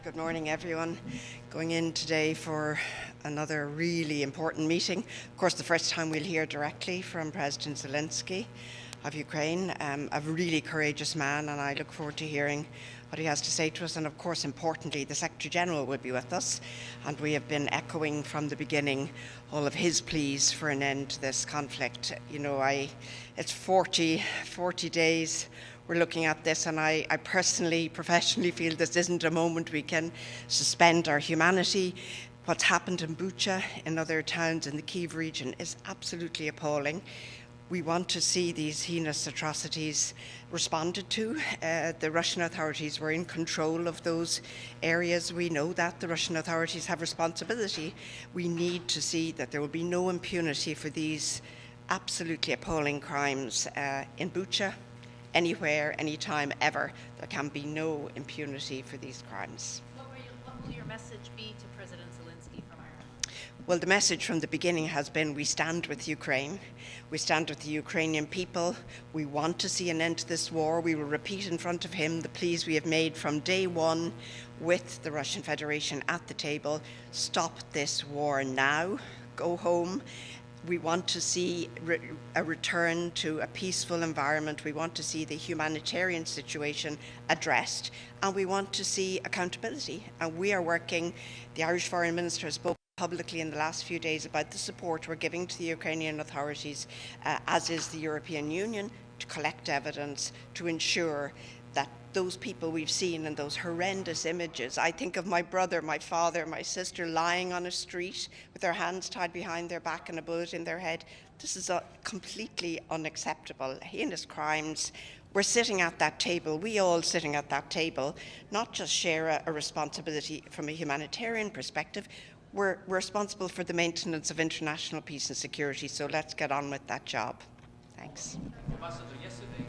Good morning, everyone. Going in today for another really important meeting. Of course, the first time we'll hear directly from President Zelensky of Ukraine, a really courageous man, and I look forward to hearing what he has to say to us. And of course, importantly, the Secretary General will be with us, and we have been echoing from the beginning all of his pleas for an end to this conflict. You know, it's 40 days we're looking at this, and I personally, professionally feel this isn't a moment we can suspend our humanity. What's happened in Bucha, in other towns in the Kyiv region, is absolutely appalling. We want to see these heinous atrocities responded to. The Russian authorities were in control of those areas. We know that the Russian authorities have responsibility. We need to see that there will be no impunity for these absolutely appalling crimes in Bucha, anywhere, anytime, ever. There can be no impunity for these crimes. What will your message be to President Zelensky from Ireland? Well, the message from the beginning has been we stand with Ukraine. We stand with the Ukrainian people. We want to see an end to this war. We will repeat in front of him the pleas we have made from day one with the Russian Federation at the table. Stop this war now. Go home. We want to see a return to a peaceful environment. We want to see the humanitarian situation addressed, and we want to see accountability. And we are working, the Irish Foreign Minister spoke publicly in the last few days about the support we're giving to the Ukrainian authorities, as is the European Union, to collect evidence, to ensure that those people we've seen in those horrendous images, I think of my brother, my father, my sister lying on a street with their hands tied behind their back and a bullet in their head. This is completely unacceptable. Heinous crimes. We're sitting at that table, we all sitting at that table, not just share a responsibility from a humanitarian perspective, we're responsible for the maintenance of international peace and security, so let's get on with that job. Thanks. Ambassador, yesterday,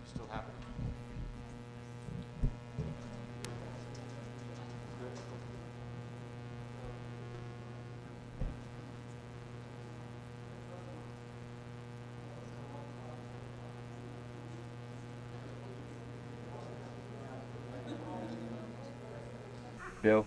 still happening. Bill.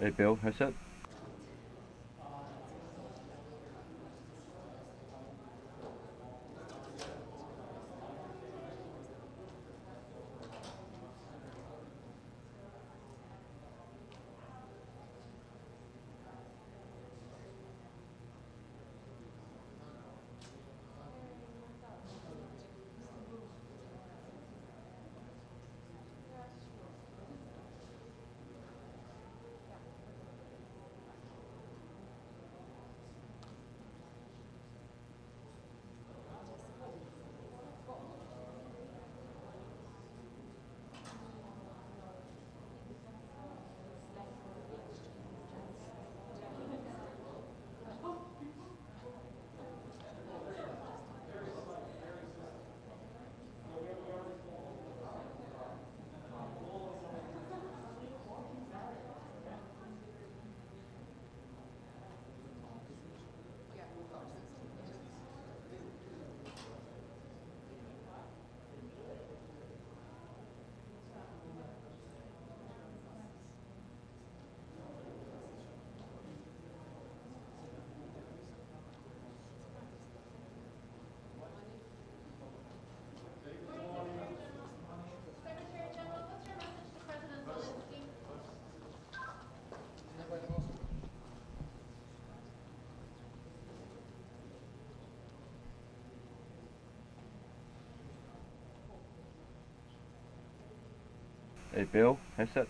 Hey Bill, how's it? Hey, Bill, headset.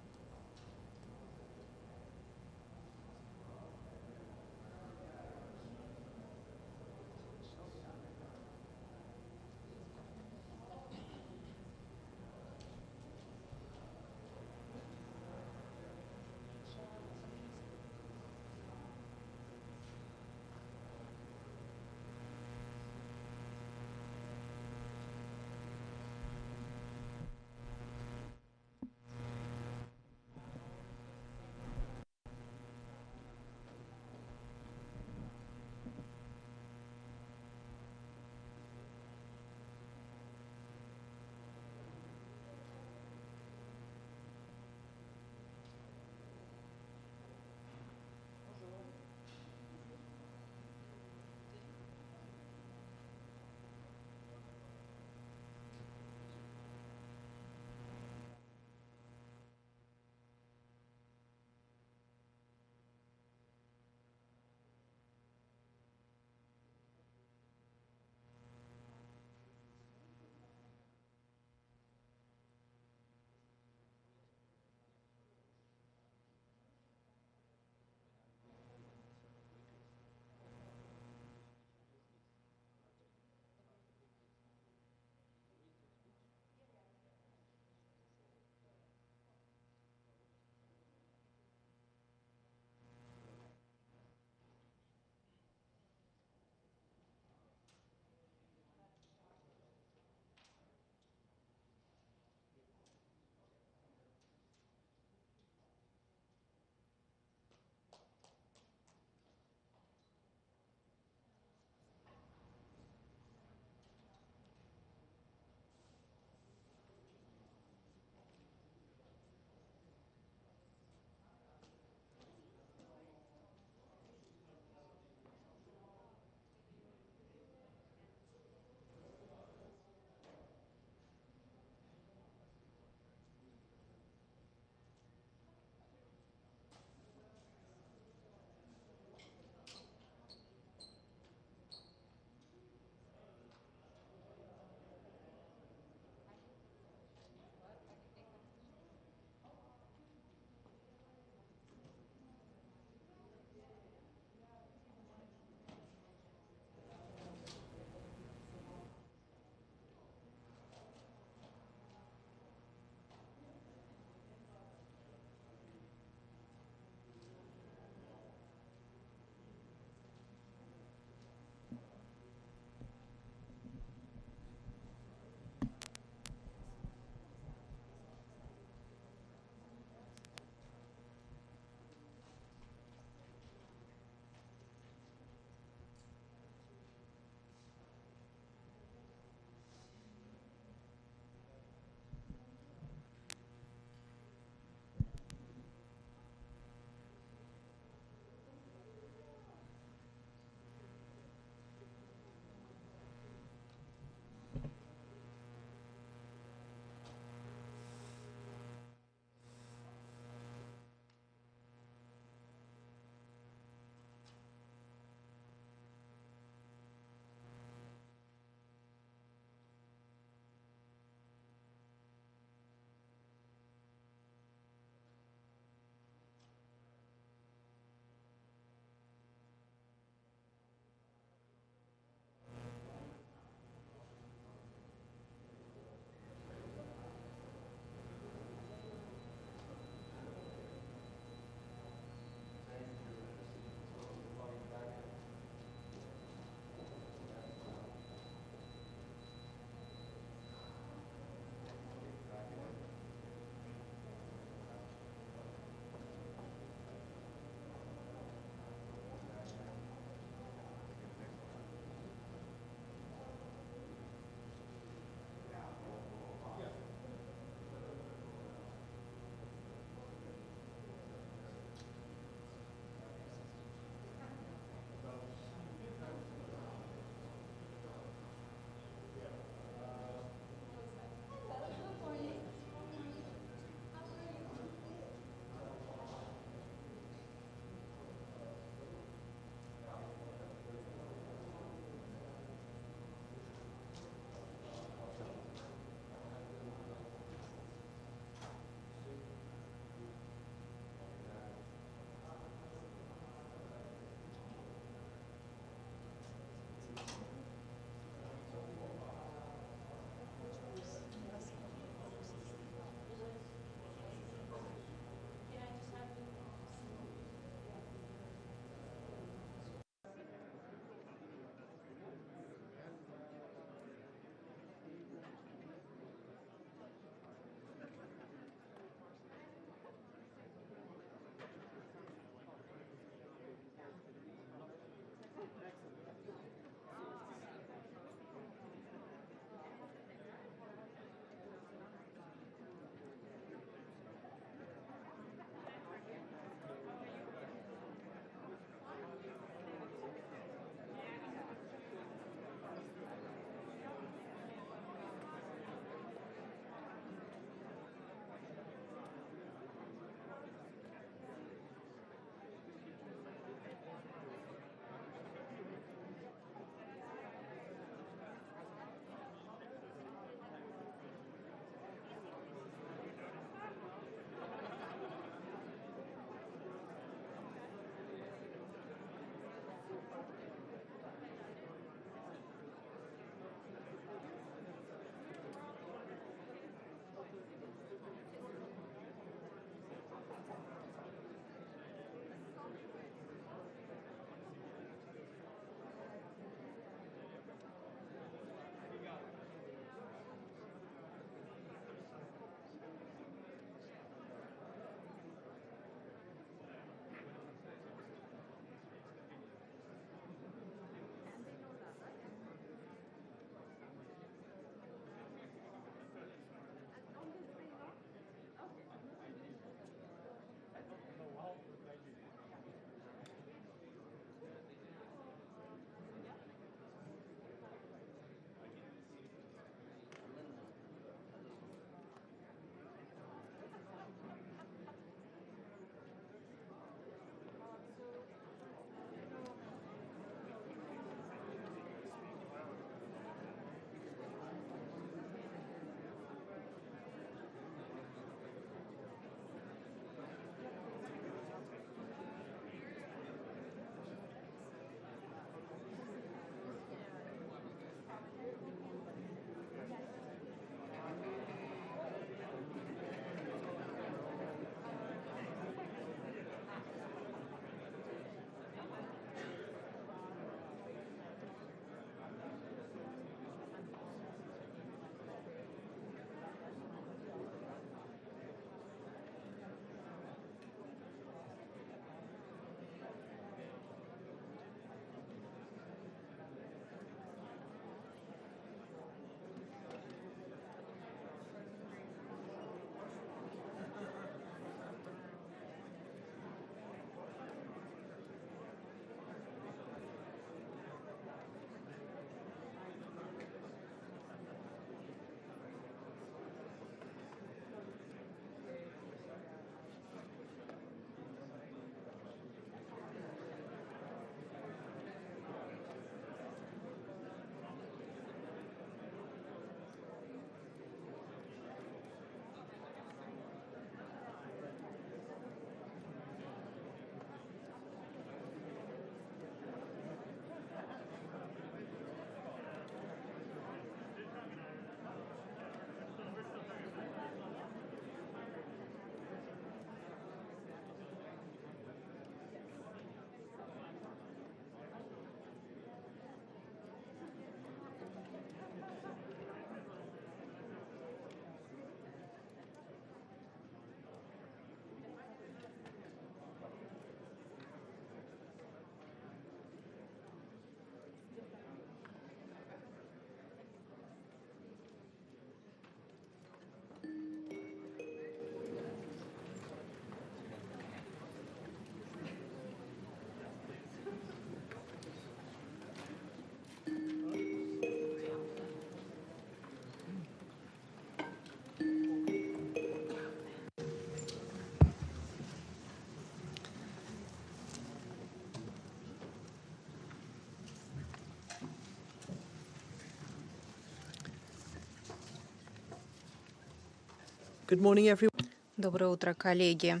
Good morning, everyone. Доброе утро, коллеги.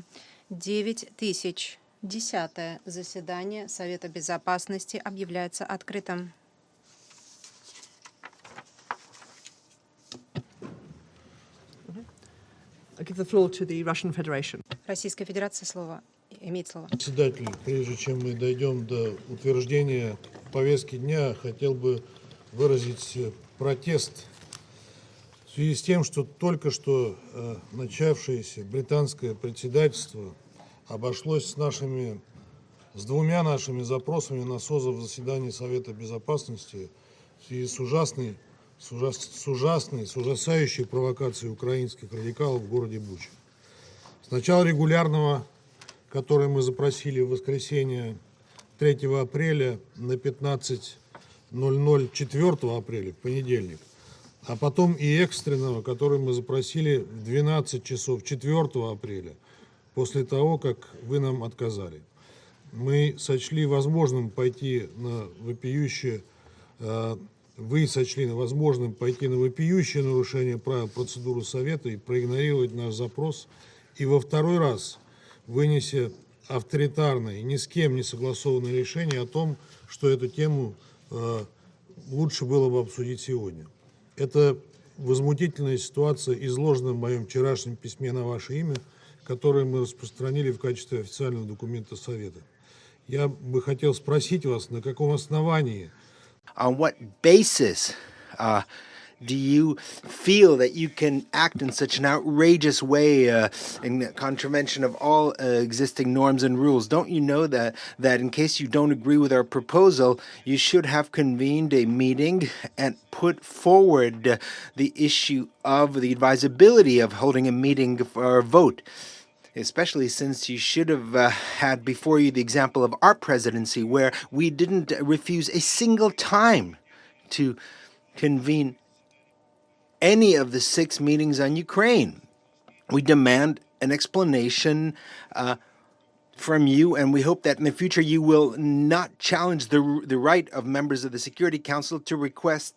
9010 заседание Совета Безопасности объявляется открытым. I give the floor to the Russian Federation. Российская Федерация имеет слово. Председатель, прежде чем мы дойдем до утверждения повестки дня, хотел бы выразить протест в связи с тем, что только что начавшееся британское председательство обошлось с двумя нашими запросами на созыв заседания Совета Безопасности в связи с ужасающей провокацией украинских радикалов в городе Буча. С начала регулярного, который мы запросили в воскресенье 3 апреля на 15:00 4 апреля, в понедельник, а потом и экстренного, который мы запросили в 12 часов 4 апреля, после того, как вы нам отказали. Мы сочли возможным пойти на вопиющее нарушение правил процедуры Совета и проигнорировать наш запрос, и во второй раз вынеся авторитарное и ни с кем не согласованное решение о том, что эту тему лучше было бы обсудить сегодня. Это возмутительная ситуация изложена в моем вчерашнем письме на ваше имя, которое мы распространили в качестве официального документа Совета. Я бы хотел спросить вас, на каком основании On what basis do you feel that you can act in such an outrageous way in contravention of all existing norms and rules? Don't you know that in case you don't agree with our proposal, you should have convened a meeting and put forward the issue of the advisability of holding a meeting for a vote? Especially since you should have had before you the example of our presidency, where we didn't refuse a single time to convene any of the 6 meetings on Ukraine. We demand an explanation from you, and we hope that in the future you will not challenge the right of members of the Security Council to request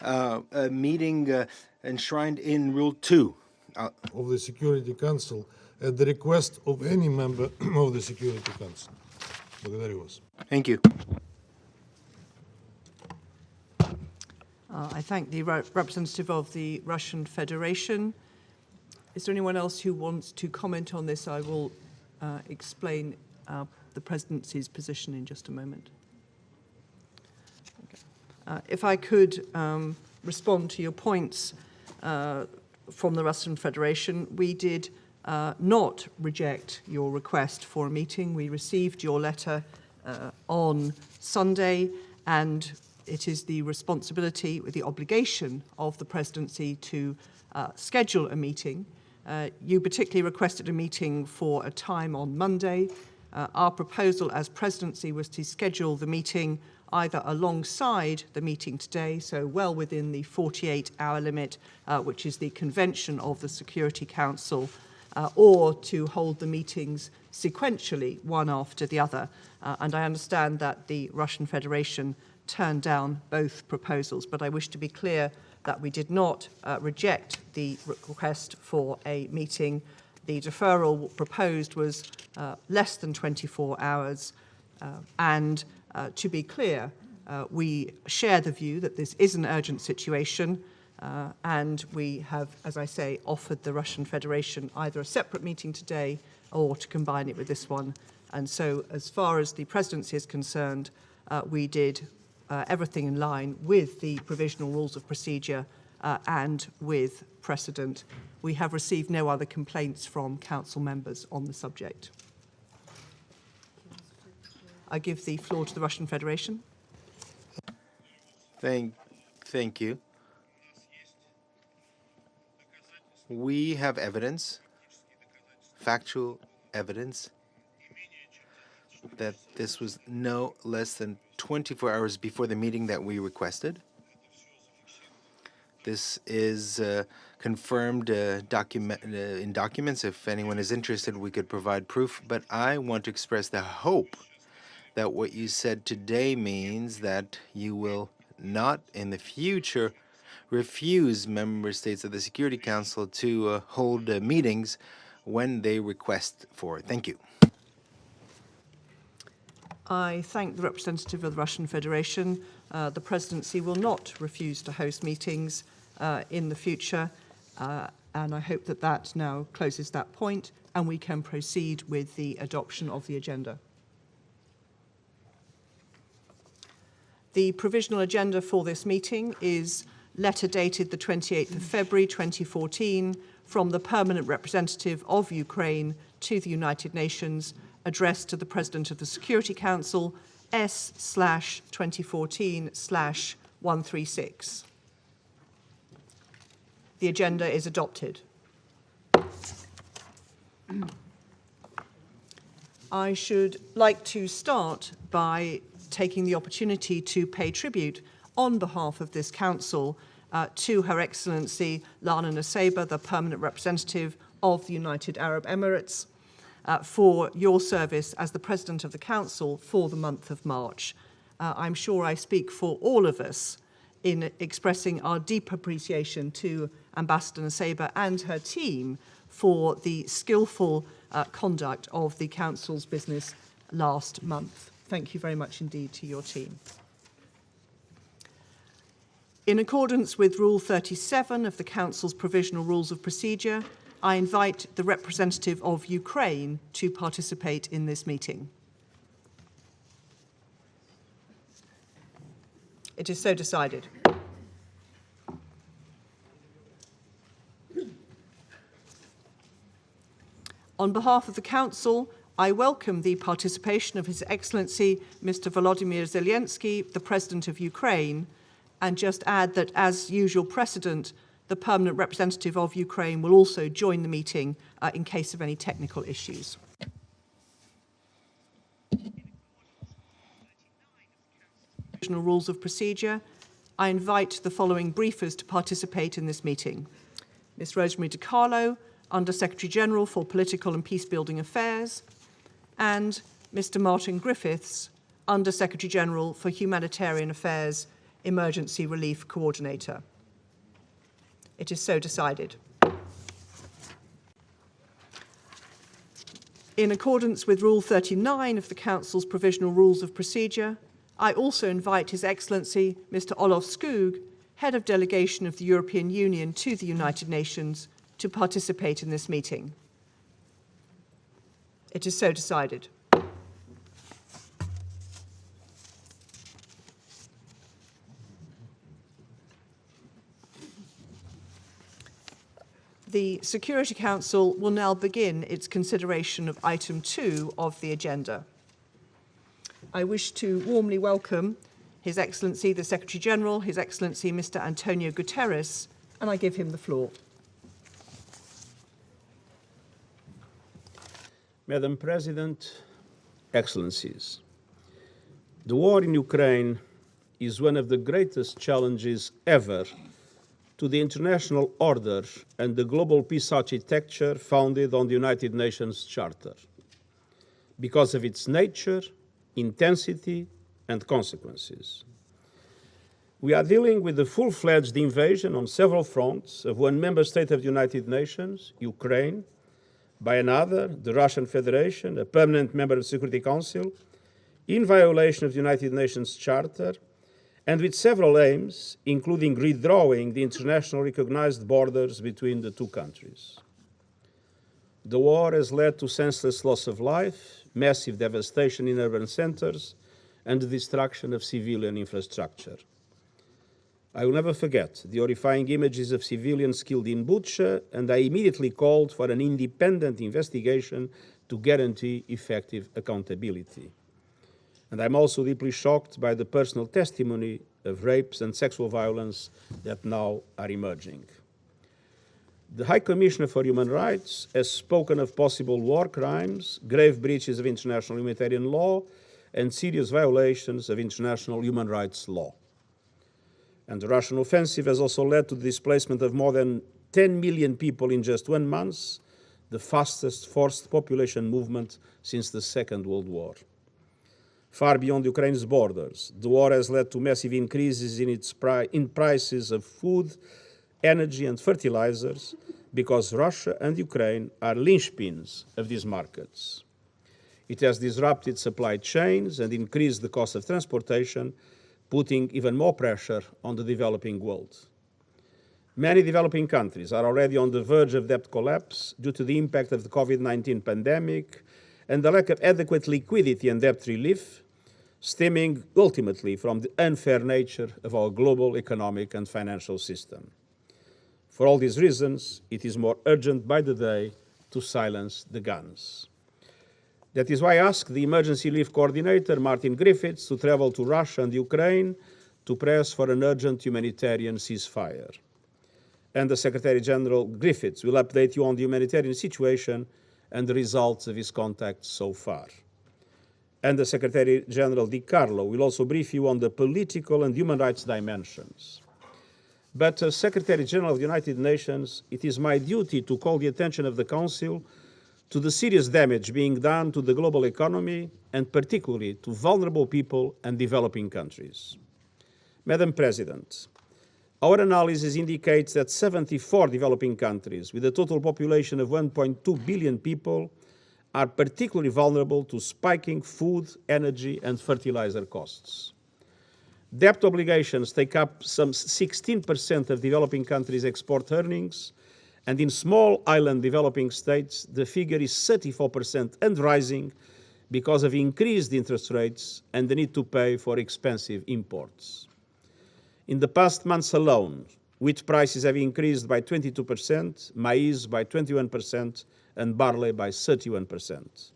a meeting enshrined in Rule 2. Of the Security Council at the request of any member of the Security Council. Благодарю вас. Thank you. I thank the representative of the Russian Federation. Is there anyone else who wants to comment on this? I will explain the presidency's position in just a moment. Okay. If I could respond to your points from the Russian Federation, we did not reject your request for a meeting. We received your letter on Sunday, and it is the responsibility, the obligation of the presidency to schedule a meeting. You particularly requested a meeting for a time on Monday. Our proposal as presidency was to schedule the meeting either alongside the meeting today, so well within the 48-hour limit, which is the convention of the Security Council, or to hold the meetings sequentially, one after the other. And I understand that the Russian Federation turned down both proposals, but I wish to be clear that we did not reject the request for a meeting. The deferral proposed was less than 24 hours, and to be clear, we share the view that this is an urgent situation, and we have, as I say, offered the Russian Federation either a separate meeting today or to combine it with this one. And so, as far as the presidency is concerned, we did everything in line with the provisional rules of procedure and with precedent. We have received no other complaints from council members on the subject. I give the floor to the Russian Federation. Thank you. We have evidence, factual evidence, that this was no less than 24 hours before the meeting that we requested. This is confirmed in documents. If anyone is interested, we could provide proof. But I want to express the hope that what you said today means that you will not in the future refuse member states of the Security Council to hold meetings when they request for it. Thank you. I thank the representative of the Russian Federation. The presidency will not refuse to host meetings in the future, and I hope that that now closes that point and we can proceed with the adoption of the agenda. The provisional agenda for this meeting is letter dated the 28th of February 2014 from the permanent representative of Ukraine to the United Nations, addressed to the President of the Security Council, S/2014/136. The agenda is adopted. I should like to start by taking the opportunity to pay tribute on behalf of this Council to Her Excellency Lana Naseba, the permanent representative of the United Arab Emirates, for your service as the President of the Council for the month of March. I'm sure I speak for all of us in expressing our deep appreciation to Ambassador Naseba and her team for the skillful conduct of the Council's business last month. Thank you very much indeed to your team. In accordance with Rule 37 of the Council's Provisional Rules of Procedure, I invite the representative of Ukraine to participate in this meeting. It is so decided. On behalf of the Council, I welcome the participation of His Excellency Mr. Volodymyr Zelensky, the President of Ukraine, and just add that, as usual precedent, the permanent representative of Ukraine will also join the meeting in case of any technical issues. Rules of procedure, I invite the following briefers to participate in this meeting. Ms. Rosemary DiCarlo, Under Secretary General for Political and Peacebuilding Affairs, and Mr. Martin Griffiths, Under Secretary General for Humanitarian Affairs, Emergency Relief Coordinator. It is so decided. In accordance with Rule 39 of the Council's Provisional Rules of Procedure, I also invite His Excellency Mr. Olof Skog, Head of Delegation of the European Union to the United Nations, to participate in this meeting. It is so decided. The Security Council will now begin its consideration of item 2 of the agenda. I wish to warmly welcome His Excellency the Secretary General, His Excellency Mr. Antonio Guterres, and I give him the floor. Madam President, Excellencies, the war in Ukraine is one of the greatest challenges ever to the international order and the global peace architecture founded on the United Nations Charter, because of its nature, intensity, and consequences. We are dealing with the full-fledged invasion on several fronts of one member state of the United Nations, Ukraine, by another, the Russian Federation, a permanent member of the Security Council, in violation of the United Nations Charter, and with several aims, including redrawing the internationally recognized borders between the two countries. The war has led to senseless loss of life, massive devastation in urban centers, and the destruction of civilian infrastructure. I will never forget the horrifying images of civilians killed in Bucha, and I immediately called for an independent investigation to guarantee effective accountability. And I'm also deeply shocked by the personal testimony of rapes and sexual violence that now are emerging. The High Commissioner for Human Rights has spoken of possible war crimes, grave breaches of international humanitarian law, and serious violations of international human rights law. And the Russian offensive has also led to the displacement of more than 10 million people in just 1 month, the fastest forced population movement since the Second World War. far beyond Ukraine's borders. The war has led to massive increases in prices of food, energy and fertilizers because Russia and Ukraine are linchpins of these markets. It has disrupted supply chains and increased the cost of transportation, putting even more pressure on the developing world. Many developing countries are already on the verge of debt collapse due to the impact of the COVID-19 pandemic and the lack of adequate liquidity and debt relief, stemming ultimately from the unfair nature of our global economic and financial system. For all these reasons, it is more urgent by the day to silence the guns. That is why I asked the Emergency Relief Coordinator, Martin Griffiths, to travel to Russia and Ukraine to press for an urgent humanitarian ceasefire. And the Secretary-General Griffiths will update you on the humanitarian situation and the results of his contacts so far. And the Secretary-General Di Carlo will also brief you on the political and human rights dimensions. But as Secretary-General of the United Nations, it is my duty to call the attention of the Council to the serious damage being done to the global economy and particularly to vulnerable people and developing countries. Madam President, our analysis indicates that 74 developing countries with a total population of 1.2 billion people are particularly vulnerable to spiking food, energy and fertilizer costs. Debt obligations take up some 16% of developing countries' export earnings, and in small island developing states, the figure is 34% and rising because of increased interest rates and the need to pay for expensive imports. In the past months alone, wheat prices have increased by 22%, maize by 21%, and barley by 31%.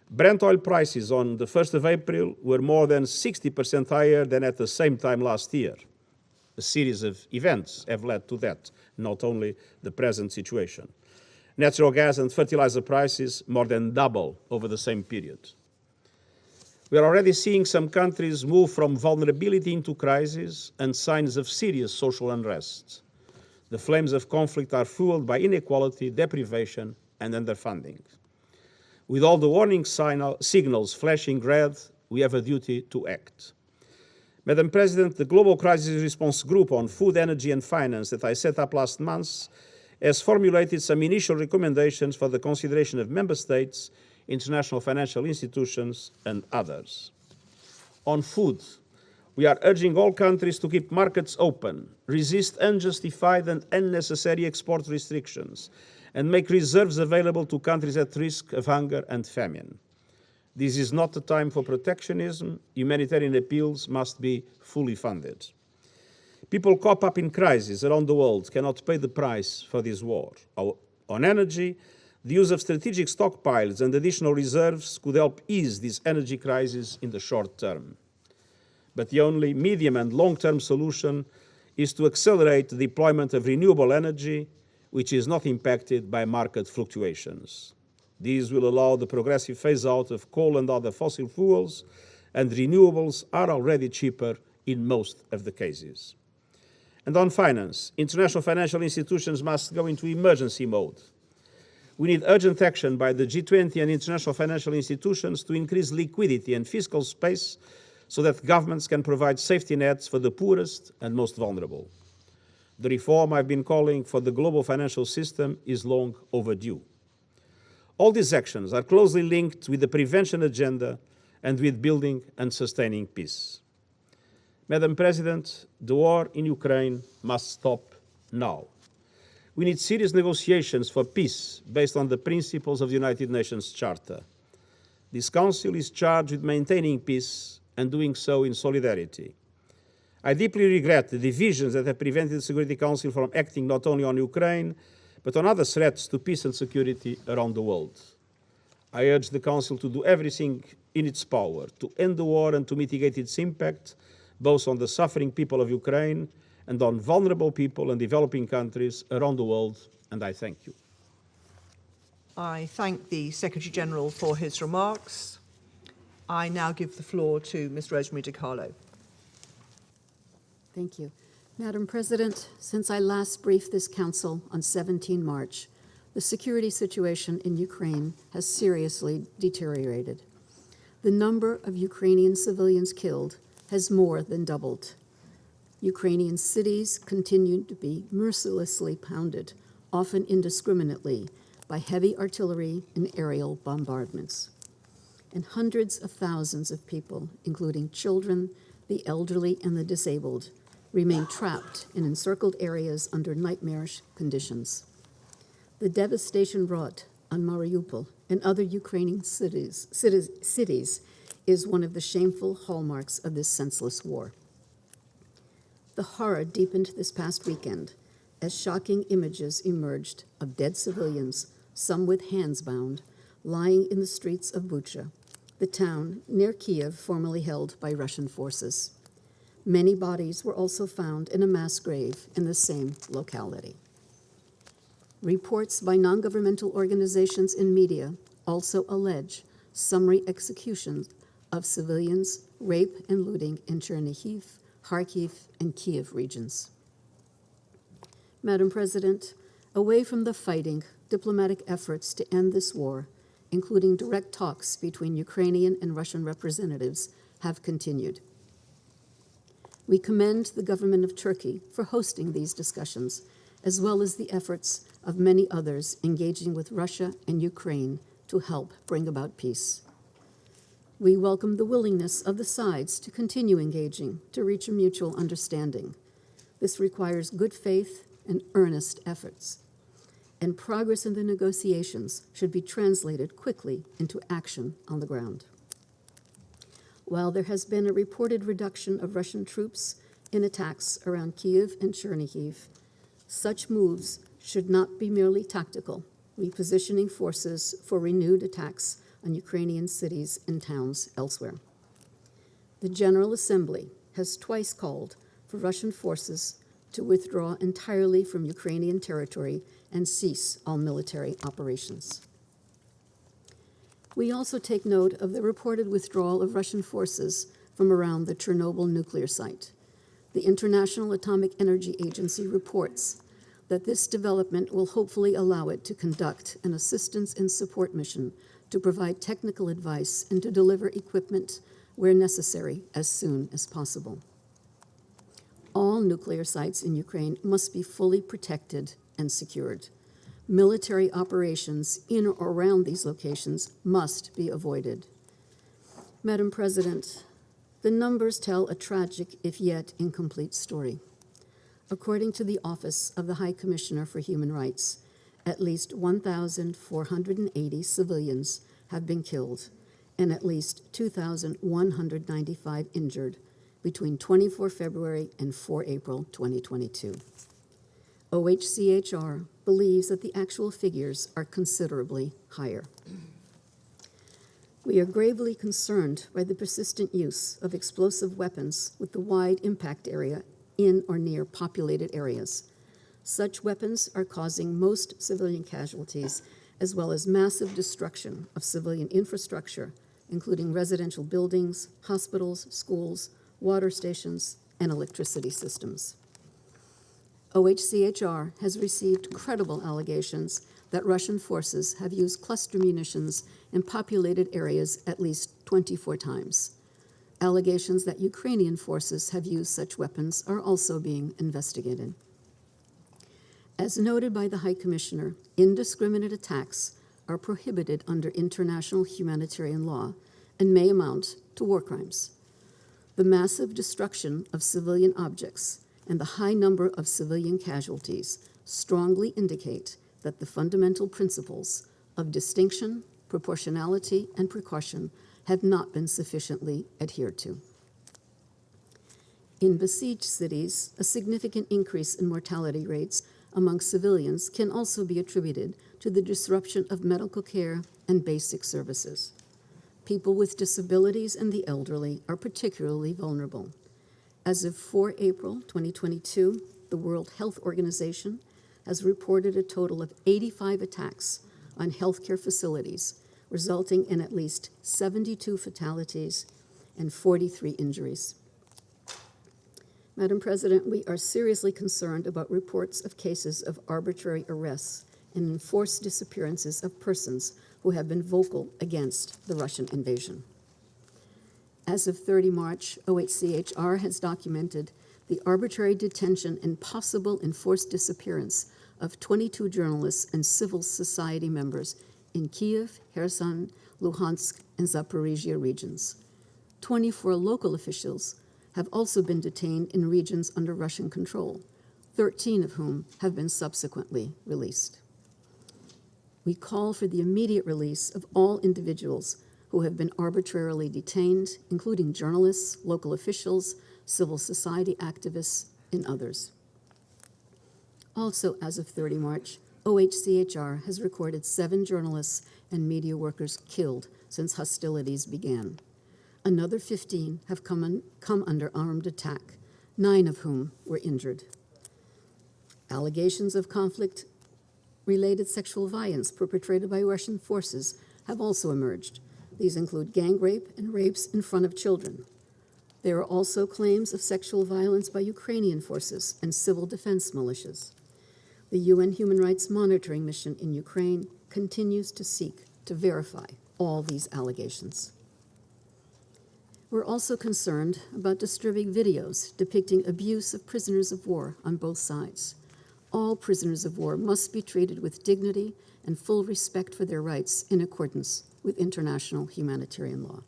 Brent oil prices on the 1st of April were more than 60% higher than at the same time last year. A series of events have led to that, not only the present situation. Natural gas and fertilizer prices more than double over the same period. We are already seeing some countries move from vulnerability into crisis and signs of serious social unrest. The flames of conflict are fueled by inequality, deprivation, and underfunding. With all the warning signals flashing red, we have a duty to act. Madam President, the Global Crisis Response Group on Food, Energy and Finance that I set up last month has formulated some initial recommendations for the consideration of Member States, international financial institutions and others. On food, we are urging all countries to keep markets open, resist unjustified and unnecessary export restrictions, and make reserves available to countries at risk of hunger and famine. This is not the time for protectionism. Humanitarian appeals must be fully funded. People caught up in crisis around the world cannot pay the price for this war. On energy, the use of strategic stockpiles and additional reserves could help ease this energy crisis in the short term. But the only medium and long-term solution is to accelerate the deployment of renewable energy, which is not impacted by market fluctuations. These will allow the progressive phase-out of coal and other fossil fuels, and renewables are already cheaper in most of the cases. And on finance, international financial institutions must go into emergency mode. We need urgent action by the G20 and international financial institutions to increase liquidity and fiscal space so that governments can provide safety nets for the poorest and most vulnerable. The reform I've been calling for the global financial system is long overdue. All these actions are closely linked with the prevention agenda and with building and sustaining peace. Madam President, the war in Ukraine must stop now. We need serious negotiations for peace based on the principles of the United Nations Charter. This Council is charged with maintaining peace and doing so in solidarity. I deeply regret the divisions that have prevented the Security Council from acting not only on Ukraine, but on other threats to peace and security around the world. I urge the Council to do everything in its power to end the war and to mitigate its impact, both on the suffering people of Ukraine and on vulnerable people and developing countries around the world, and I thank you. I thank the Secretary-General for his remarks. I now give the floor to Ms. Rosemary DiCarlo. Thank you. Madam President, since I last briefed this Council on 17 March, the security situation in Ukraine has seriously deteriorated. the number of Ukrainian civilians killed has more than doubled. Ukrainian cities continue to be mercilessly pounded, often indiscriminately, by heavy artillery and aerial bombardments. And hundreds of thousands of people, including children, the elderly, and the disabled, remain trapped in encircled areas under nightmarish conditions. The devastation wrought on Mariupol and other Ukrainian cities is one of the shameful hallmarks of this senseless war. The horror deepened this past weekend as shocking images emerged of dead civilians, some with hands bound, lying in the streets of Bucha, the town near Kiev formerly held by Russian forces. Many bodies were also found in a mass grave in the same locality. Reports by non-governmental organizations and media also allege summary executions of civilians, rape and looting in Chernihiv, Kharkiv, and Kiev regions. Madam President, away from the fighting, diplomatic efforts to end this war, including direct talks between Ukrainian and Russian representatives, have continued. We commend the government of Turkey for hosting these discussions, as well as the efforts of many others engaging with Russia and Ukraine to help bring about peace. We welcome the willingness of the sides to continue engaging to reach a mutual understanding. This requires good faith and earnest efforts, and progress in the negotiations should be translated quickly into action on the ground. While there has been a reported reduction of Russian troops in attacks around Kiev and Chernihiv, such moves should not be merely tactical, repositioning forces for renewed attacks on Ukrainian cities and towns elsewhere. The General Assembly has twice called for Russian forces to withdraw entirely from Ukrainian territory and cease all military operations. We also take note of the reported withdrawal of Russian forces from around the Chernobyl nuclear site. The International Atomic Energy Agency reports that this development will hopefully allow it to conduct an assistance and support mission to provide technical advice and to deliver equipment where necessary as soon as possible. All nuclear sites in Ukraine must be fully protected and secured. Military operations in or around these locations must be avoided. Madam President, the numbers tell a tragic, if yet incomplete, story. According to the Office of the High Commissioner for Human Rights, at least 1,480 civilians have been killed and at least 2,195 injured between 24 February and 4 April 2022. OHCHR believes that the actual figures are considerably higher. We are gravely concerned by the persistent use of explosive weapons with the wide impact area in or near populated areas. Such weapons are causing most civilian casualties, as well as massive destruction of civilian infrastructure, including residential buildings, hospitals, schools, water stations, and electricity systems. OHCHR has received credible allegations that Russian forces have used cluster munitions in populated areas at least 24 times. Allegations that Ukrainian forces have used such weapons are also being investigated. As noted by the High Commissioner, indiscriminate attacks are prohibited under international humanitarian law and may amount to war crimes. The massive destruction of civilian objects and the high number of civilian casualties strongly indicate that the fundamental principles of distinction, proportionality, and precaution have not been sufficiently adhered to. In besieged cities, a significant increase in mortality rates among civilians can also be attributed to the disruption of medical care and basic services. People with disabilities and the elderly are particularly vulnerable. As of 4 April 2022, the World Health Organization has reported a total of 85 attacks on healthcare facilities, resulting in at least 72 fatalities and 43 injuries. Madam President, we are seriously concerned about reports of cases of arbitrary arrests and enforced disappearances of persons who have been vocal against the Russian invasion. As of 30 March, OHCHR has documented the arbitrary detention and possible enforced disappearance of 22 journalists and civil society members in Kyiv, Kherson, Luhansk, and Zaporizhia regions. 24 local officials have also been detained in regions under Russian control, 13 of whom have been subsequently released. We call for the immediate release of all individuals who have been arbitrarily detained, including journalists, local officials, civil society activists, and others. Also, as of 30 March, OHCHR has recorded 7 journalists and media workers killed since hostilities began. Another 15 have come under armed attack, 9 of whom were injured. Allegations of conflict-related sexual violence perpetrated by Russian forces have also emerged. These include gang rape and rapes in front of children. There are also claims of sexual violence by Ukrainian forces and civil defense militias. The UN Human Rights Monitoring Mission in Ukraine continues to seek to verify all these allegations. We're also concerned about disturbing videos depicting abuse of prisoners of war on both sides. All prisoners of war must be treated with dignity and full respect for their rights in accordance with international humanitarian law.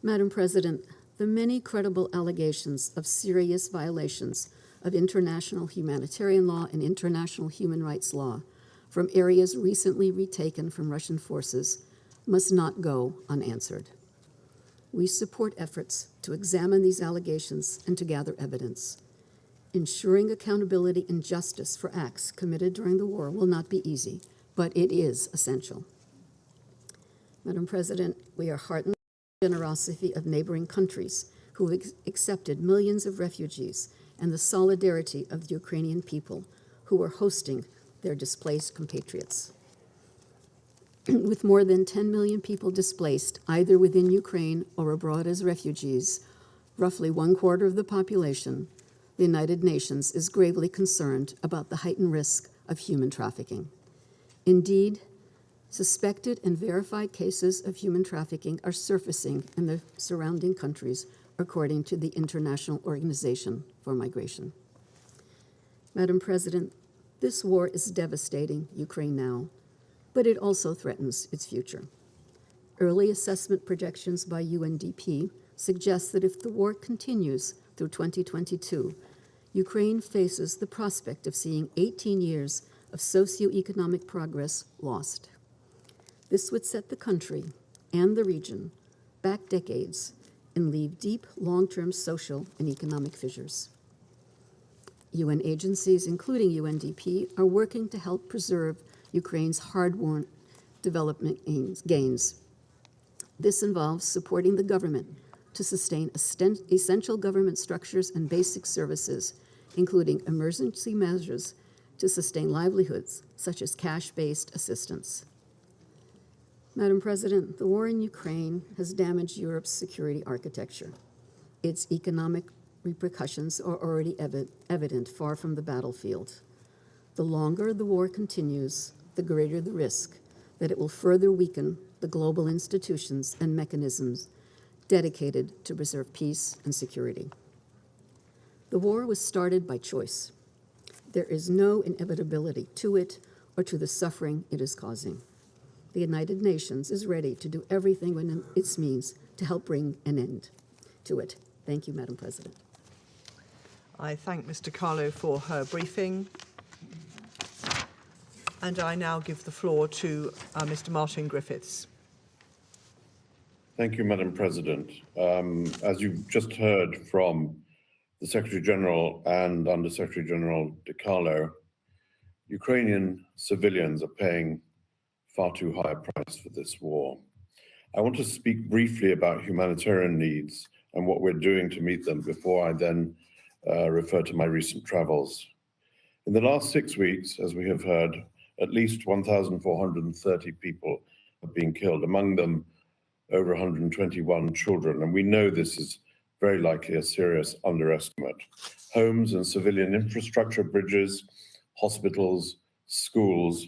Madam President, the many credible allegations of serious violations of international humanitarian law and international human rights law from areas recently retaken from Russian forces must not go unanswered. We support efforts to examine these allegations and to gather evidence. Ensuring accountability and justice for acts committed during the war will not be easy, but it is essential. Madam President, we are heartened by the generosity of neighboring countries who have accepted millions of refugees and the solidarity of the Ukrainian people who are hosting their displaced compatriots. With more than 10 million people displaced either within Ukraine or abroad as refugees, roughly 1/4 of the population, the United Nations is gravely concerned about the heightened risk of human trafficking. Indeed, suspected and verified cases of human trafficking are surfacing in the surrounding countries, according to the International Organization for Migration. Madam President, this war is devastating Ukraine now, but it also threatens its future. Early assessment projections by UNDP suggest that if the war continues through 2022, Ukraine faces the prospect of seeing 18 years of socioeconomic progress lost. This would set the country and the region back decades and leave deep long-term social and economic fissures. UN agencies, including UNDP, are working to help preserve Ukraine's hard-won development gains. This involves supporting the government to sustain essential government structures and basic services, including emergency measures to sustain livelihoods, such as cash-based assistance. Madam President, the war in Ukraine has damaged Europe's security architecture. Its economic repercussions are already evident far from the battlefield. The longer the war continues, the greater the risk that it will further weaken the global institutions and mechanisms dedicated to preserve peace and security. The war was started by choice. There is no inevitability to it or to the suffering it is causing. The United Nations is ready to do everything within its means to help bring an end to it. Thank you, Madam President. I thank Mr. Carlo for her briefing. And I now give the floor to Mr. Martin Griffiths. Thank you, Madam President. As you've just heard from the Secretary General and Under Secretary General De Carlo, Ukrainian civilians are paying far too high a price for this war. I want to speak briefly about humanitarian needs and what we're doing to meet them before I then refer to my recent travels. In the last 6 weeks, as we have heard, at least 1,430 people have been killed, among them over 121 children, and we know this is very likely a serious underestimate. Homes and civilian infrastructure, bridges, hospitals, schools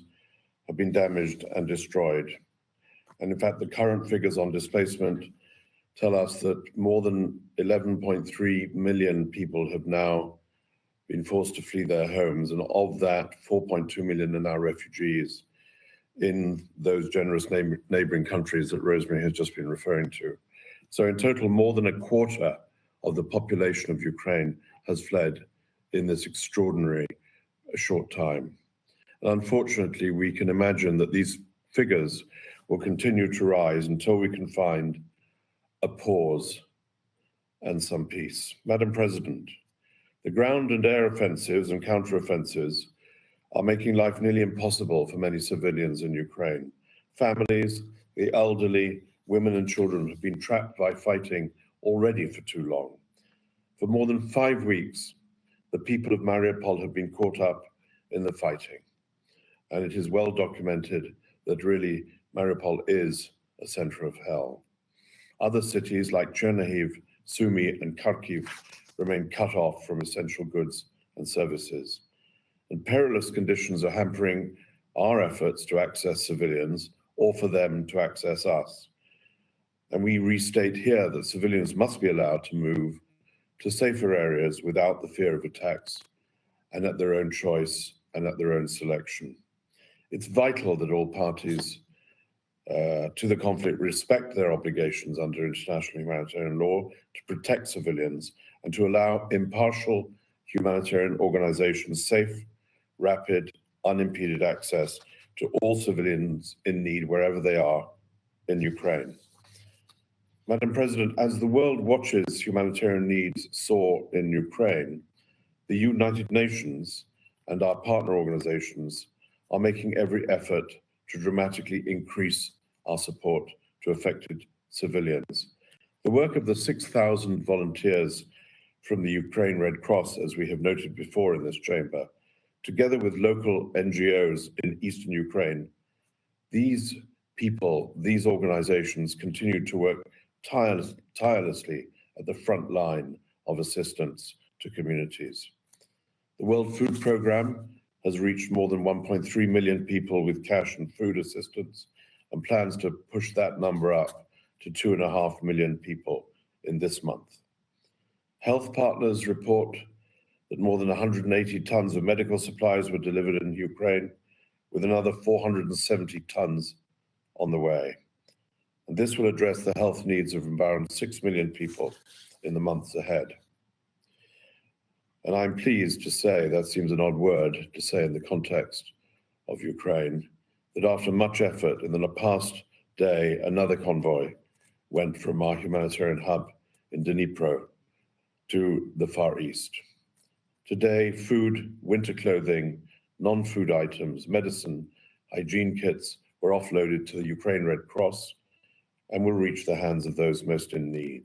have been damaged and destroyed. And in fact, the current figures on displacement tell us that more than 11.3 million people have now been forced to flee their homes, and of that, 4.2 million are now refugees in those generous neighboring countries that Rosemary has just been referring to. So in total, more than a quarter of the population of Ukraine has fled in this extraordinary short time. And unfortunately, we can imagine that these figures will continue to rise until we can find a pause and some peace. Madam President, the ground and air offensives and counteroffensives are making life nearly impossible for many civilians in Ukraine. Families, the elderly, women and children have been trapped by fighting already for too long. For more than 5 weeks, the people of Mariupol have been caught up in the fighting. And it is well documented that really Mariupol is a center of hell. Other cities like Chernihiv, Sumy, and Kharkiv remain cut off from essential goods and services. And perilous conditions are hampering our efforts to access civilians or for them to access us. And we restate here that civilians must be allowed to move to safer areas without the fear of attacks and at their own choice and at their own selection. It's vital that all parties to the conflict respect their obligations under international humanitarian law to protect civilians and to allow impartial humanitarian organizations safe, rapid, unimpeded access to all civilians in need wherever they are in Ukraine. Madam President, as the world watches humanitarian needs soar in Ukraine, the United Nations and our partner organizations are making every effort to dramatically increase our support to affected civilians. The work of the 6,000 volunteers from the Ukraine Red Cross, as we have noted before in this chamber, together with local NGOs in eastern Ukraine, these people, these organizations continue to work tirelessly at the front line of assistance to communities. The World Food Programme has reached more than 1.3 million people with cash and food assistance and plans to push that number up to 2.5 million people in this month. Health partners report that more than 180 tons of medical supplies were delivered in Ukraine, with another 470 tons on the way. And this will address the health needs of around 6 million people in the months ahead. And I'm pleased to say, that seems an odd word to say in the context of Ukraine, that after much effort in the past day, another convoy went from our humanitarian hub in Dnipro to the Far East. Today, food, winter clothing, non-food items, medicine, hygiene kits were offloaded to the Ukraine Red Cross and will reach the hands of those most in need.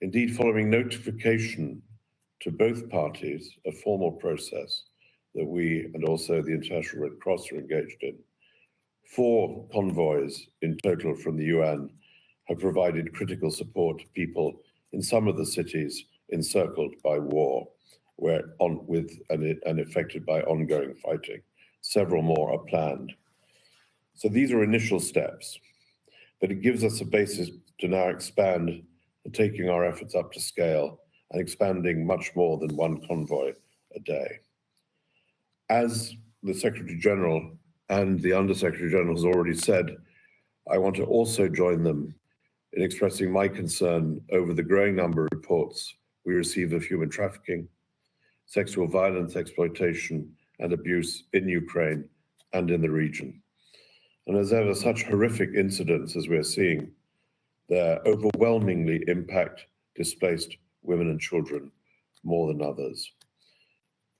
Indeed, following notification to both parties, a formal process that we and also the International Red Cross are engaged in, 4 convoys in total from the UN have provided critical support to people in some of the cities encircled by war and affected by ongoing fighting. Several more are planned. So these are initial steps, but it gives us a basis to now expand and taking our efforts up to scale and expanding much more than 1 convoy a day. As the Secretary General and the Undersecretary General has already said, I want to also join them in expressing my concern over the growing number of reports we receive of human trafficking, sexual violence, exploitation, and abuse in Ukraine and in the region. And as ever, such horrific incidents as we're seeing, they overwhelmingly impact displaced women and children more than others.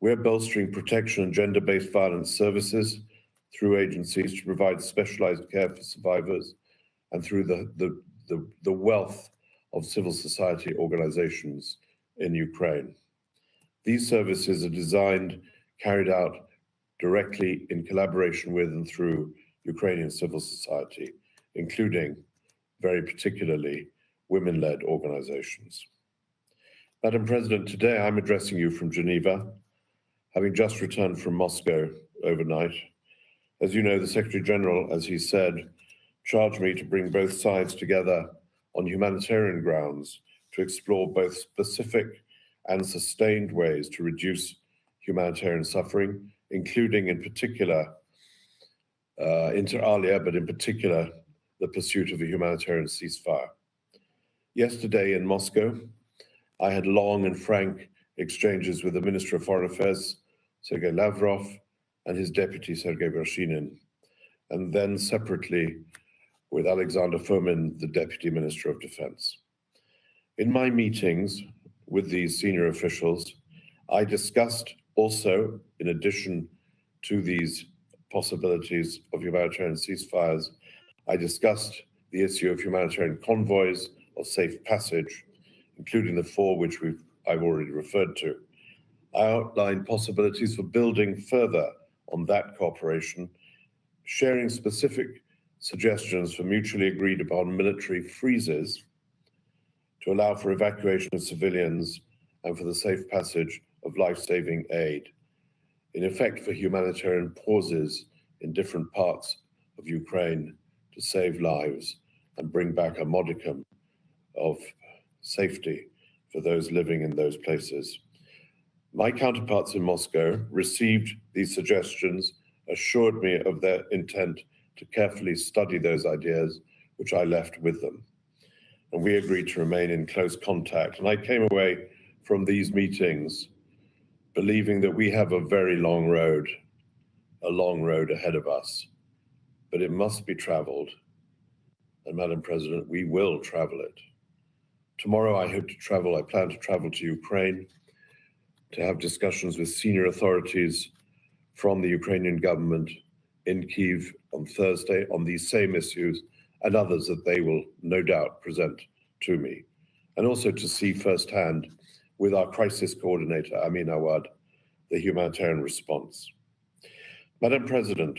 We're bolstering protection and gender-based violence services through agencies to provide specialized care for survivors and through the wealth of civil society organizations in Ukraine. These services are designed, carried out directly in collaboration with and through Ukrainian civil society, including, very particularly, women-led organizations. Madam President, today I'm addressing you from Geneva, having just returned from Moscow overnight. As you know, the Secretary General, as he said, charged me to bring both sides together on humanitarian grounds to explore both specific and sustained ways to reduce humanitarian suffering, including in particular, inter alia, but in particular, the pursuit of a humanitarian ceasefire. Yesterday in Moscow, I had long and frank exchanges with the Minister of Foreign Affairs, Sergei Lavrov, and his deputy, Sergei Vershinin, and then separately with Alexander Fomin, the Deputy Minister of Defense. In my meetings with these senior officials, I discussed also, in addition to these possibilities of humanitarian ceasefires, I discussed the issue of humanitarian convoys of safe passage, including the 4 which I've already referred to. I outlined possibilities for building further on that cooperation, sharing specific suggestions for mutually agreed upon military freezes to allow for evacuation of civilians and for the safe passage of life-saving aid, in effect for humanitarian pauses in different parts of Ukraine to save lives and bring back a modicum of safety for those living in those places. My counterparts in Moscow received these suggestions, assured me of their intent to carefully study those ideas, which I left with them. And we agreed to remain in close contact. And I came away from these meetings believing that we have a very long road ahead of us, but it must be traveled. And Madam President, we will travel it. Tomorrow I plan to travel to Ukraine to have discussions with senior authorities from the Ukrainian government in Kyiv on Thursday on these same issues and others that they will no doubt present to me. And also to see firsthand with our crisis coordinator, Amin Awad, the humanitarian response. Madam President,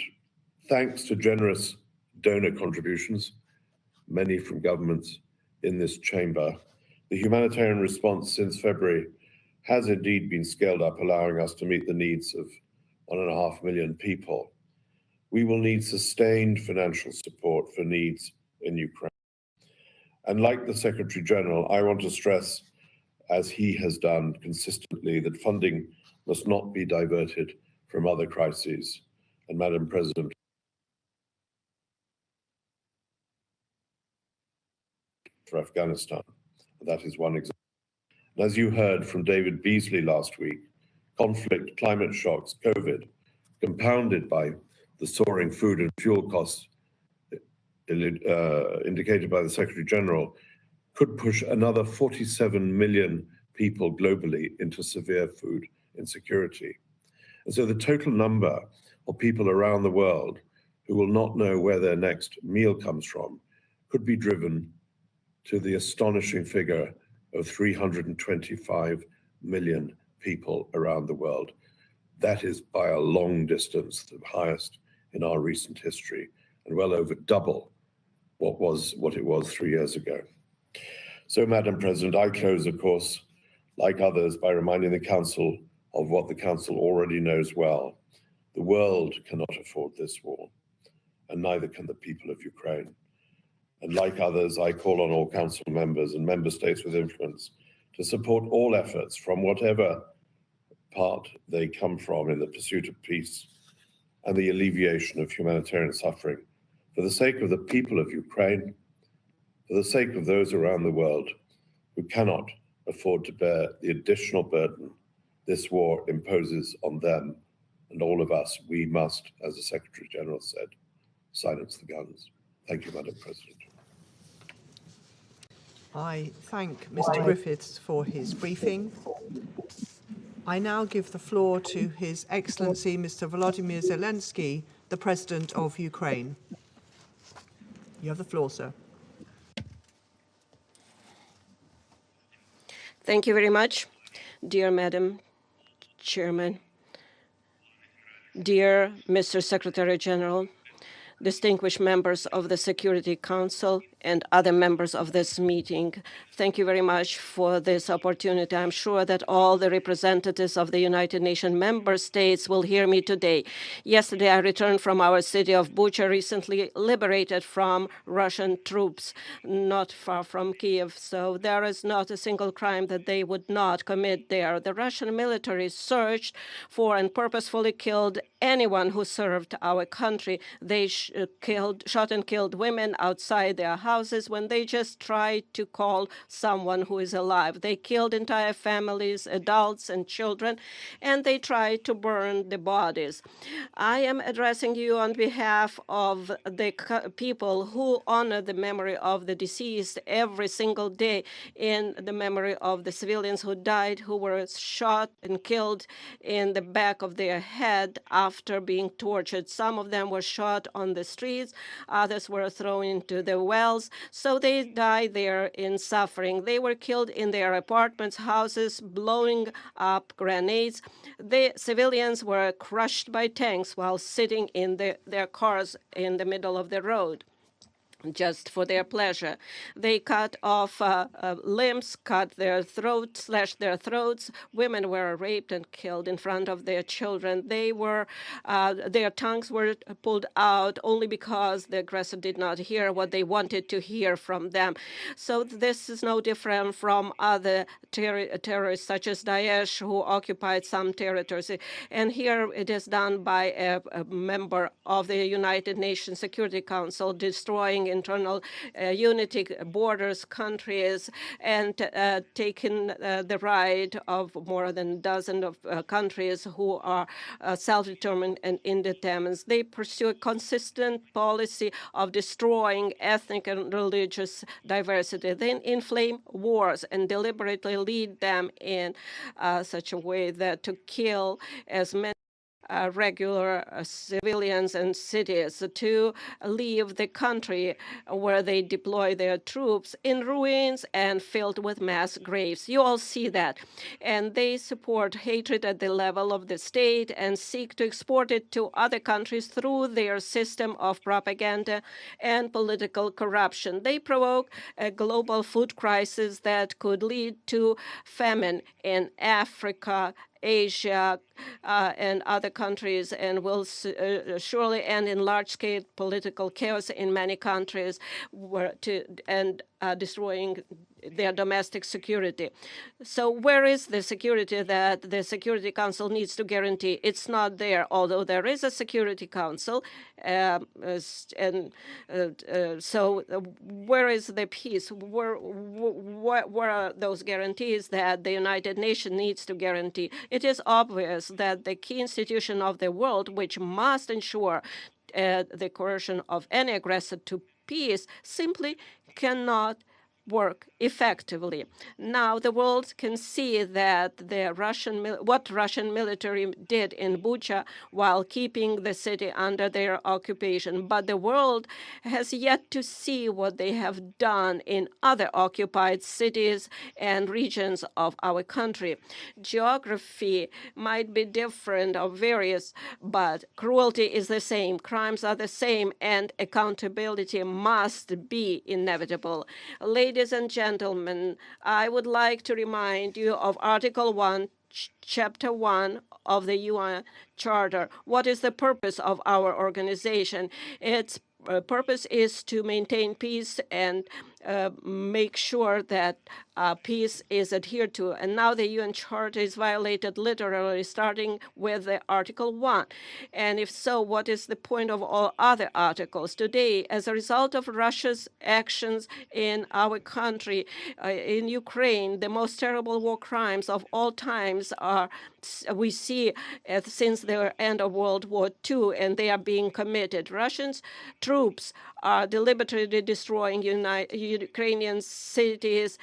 thanks to generous donor contributions, many from governments in this chamber, the humanitarian response since February has indeed been scaled up, allowing us to meet the needs of 1.5 million people. We will need sustained financial support for needs in Ukraine. And like the Secretary General, I want to stress, as he has done consistently, that funding must not be diverted from other crises. And Madam President, for Afghanistan, that is one example. And as you heard from David Beasley last week, conflict, climate shocks, COVID, compounded by the soaring food and fuel costs indicated by the Secretary General, could push another 47 million people globally into severe food insecurity. And so the total number of people around the world who will not know where their next meal comes from could be driven to the astonishing figure of 325 million people around the world. That is by a long distance the highest in our recent history, and well over double what it was 3 years ago. So, Madam President, I close, of course, like others, by reminding the Council of what the Council already knows well. The world cannot afford this war, and neither can the people of Ukraine. And like others, I call on all Council members and member states with influence to support all efforts from whatever part they come from in the pursuit of peace and the alleviation of humanitarian suffering, for the sake of the people of Ukraine, for the sake of those around the world who cannot afford to bear the additional burden this war imposes on them and all of us. We must, as the Secretary General said, silence the guns. Thank you, Madam President. I thank Mr. Griffiths for his briefing. I now give the floor to His Excellency Mr. Volodymyr Zelensky, the President of Ukraine. You have the floor, sir. Thank you very much, dear Madam Chairman, dear Mr. Secretary General, distinguished members of the Security Council, and other members of this meeting. Thank you very much for this opportunity. I'm sure that all the representatives of the United Nations member states will hear me today. Yesterday, I returned from our city of Bucha, recently liberated from Russian troops, not far from Kiev. So there is not a single crime that they would not commit there. The Russian military searched for and purposefully killed anyone who served our country. They shot and killed women outside their houses when they just tried to call someone who is alive. They killed entire families, adults and children, and they tried to burn the bodies. I am addressing you on behalf of the people who honor the memory of the deceased every single day, in the memory of the civilians who died, who were shot and killed in the back of their head after being tortured. Some of them were shot on the streets, others were thrown into the wells, so they died there in suffering. They were killed in their apartments, houses, blowing up grenades. The civilians were crushed by tanks while sitting in their cars in the middle of the road, just for their pleasure. They cut off limbs, cut their throats, slashed their throats. Women were raped and killed in front of their children. Their tongues were pulled out only because the aggressor did not hear what they wanted to hear from them. So this is no different from other terrorists such as Daesh, who occupied some territories. And here it is done by a member of the United Nations Security Council, destroying internal unity, borders, countries, and taking the right of more than a dozen of countries who are self-determined and independent. They pursue a consistent policy of destroying ethnic and religious diversity. They inflame wars and deliberately lead them in such a way that to kill as many regular civilians and cities, to leave the country where they deploy their troops in ruins and filled with mass graves. You all see that. And they support hatred at the level of the state and seek to export it to other countries through their system of propaganda and political corruption. They provoke a global food crisis that could lead to famine in Africa, Asia, and other countries, and will surely end in large-scale political chaos in many countries, destroying their domestic security. So where is the security that the Security Council needs to guarantee? It's not there, although there is a Security Council. So where is the peace? Where are those guarantees that the United Nations needs to guarantee? It is obvious that the key institution of the world, which must ensure the coercion of any aggressor to peace, simply cannot work effectively. Now the world can see that what Russian military did in Bucha while keeping the city under their occupation, but the world has yet to see what they have done in other occupied cities and regions of our country. Geography might be different or various, but cruelty is the same, crimes are the same, and accountability must be inevitable. Ladies and gentlemen, I would like to remind you of Article 1, Chapter 1 of the UN Charter. What is the purpose of our organization? Its purpose is to maintain peace and make sure that peace is adhered to. And now the UN Charter is violated literally, starting with the Article 1. And if so, what is the point of all other articles? Today, as a result of Russia's actions in our country, in Ukraine, the most terrible war crimes of all times we see since the end of World War II, and they are being committed. Russian troops are deliberately destroying Ukrainian cities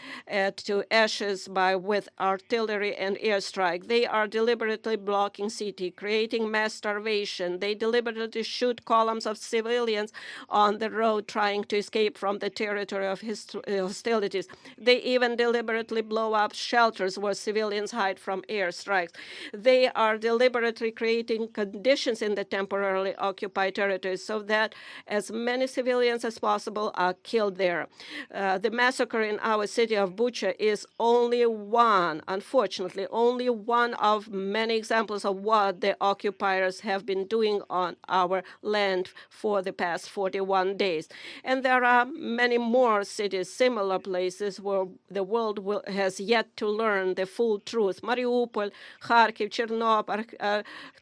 to ashes with artillery and airstrike. They are deliberately blocking city, creating mass starvation. They deliberately shoot columns of civilians on the road trying to escape from the territory of hostilities. They even deliberately blow up shelters where civilians hide from airstrikes. They are deliberately creating conditions in the temporarily occupied territories so that as many civilians as possible are killed there. The massacre in our city of Bucha is only one, unfortunately, only one of many examples of what the occupiers have been doing on our land for the past 41 days. And there are many more cities, similar places where the world has yet to learn the full truth. Mariupol, Kharkiv, Chernobyl,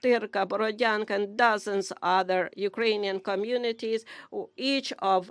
Tyrka, Borodyanka, and dozens other Ukrainian communities. Each of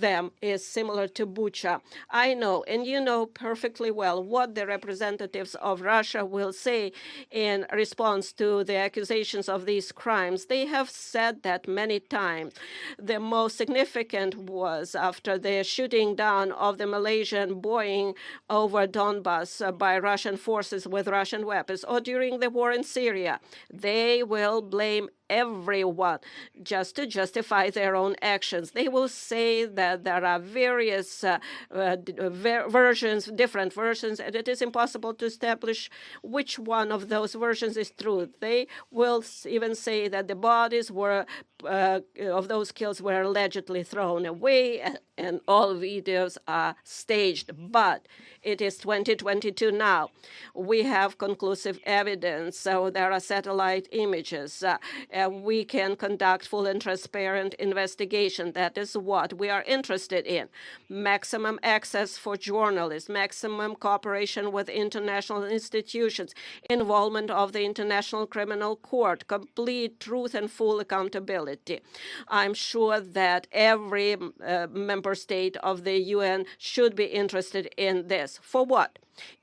them is similar to Bucha. I know, and you know perfectly well, what the representatives of Russia will say in response to the accusations of these crimes. They have said that many times. The most significant was after the shooting down of the Malaysian Boeing over Donbas by Russian forces with Russian weapons, or during the war in Syria. They will blame everyone just to justify their own actions. They will say that there are various versions, different versions, and it is impossible to establish which one of those versions is true. They will even say that the bodies were of those kills were allegedly thrown away, and all videos are staged. But it is 2022 now. We have conclusive evidence. So there are satellite images. We can conduct full and transparent investigation. That is what we are interested in. Maximum access for journalists, maximum cooperation with international institutions, involvement of the International Criminal Court, complete truth and full accountability. I'm sure that every member state of the UN should be interested in this. For what?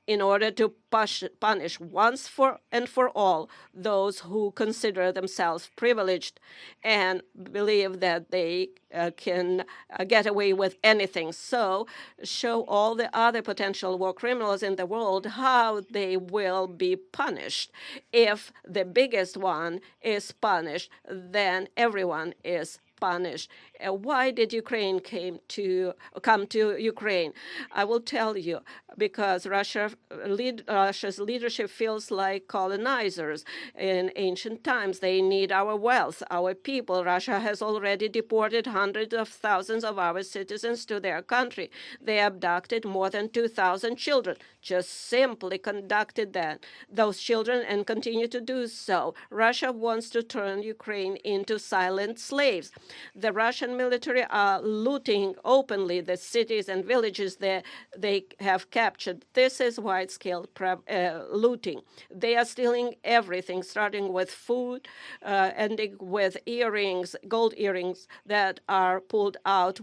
In order to punish once and for all those who consider themselves privileged and believe that they can get away with anything. So show all the other potential war criminals in the world how they will be punished. If the biggest one is punished, then everyone is punished. Why did Ukraine come to Ukraine? I will tell you, because Russia's leadership feels like colonizers. In ancient times, they need our wealth, our people. Russia has already deported hundreds of thousands of our citizens to their country. They abducted more than 2,000 children, just simply conducted those children and continue to do so. Russia wants to turn Ukraine into silent slaves. The Russian military are looting openly the cities and villages that they have captured. This is wide-scale looting. They are stealing everything, starting with food, ending with earrings, gold earrings that are pulled out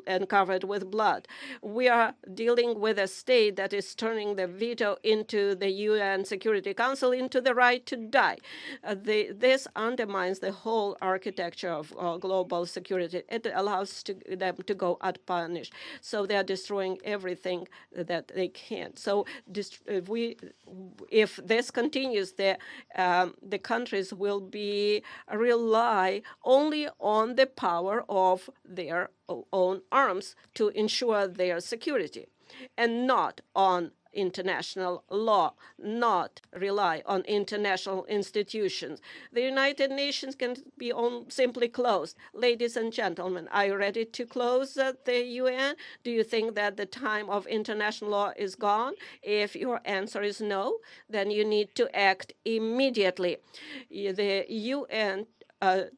and covered with blood. We are dealing with a state that is turning the veto into the UN Security Council into the right to die. This undermines the whole architecture of global security. It allows them to go unpunished. So they are destroying everything that they can. So if this continues, the countries will rely only on the power of their own arms to ensure their security, and not on international law, not rely on international institutions. The United Nations can be simply closed. Ladies and gentlemen, are you ready to close the UN? Do you think that the time of international law is gone? If your answer is no, then you need to act immediately. The UN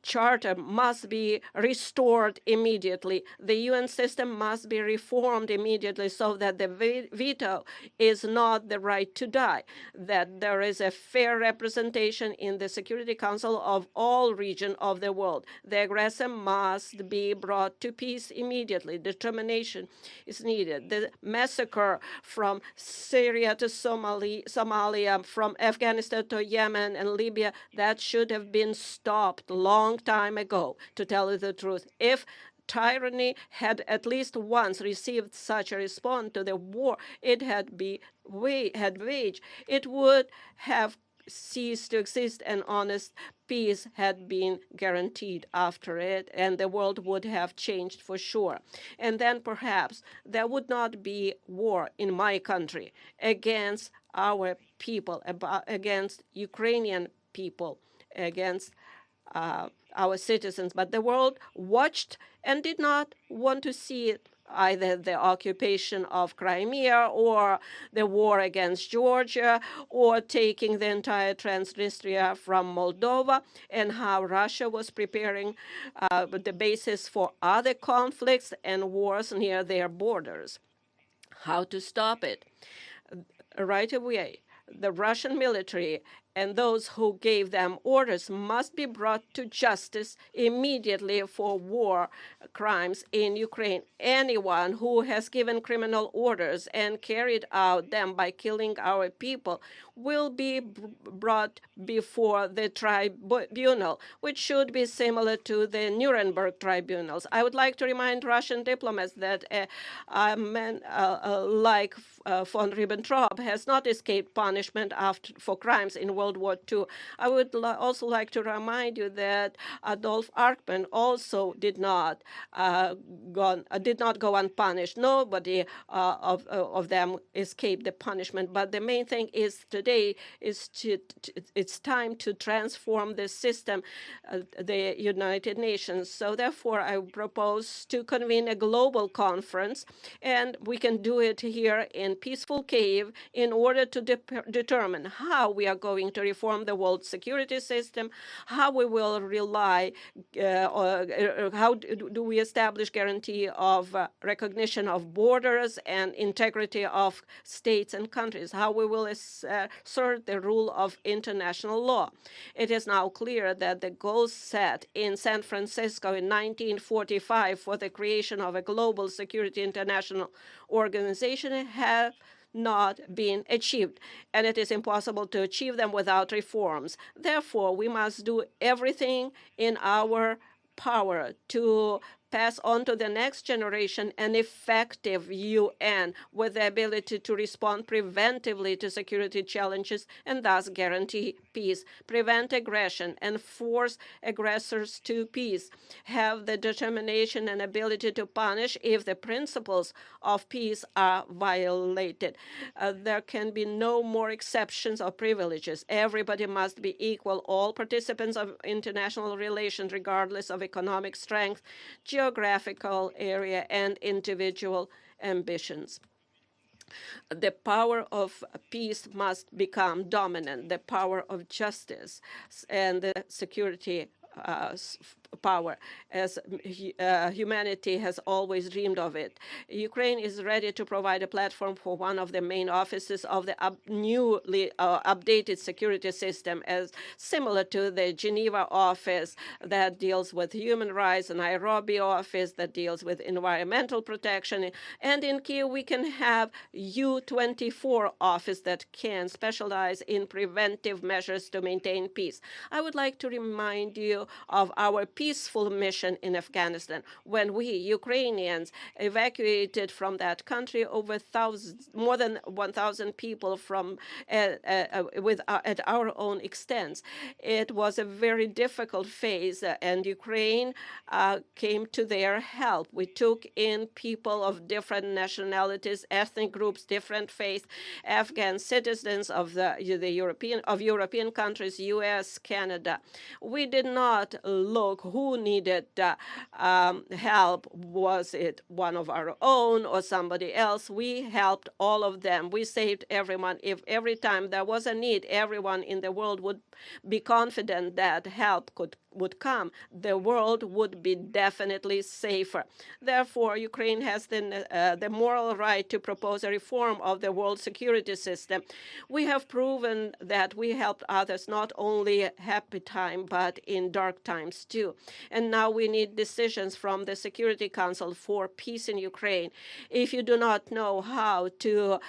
charter must be restored immediately. The UN system must be reformed immediately so that the veto is not the right to die, that there is a fair representation in the Security Council of all regions of the world. The aggressor must be brought to peace immediately. Determination is needed. The massacre from Syria to Somalia, from Afghanistan to Yemen and Libya, that should have been stopped long time ago, to tell you the truth. If tyranny had at least once received such a response to the war it had waged, it would have ceased to exist, and honest peace had been guaranteed after it, and the world would have changed for sure. And then perhaps there would not be war in my country against our people, against Ukrainian people, against our citizens. But the world watched and did not want to see it, either the occupation of Crimea or the war against Georgia or taking the entire Transnistria from Moldova, and how Russia was preparing the basis for other conflicts and wars near their borders. How to stop it? Right away, the Russian military and those who gave them orders must be brought to justice immediately for war crimes in Ukraine. Anyone who has given criminal orders and carried out them by killing our people will be brought before the tribunal, which should be similar to the Nuremberg tribunals. I would like to remind Russian diplomats that a man like von Ribbentrop has not escaped punishment for crimes in World War II. I would also like to remind you that Adolf Eichmann also did not go unpunished. Nobody of them escaped the punishment. But the main thing is today is it's time to transform the system, the United Nations. So therefore, I propose to convene a global conference, and we can do it here in peaceful Kyiv in order to determine how we are going to reform the world security system, how we will rely, how do we establish guarantee of recognition of borders and integrity of states and countries, how we will assert the rule of international law. It is now clear that the goals set in San Francisco in 1945 for the creation of a global security international organization have not been achieved, and it is impossible to achieve them without reforms. Therefore, we must do everything in our power to pass on to the next generation an effective UN with the ability to respond preventively to security challenges and thus guarantee peace, prevent aggression, and force aggressors to peace, have the determination and ability to punish if the principles of peace are violated. There can be no more exceptions or privileges. Everybody must be equal. All participants of international relations, regardless of economic strength, geographical area, and individual ambitions. The power of peace must become dominant, the power of justice and the security power, as humanity has always dreamed of it. Ukraine is ready to provide a platform for one of the main offices of the newly updated security system, as similar to the Geneva office that deals with human rights, and Nairobi office that deals with environmental protection. And in Kyiv, we can have U24 office that can specialize in preventive measures to maintain peace. I would like to remind you of our peaceful mission in Afghanistan, when we Ukrainians evacuated from that country more than 1,000 people from at our own expense. It was a very difficult phase, and Ukraine came to their help. We took in people of different nationalities, ethnic groups, different faiths, Afghan citizens of European countries, U.S., Canada. We did not look who needed help. Was it one of our own or somebody else? We helped all of them. We saved everyone. If every time there was a need, everyone in the world would be confident that help would come, the world would be definitely safer. Therefore, Ukraine has the moral right to propose a reform of the world security system. We have proven that we helped others not only happy time, but in dark times too. And now we need decisions from the Security Council for peace in Ukraine. If you do not know how to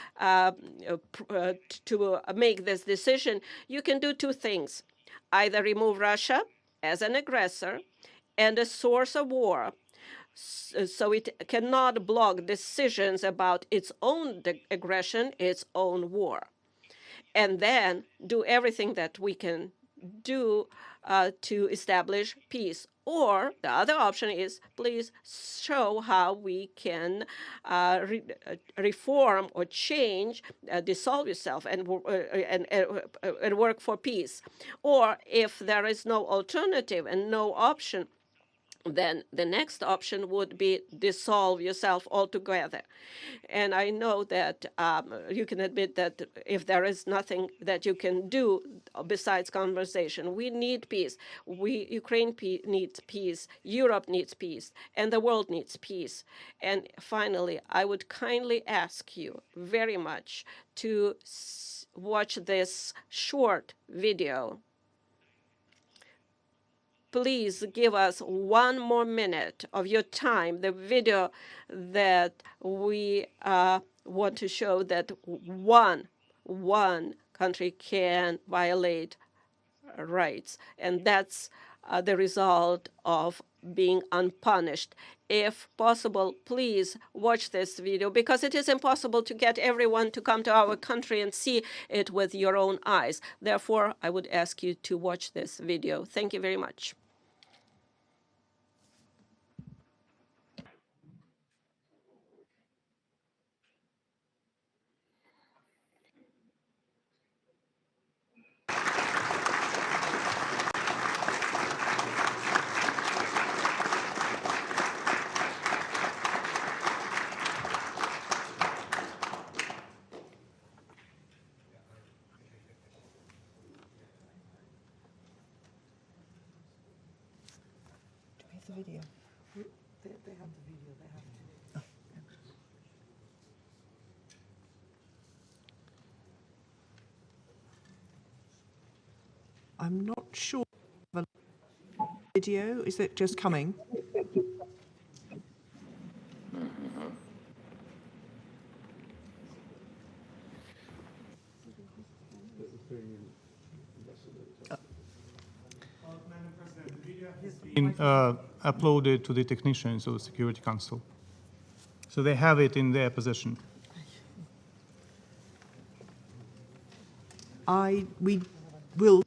make this decision, you can do two things. Either remove Russia as an aggressor and a source of war, So it cannot block decisions about its own aggression, its own war, and then do everything that we can do to establish peace. Or the other option is, please show how we can reform or change, dissolve yourself, and work for peace. Or if there is no alternative and no option, then the next option would be dissolve yourself altogether. And I know that you can admit that if there is nothing that you can do besides conversation, we need peace. Ukraine needs peace, Europe needs peace, and the world needs peace. And finally, I would kindly ask you very much to watch this short video. Please give us 1 more minute of your time, the video that we want to show that one country can violate rights. And that's the result of being unpunished. If possible, please watch this video, because it is impossible to get everyone to come to our country and see it with your own eyes. Therefore, I would ask you to watch this video. Thank you very much. The video. They have the video. They have to. I'm not sure. The video, is it just coming? Been uploaded to the technicians of the Security Council. So they have it in their possession. We will.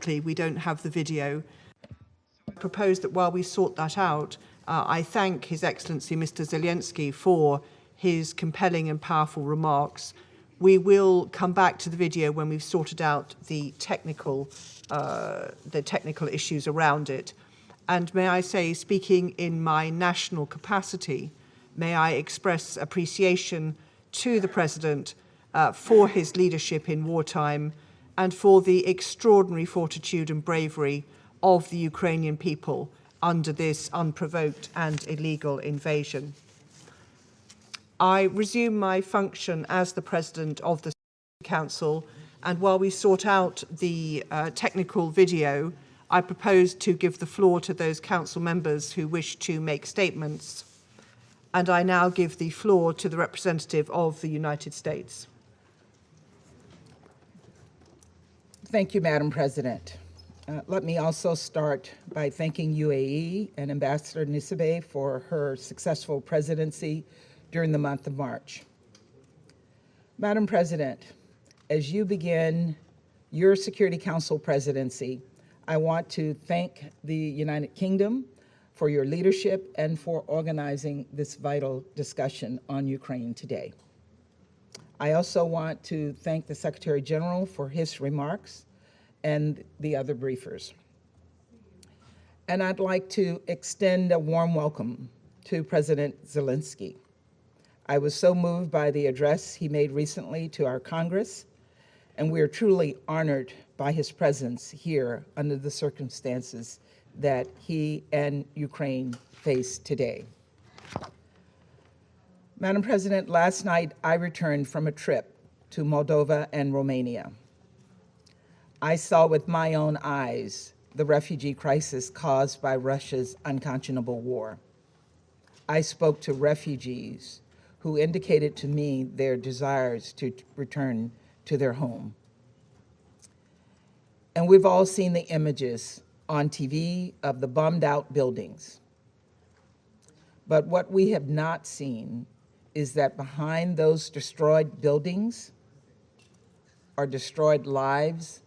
We don't have the video. I propose that while we sort that out, I thank His Excellency Mr. Zelensky for his compelling and powerful remarks. We will come back to the video when we've sorted out the technical issues around it. And may I say, speaking in my national capacity, may I express appreciation to the President for his leadership in wartime and for the extraordinary fortitude and bravery of the Ukrainian people under this unprovoked and illegal invasion. I resume my function as the President of the Council, and while we sort out the technical video, I propose to give the floor to those Council members who wish to make statements. And I now give the floor to the representative of the United States. Thank you, Madam President. Let me also start by thanking UAE and Ambassador Nisbeh for her successful presidency during the month of March. Madam President, as you begin your Security Council presidency, I want to thank the United Kingdom for your leadership and for organizing this vital discussion on Ukraine today. I also want to thank the Secretary General for his remarks and the other briefers. And I'd like to extend a warm welcome to President Zelensky. I was so moved by the address he made recently to our Congress, and we are truly honored by his presence here under the circumstances that he and Ukraine face today. Madam President, last night I returned from a trip to Moldova and Romania. I saw with my own eyes the refugee crisis caused by Russia's unconscionable war. I spoke to refugees who indicated to me their desires to return to their home. And we've all seen the images on TV of the bombed out buildings. But what we have not seen is that behind those destroyed buildings are destroyed lives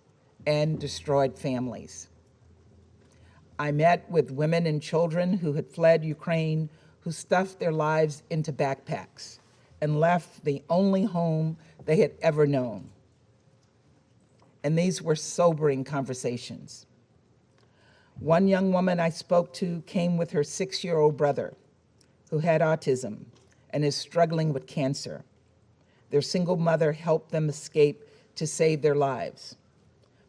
and destroyed families. I met with women and children who had fled Ukraine, who stuffed their lives into backpacks and left the only home they had ever known. And these were sobering conversations. One young woman I spoke to came with her 6-year-old brother who had autism and is struggling with cancer. Their single mother helped them escape to save their lives.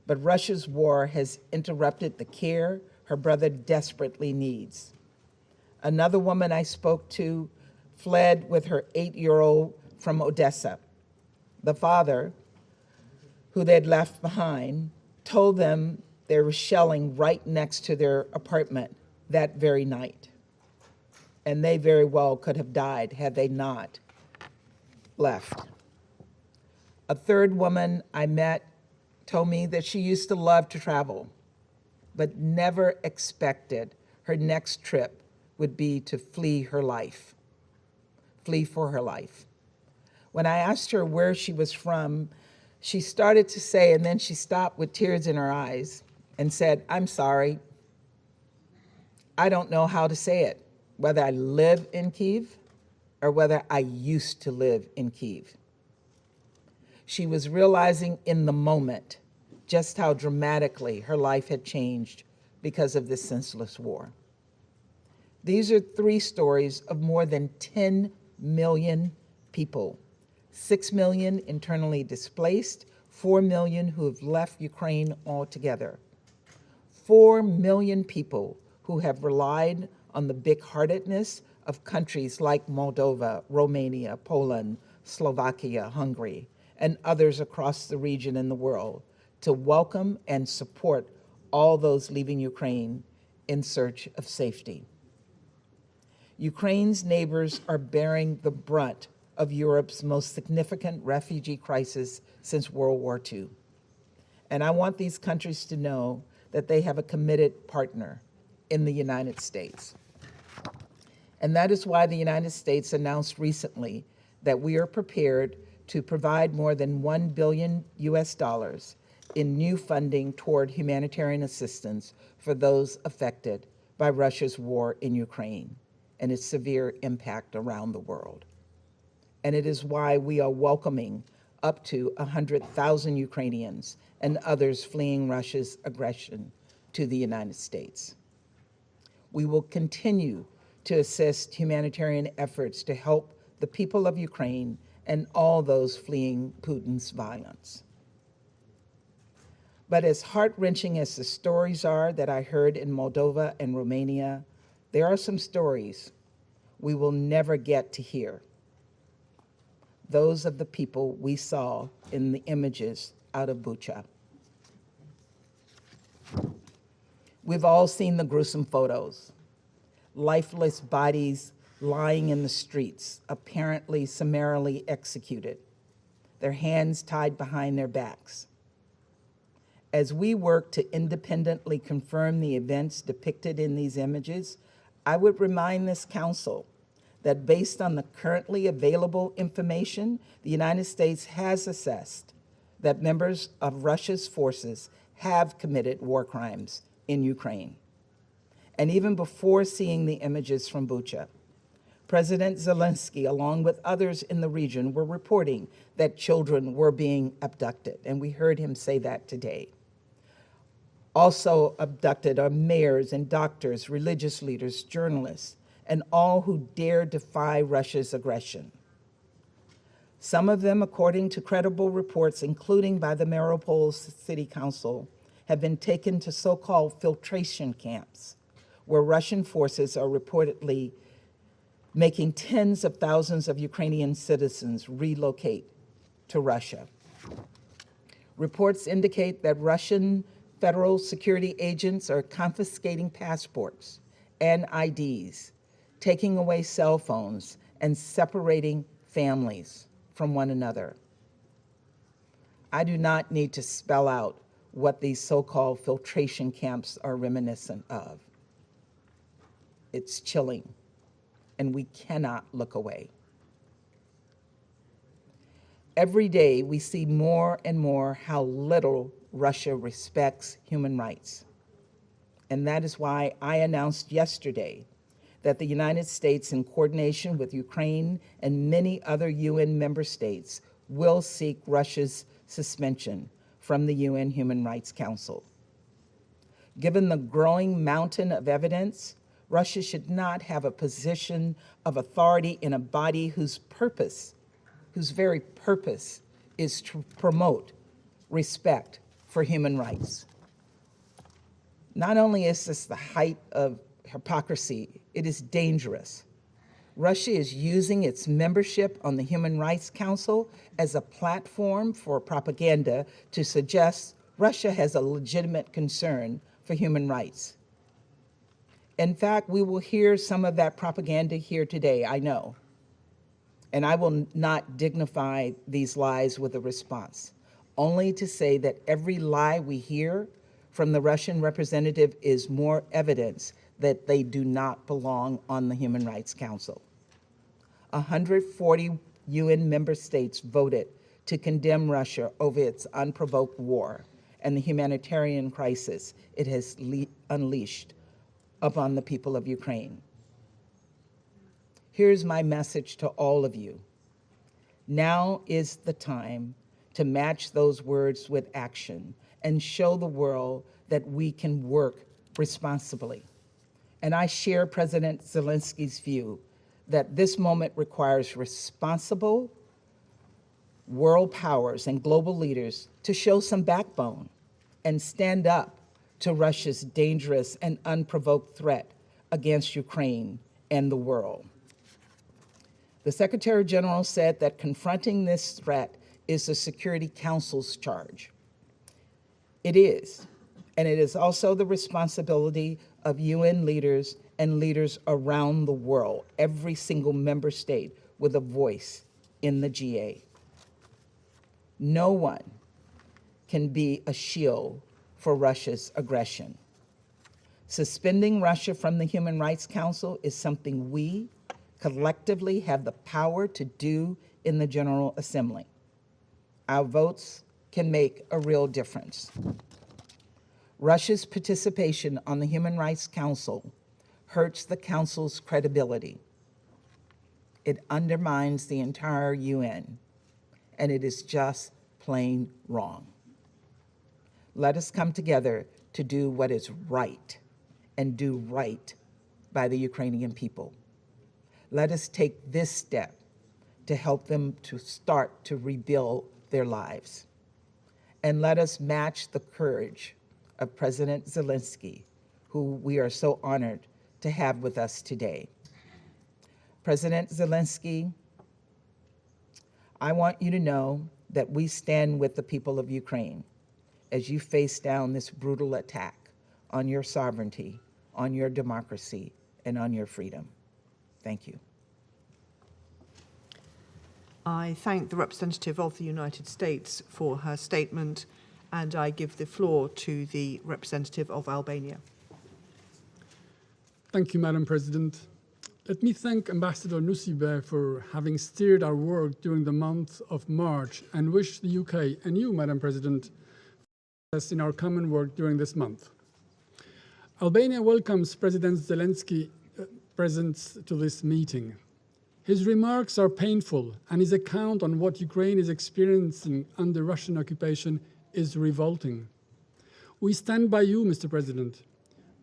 But Russia's war has interrupted the care her brother desperately needs. Another woman I spoke to fled with her 8-year-old from Odessa. The father, who they'd left behind, told them there was shelling right next to their apartment that very night. And they very well could have died had they not left. A third woman I met told me that she used to love to travel, but never expected her next trip would be to flee for her life. When I asked her where she was from, she started to say, and then she stopped with tears in her eyes and said, "I'm sorry. I don't know how to say it, whether I live in Kyiv or whether I used to live in Kyiv." She was realizing in the moment just how dramatically her life had changed because of this senseless war. These are 3 stories of more than 10 million people, 6 million internally displaced, 4 million who have left Ukraine altogether, 4 million people who have relied on the big-heartedness of countries like Moldova, Romania, Poland, Slovakia, Hungary, and others across the region and the world to welcome and support all those leaving Ukraine in search of safety. Ukraine's neighbors are bearing the brunt of Europe's most significant refugee crisis since World War II. And I want these countries to know that they have a committed partner in the United States. And that is why the United States announced recently that we are prepared to provide more than $1 billion in new funding toward humanitarian assistance for those affected by Russia's war in Ukraine and its severe impact around the world. And it is why we are welcoming up to 100,000 Ukrainians and others fleeing Russia's aggression to the United States. We will continue to assist humanitarian efforts to help the people of Ukraine and all those fleeing Putin's violence. But as heart-wrenching as the stories are that I heard in Moldova and Romania, there are some stories we will never get to hear. Those of the people we saw in the images out of Bucha. We've all seen the gruesome photos. Lifeless bodies lying in the streets, apparently summarily executed, their hands tied behind their backs. As we work to independently confirm the events depicted in these images, I would remind this council that based on the currently available information, the United States has assessed that members of Russia's forces have committed war crimes in Ukraine. And even before seeing the images from Bucha, President Zelensky, along with others in the region, were reporting that children were being abducted, and we heard him say that today. Also abducted are mayors and doctors, religious leaders, journalists, and all who dare defy Russia's aggression. Some of them, according to credible reports, including by the Mariupol City Council, have been taken to so-called filtration camps, where Russian forces are reportedly making tens of thousands of Ukrainian citizens relocate to Russia. Reports indicate that Russian federal security agents are confiscating passports and IDs, taking away cell phones, and separating families from one another. I do not need to spell out what these so-called filtration camps are reminiscent of. It's chilling, and we cannot look away. Every day, we see more and more how little Russia respects human rights. And that is why I announced yesterday that the United States, in coordination with Ukraine and many other UN member states, will seek Russia's suspension from the UN Human Rights Council. Given the growing mountain of evidence, Russia should not have a position of authority in a body whose very purpose is to promote respect for human rights. Not only is this the height of hypocrisy, it is dangerous. Russia is using its membership on the Human Rights Council as a platform for propaganda to suggest Russia has a legitimate concern for human rights. In fact, we will hear some of that propaganda here today, I know. And I will not dignify these lies with a response, only to say that every lie we hear from the Russian representative is more evidence that they do not belong on the Human Rights Council. 140 UN member states voted to condemn Russia over its unprovoked war and the humanitarian crisis it has unleashed upon the people of Ukraine. Here's my message to all of you. Now is the time to match those words with action and show the world that we can work responsibly. And I share President Zelensky's view that this moment requires responsible world powers and global leaders to show some backbone and stand up to Russia's dangerous and unprovoked threat against Ukraine and the world. The Secretary General said that confronting this threat is the Security Council's charge. It is, and it is also the responsibility of UN leaders and leaders around the world, every single member state with a voice in the GA. No one can be a shield for Russia's aggression. Suspending Russia from the Human Rights Council is something we collectively have the power to do in the General Assembly. Our votes can make a real difference. Russia's participation on the Human Rights Council hurts the Council's credibility. It undermines the entire UN, and it is just plain wrong. Let us come together to do what is right and do right by the Ukrainian people. Let us take this step to help them to start to rebuild their lives. And let us match the courage of President Zelensky, who we are so honored to have with us today. President Zelensky, I want you to know that we stand with the people of Ukraine as you face down this brutal attack on your sovereignty, on your democracy, and on your freedom. Thank you. I thank the representative of the United States for her statement, and I give the floor to the representative of Albania. Thank you, Madam President. Let me thank Ambassador Nusibe for having steered our work during the month of March and wish the UK and you, Madam President, success in our common work during this month. Albania welcomes President Zelensky's presence to this meeting. His remarks are painful, and his account on what Ukraine is experiencing under Russian occupation is revolting. We stand by you, Mr. President,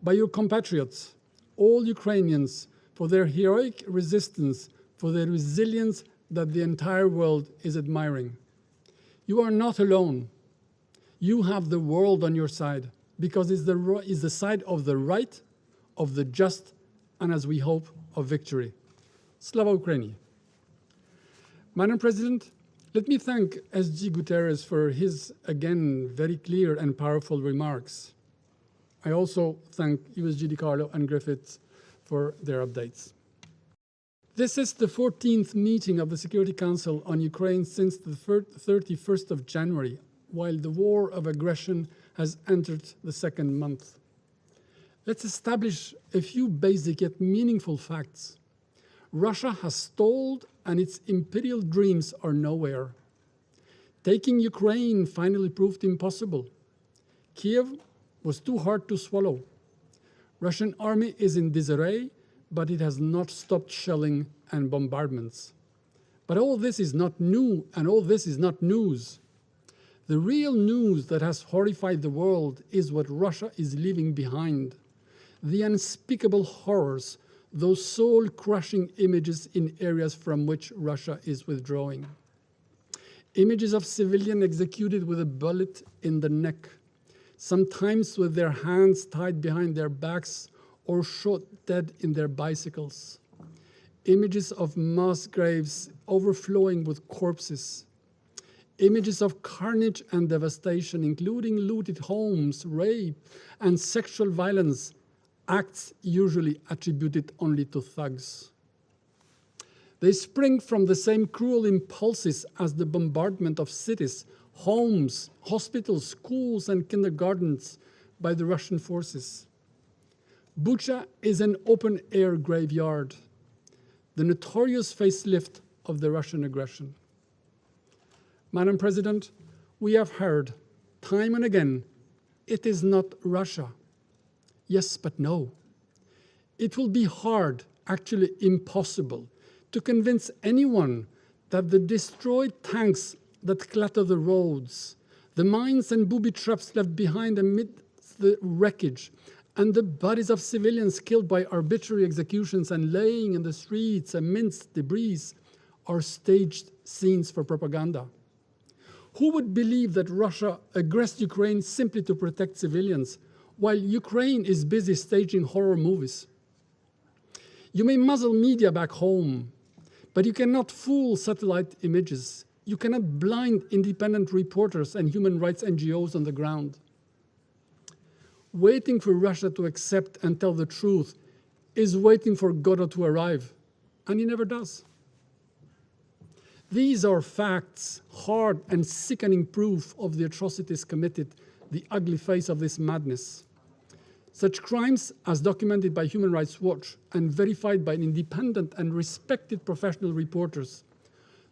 by your compatriots, all Ukrainians, for their heroic resistance, for their resilience that the entire world is admiring. You are not alone. You have the world on your side, because it's the side of the right, of the just, and as we hope, of victory. Slava Ukraini. Madam President, let me thank SG Guterres for his, again, very clear and powerful remarks. I also thank USG DiCarlo and Griffiths for their updates. This is the 14th meeting of the Security Council on Ukraine since the 31st of January, while the war of aggression has entered the second month. Let's establish a few basic yet meaningful facts. Russia has stalled and its imperial dreams are nowhere. Taking Ukraine finally proved impossible. Kiev was too hard to swallow. Russian army is in disarray, but it has not stopped shelling and bombardments. But all this is not new, and all this is not news. The real news that has horrified the world is what Russia is leaving behind. The unspeakable horrors, those soul-crushing images in areas from which Russia is withdrawing. Images of civilians executed with a bullet in the neck, sometimes with their hands tied behind their backs or shot dead in their bicycles. Images of mass graves overflowing with corpses. Images of carnage and devastation, including looted homes, rape, and sexual violence, acts usually attributed only to thugs. They spring from the same cruel impulses as the bombardment of cities, homes, hospitals, schools, and kindergartens by the Russian forces. Bucha is an open-air graveyard, the notorious facelift of the Russian aggression. Madam President, we have heard time and again, it is not Russia. Yes, but no. It will be hard, actually impossible, to convince anyone that the destroyed tanks that clutter the roads, the mines and booby traps left behind amidst the wreckage, and the bodies of civilians killed by arbitrary executions and laying in the streets amidst debris are staged scenes for propaganda. Who would believe that Russia aggressed Ukraine simply to protect civilians, while Ukraine is busy staging horror movies? You may muzzle media back home, but you cannot fool satellite images. You cannot blind independent reporters and human rights NGOs on the ground. Waiting for Russia to accept and tell the truth is waiting for Godot to arrive, and he never does. These are facts, hard and sickening proof of the atrocities committed, the ugly face of this madness. Such crimes, as documented by Human Rights Watch and verified by independent and respected professional reporters,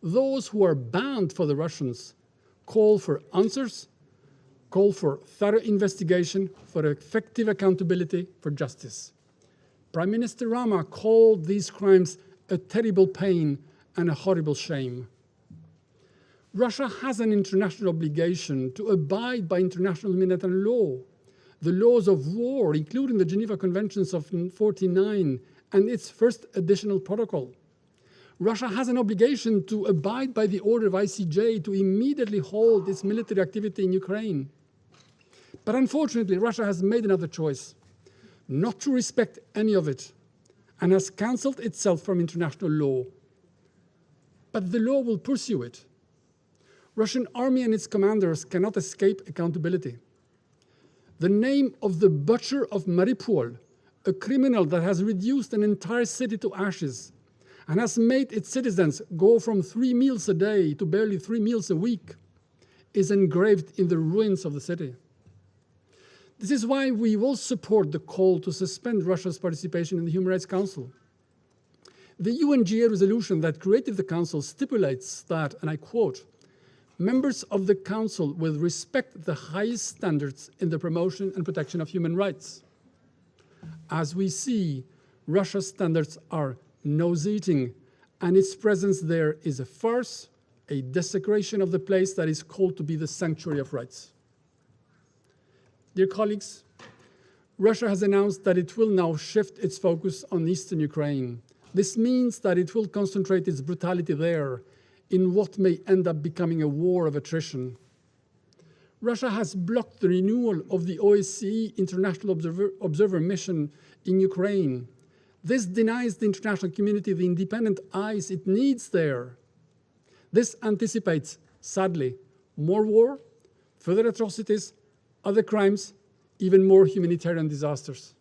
those who are banned for the Russians call for answers, call for thorough investigation, for effective accountability, for justice. Prime Minister Rama called these crimes a terrible pain and a horrible shame. Russia has an international obligation to abide by international humanitarian law, the laws of war, including the Geneva Conventions of 1949 and its first additional protocol. Russia has an obligation to abide by the order of ICJ to immediately halt its military activity in Ukraine. But unfortunately, Russia has made another choice, not to respect any of it, and has cancelled itself from international law. But the law will pursue it. Russian army and its commanders cannot escape accountability. The name of the butcher of Mariupol, a criminal that has reduced an entire city to ashes and has made its citizens go from 3 meals a day to barely 3 meals a week, is engraved in the ruins of the city. This is why we will support the call to suspend Russia's participation in the Human Rights Council. The UNGA resolution that created the Council stipulates that, and I quote, members of the Council will respect the highest standards in the promotion and protection of human rights. As we see, Russia's standards are nose-eating, and its presence there is a farce, a desecration of the place that is called to be the sanctuary of rights. Dear colleagues, Russia has announced that it will now shift its focus on eastern Ukraine. This means that it will concentrate its brutality there in what may end up becoming a war of attrition. Russia has blocked the renewal of the OSCE International Observer Mission in Ukraine. This denies the international community the independent eyes it needs there. This anticipates, sadly, more war, further atrocities, other crimes, even more humanitarian disasters.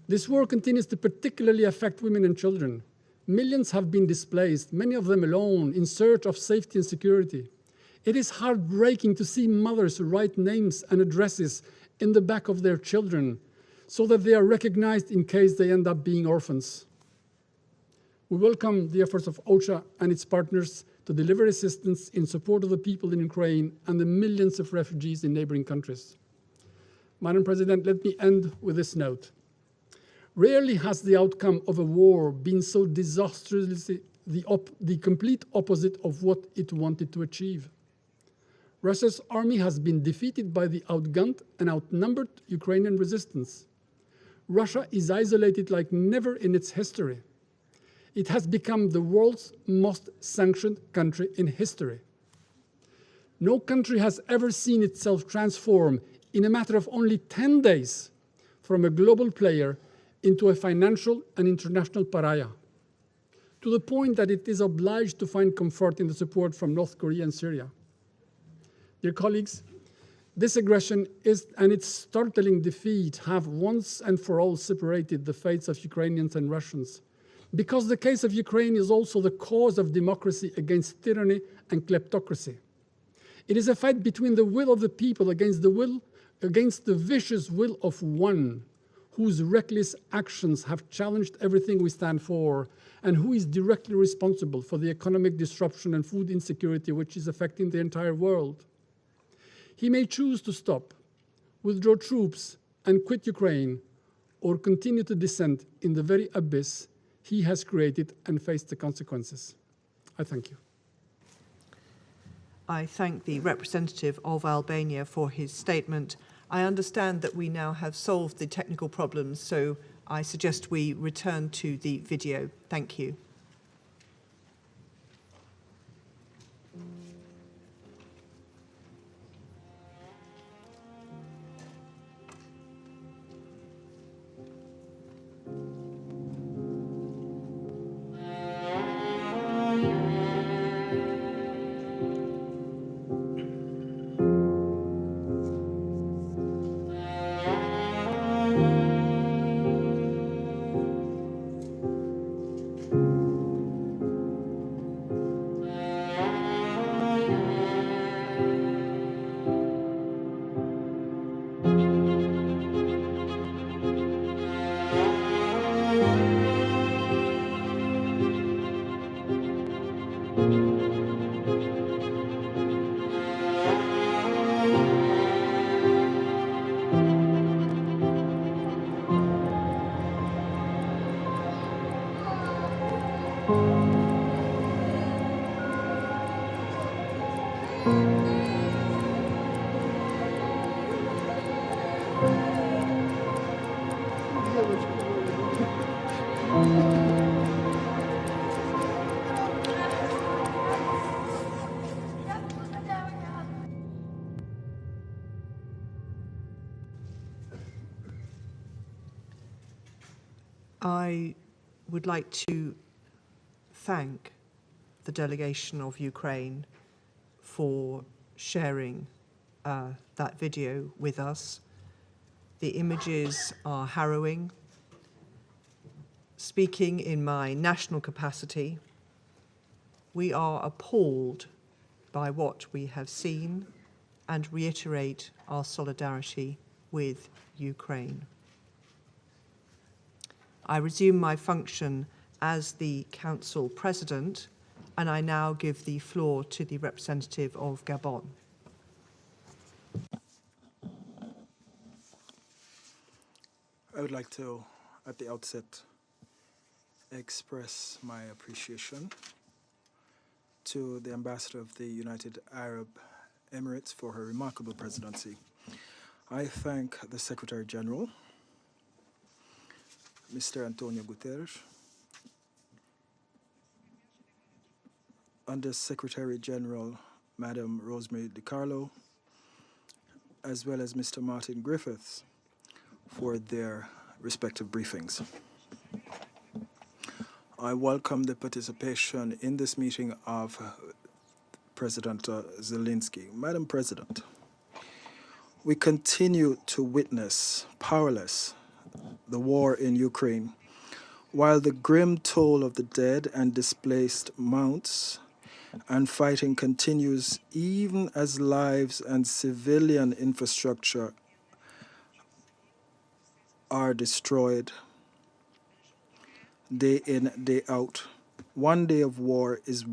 This war continues to particularly affect women and children. Millions have been displaced, many of them alone, in search of safety and security. It is heartbreaking to see mothers write names and addresses in the back of their children so that they are recognized in case they end up being orphans. We welcome the efforts of OCHA and its partners to deliver assistance in support of the people in Ukraine and the millions of refugees in neighboring countries. Madam President, let me end with this note. Rarely has the outcome of a war been so disastrously the complete opposite of what it wanted to achieve. Russia's army has been defeated by the outgunned and outnumbered Ukrainian resistance. Russia is isolated like never in its history. It has become the world's most sanctioned country in history. No country has ever seen itself transform in a matter of only 10 days from a global player into a financial and international pariah, to the point that it is obliged to find comfort in the support from North Korea and Syria. Dear colleagues, this aggression and its startling defeat have once and for all separated the fates of Ukrainians and Russians, because the case of Ukraine is also the cause of democracy against tyranny and kleptocracy. It is a fight between the will of the people against the vicious will of one whose reckless actions have challenged everything we stand for, and who is directly responsible for the economic disruption and food insecurity which is affecting the entire world. He may choose to stop, withdraw troops, and quit Ukraine, or continue to descend in the very abyss he has created and face the consequences. I thank you. I thank the representative of Albania for his statement. I understand that we now have solved the technical problems, so I suggest we return to the video. Thank you. I would like to thank the delegation of Ukraine for sharing that video with us. The images are harrowing. Speaking in my national capacity, we are appalled by what we have seen and reiterate our solidarity with Ukraine. I resume my function as the Council President, and I now give the floor to the representative of Gabon. I would like to, at the outset, express my appreciation to the Ambassador of the United Arab Emirates for her remarkable presidency. I thank the Secretary General, Mr. Antonio Guterres, Under Secretary General Madam Rosemary DiCarlo, as well as Mr. Martin Griffiths for their respective briefings. I welcome the participation in this meeting of President Zelensky. Madam President, we continue to witness, powerless, the war in Ukraine, while the grim toll of the dead and displaced mounts and fighting continues even as lives and civilian infrastructure are destroyed day in, day out. One day of war is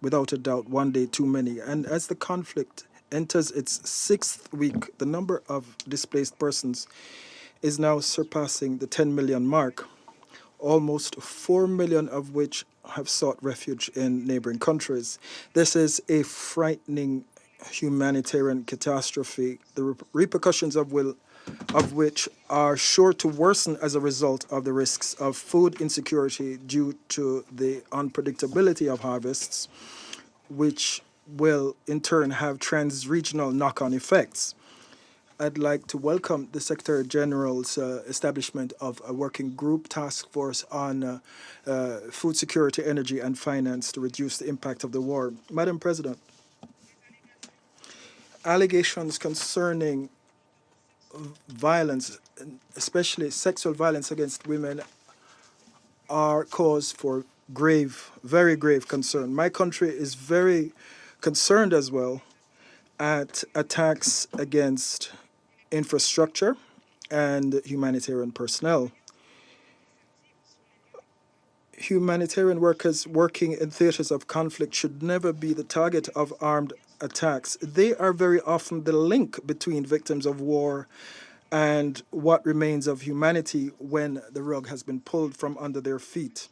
without a doubt, one day too many. And as the conflict enters its sixth week, the number of displaced persons is now surpassing the 10 million mark, almost 4 million of which have sought refuge in neighboring countries. This is a frightening humanitarian catastrophe, the repercussions of which are sure to worsen as a result of the risks of food insecurity due to the unpredictability of harvests, which will in turn have trans-regional knock-on effects. I'd like to welcome the Secretary General's establishment of a working group task force on food security, energy, and finance to reduce the impact of the war. Madam President, allegations concerning violence, especially sexual violence against women, are cause for grave, very grave concern. My country is very concerned as well at attacks against infrastructure and humanitarian personnel. Humanitarian workers working in theaters of conflict should never be the target of armed attacks. They are very often the link between victims of war and what remains of humanity when the rug has been pulled from under their feet.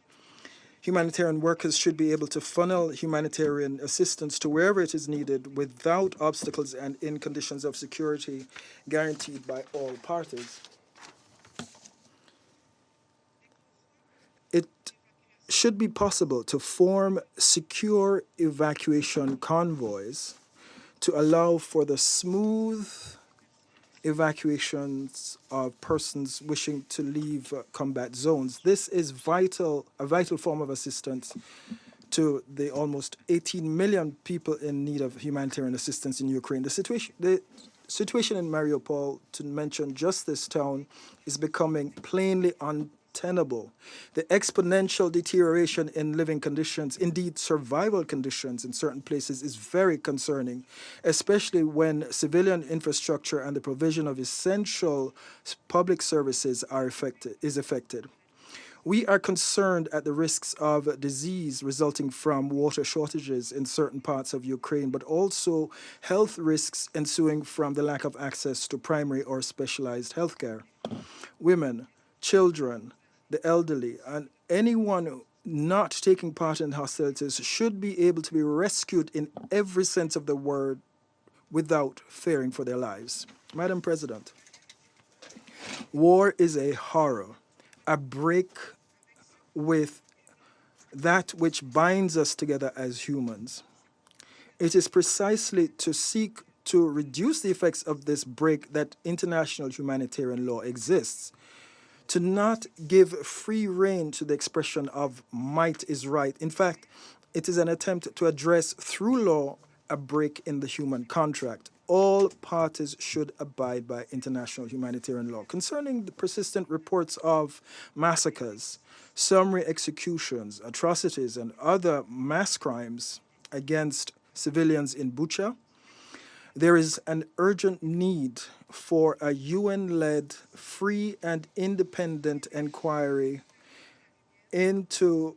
Humanitarian workers should be able to funnel humanitarian assistance to wherever it is needed without obstacles and in conditions of security guaranteed by all parties. It should be possible to form secure evacuation convoys to allow for the smooth evacuations of persons wishing to leave combat zones. This is a vital form of assistance to the almost 18 million people in need of humanitarian assistance in Ukraine. The situation in Mariupol, to mention just this town, is becoming plainly untenable. The exponential deterioration in living conditions, indeed survival conditions in certain places, is very concerning, especially when civilian infrastructure and the provision of essential public services is affected. We are concerned at the risks of disease resulting from water shortages in certain parts of Ukraine, but also health risks ensuing from the lack of access to primary or specialized health care. Women, children, the elderly, and anyone not taking part in hostilities should be able to be rescued in every sense of the word without fearing for their lives. Madam President, war is a horror, a break with that which binds us together as humans. It is precisely to seek to reduce the effects of this break that international humanitarian law exists. To not give free rein to the expression of might is right. In fact, it is an attempt to address through law a break in the human contract. All parties should abide by international humanitarian law. Concerning the persistent reports of massacres, summary executions, atrocities, and other mass crimes against civilians in Bucha, there is an urgent need for a UN-led, free and independent inquiry into,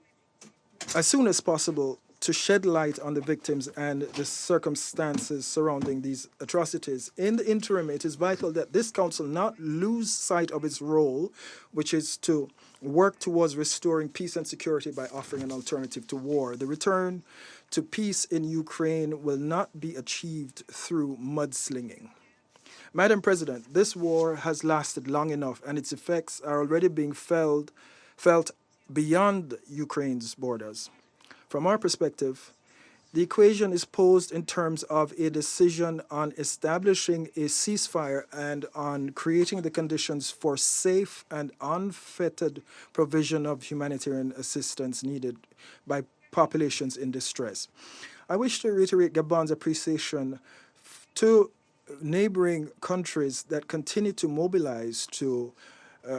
as soon as possible, to shed light on the victims and the circumstances surrounding these atrocities. In the interim, it is vital that this council not lose sight of its role, which is to work towards restoring peace and security by offering an alternative to war. The return to peace in Ukraine will not be achieved through mudslinging. Madam President, this war has lasted long enough and its effects are already being felt beyond Ukraine's borders. From our perspective, the equation is posed in terms of a decision on establishing a ceasefire and on creating the conditions for safe and unfettered provision of humanitarian assistance needed by populations in distress. I wish to reiterate Gabon's appreciation to neighboring countries that continue to mobilize to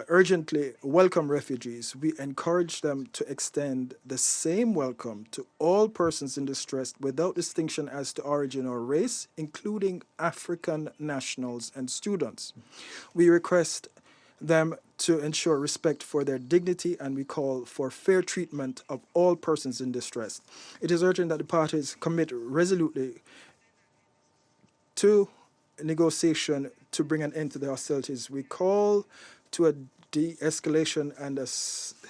urgently welcome refugees, we encourage them to extend the same welcome to all persons in distress without distinction as to origin or race, including African nationals and students. We request them to ensure respect for their dignity, and we call for fair treatment of all persons in distress. It is urgent that the parties commit resolutely to negotiation to bring an end to the hostilities. We call to a de-escalation and a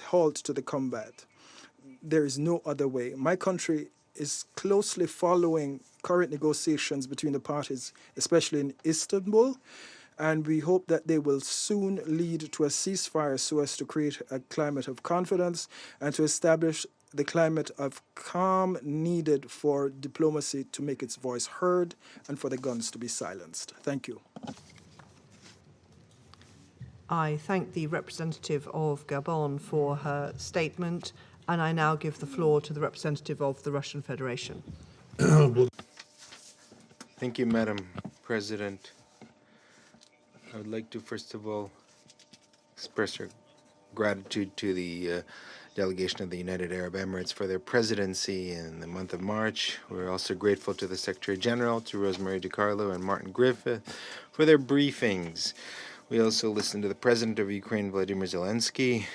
halt to the combat. There is no other way. My country is closely following current negotiations between the parties, especially in Istanbul, and we hope that they will soon lead to a ceasefire so as to create a climate of confidence and to establish the climate of calm needed for diplomacy to make its voice heard and for the guns to be silenced. Thank you. I thank the representative of Gabon for her statement, and I now give the floor to the representative of the Russian Federation. Thank you, Madam President. I would like to first of all express our gratitude to the delegation of the United Arab Emirates for their presidency in the month of March. We're also grateful to the Secretary General, to Rosemary DiCarlo and Martin Griffith for their briefings. We also listened to the President of Ukraine, Vladimir Zelensky.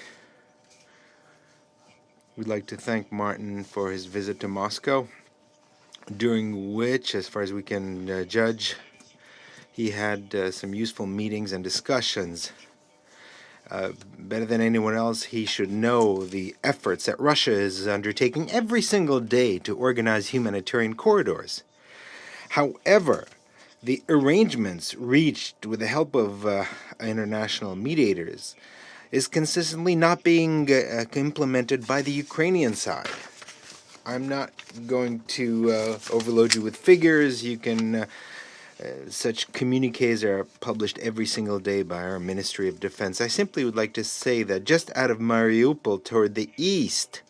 We'd like to thank Martin for his visit to Moscow, during which, as far as we can judge, he had some useful meetings and discussions. Better than anyone else, he should know the efforts that Russia is undertaking every single day to organize humanitarian corridors. However, the arrangements reached with the help of international mediators is consistently not being implemented by the Ukrainian side. I'm not going to overload you with figures. You can such communiques are published every single day by our Ministry of Defense. I simply would like to say that just out of Mariupol toward the east,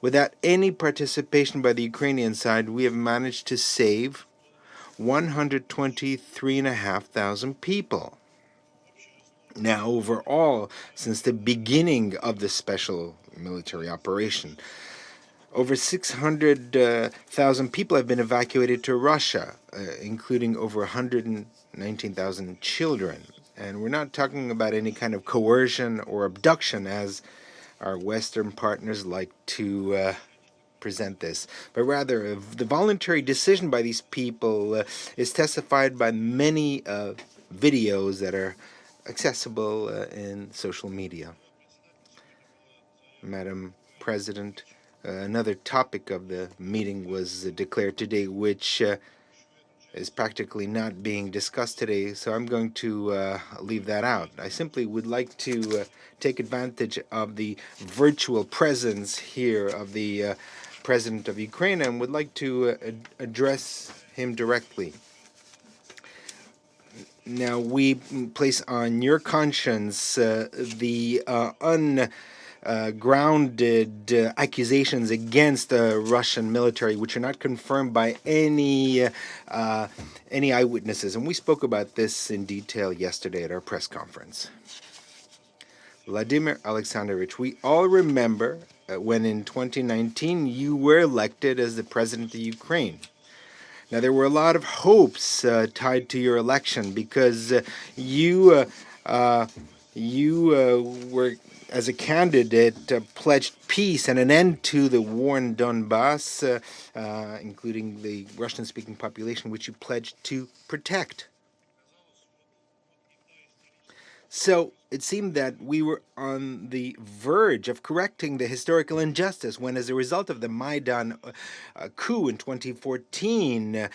without any participation by the Ukrainian side, we have managed to save 123,500 people. Now, overall, since the beginning of the special military operation, over 600,000 people have been evacuated to Russia, including over 119,000 children. And we're not talking about any kind of coercion or abduction, as our Western partners like to present this, but rather the voluntary decision by these people is testified by many videos that are accessible in social media. Madam President, another topic of the meeting was declared today, which is practically not being discussed today, so I'm going to leave that out. I simply would like to take advantage of the virtual presence here of the President of Ukraine and would like to address him directly. Now, we place on your conscience the ungrounded accusations against the Russian military, which are not confirmed by any eyewitnesses. And we spoke about this in detail yesterday at our press conference. Vladimir Alexandrovich, we all remember when in 2019 you were elected as the President of Ukraine. Now, there were a lot of hopes tied to your election because you were, as a candidate, pledged peace and an end to the war in Donbass, including the Russian-speaking population, which you pledged to protect. So it seemed that we were on the verge of correcting the historical injustice when, as a result of the Maidan coup in 2014,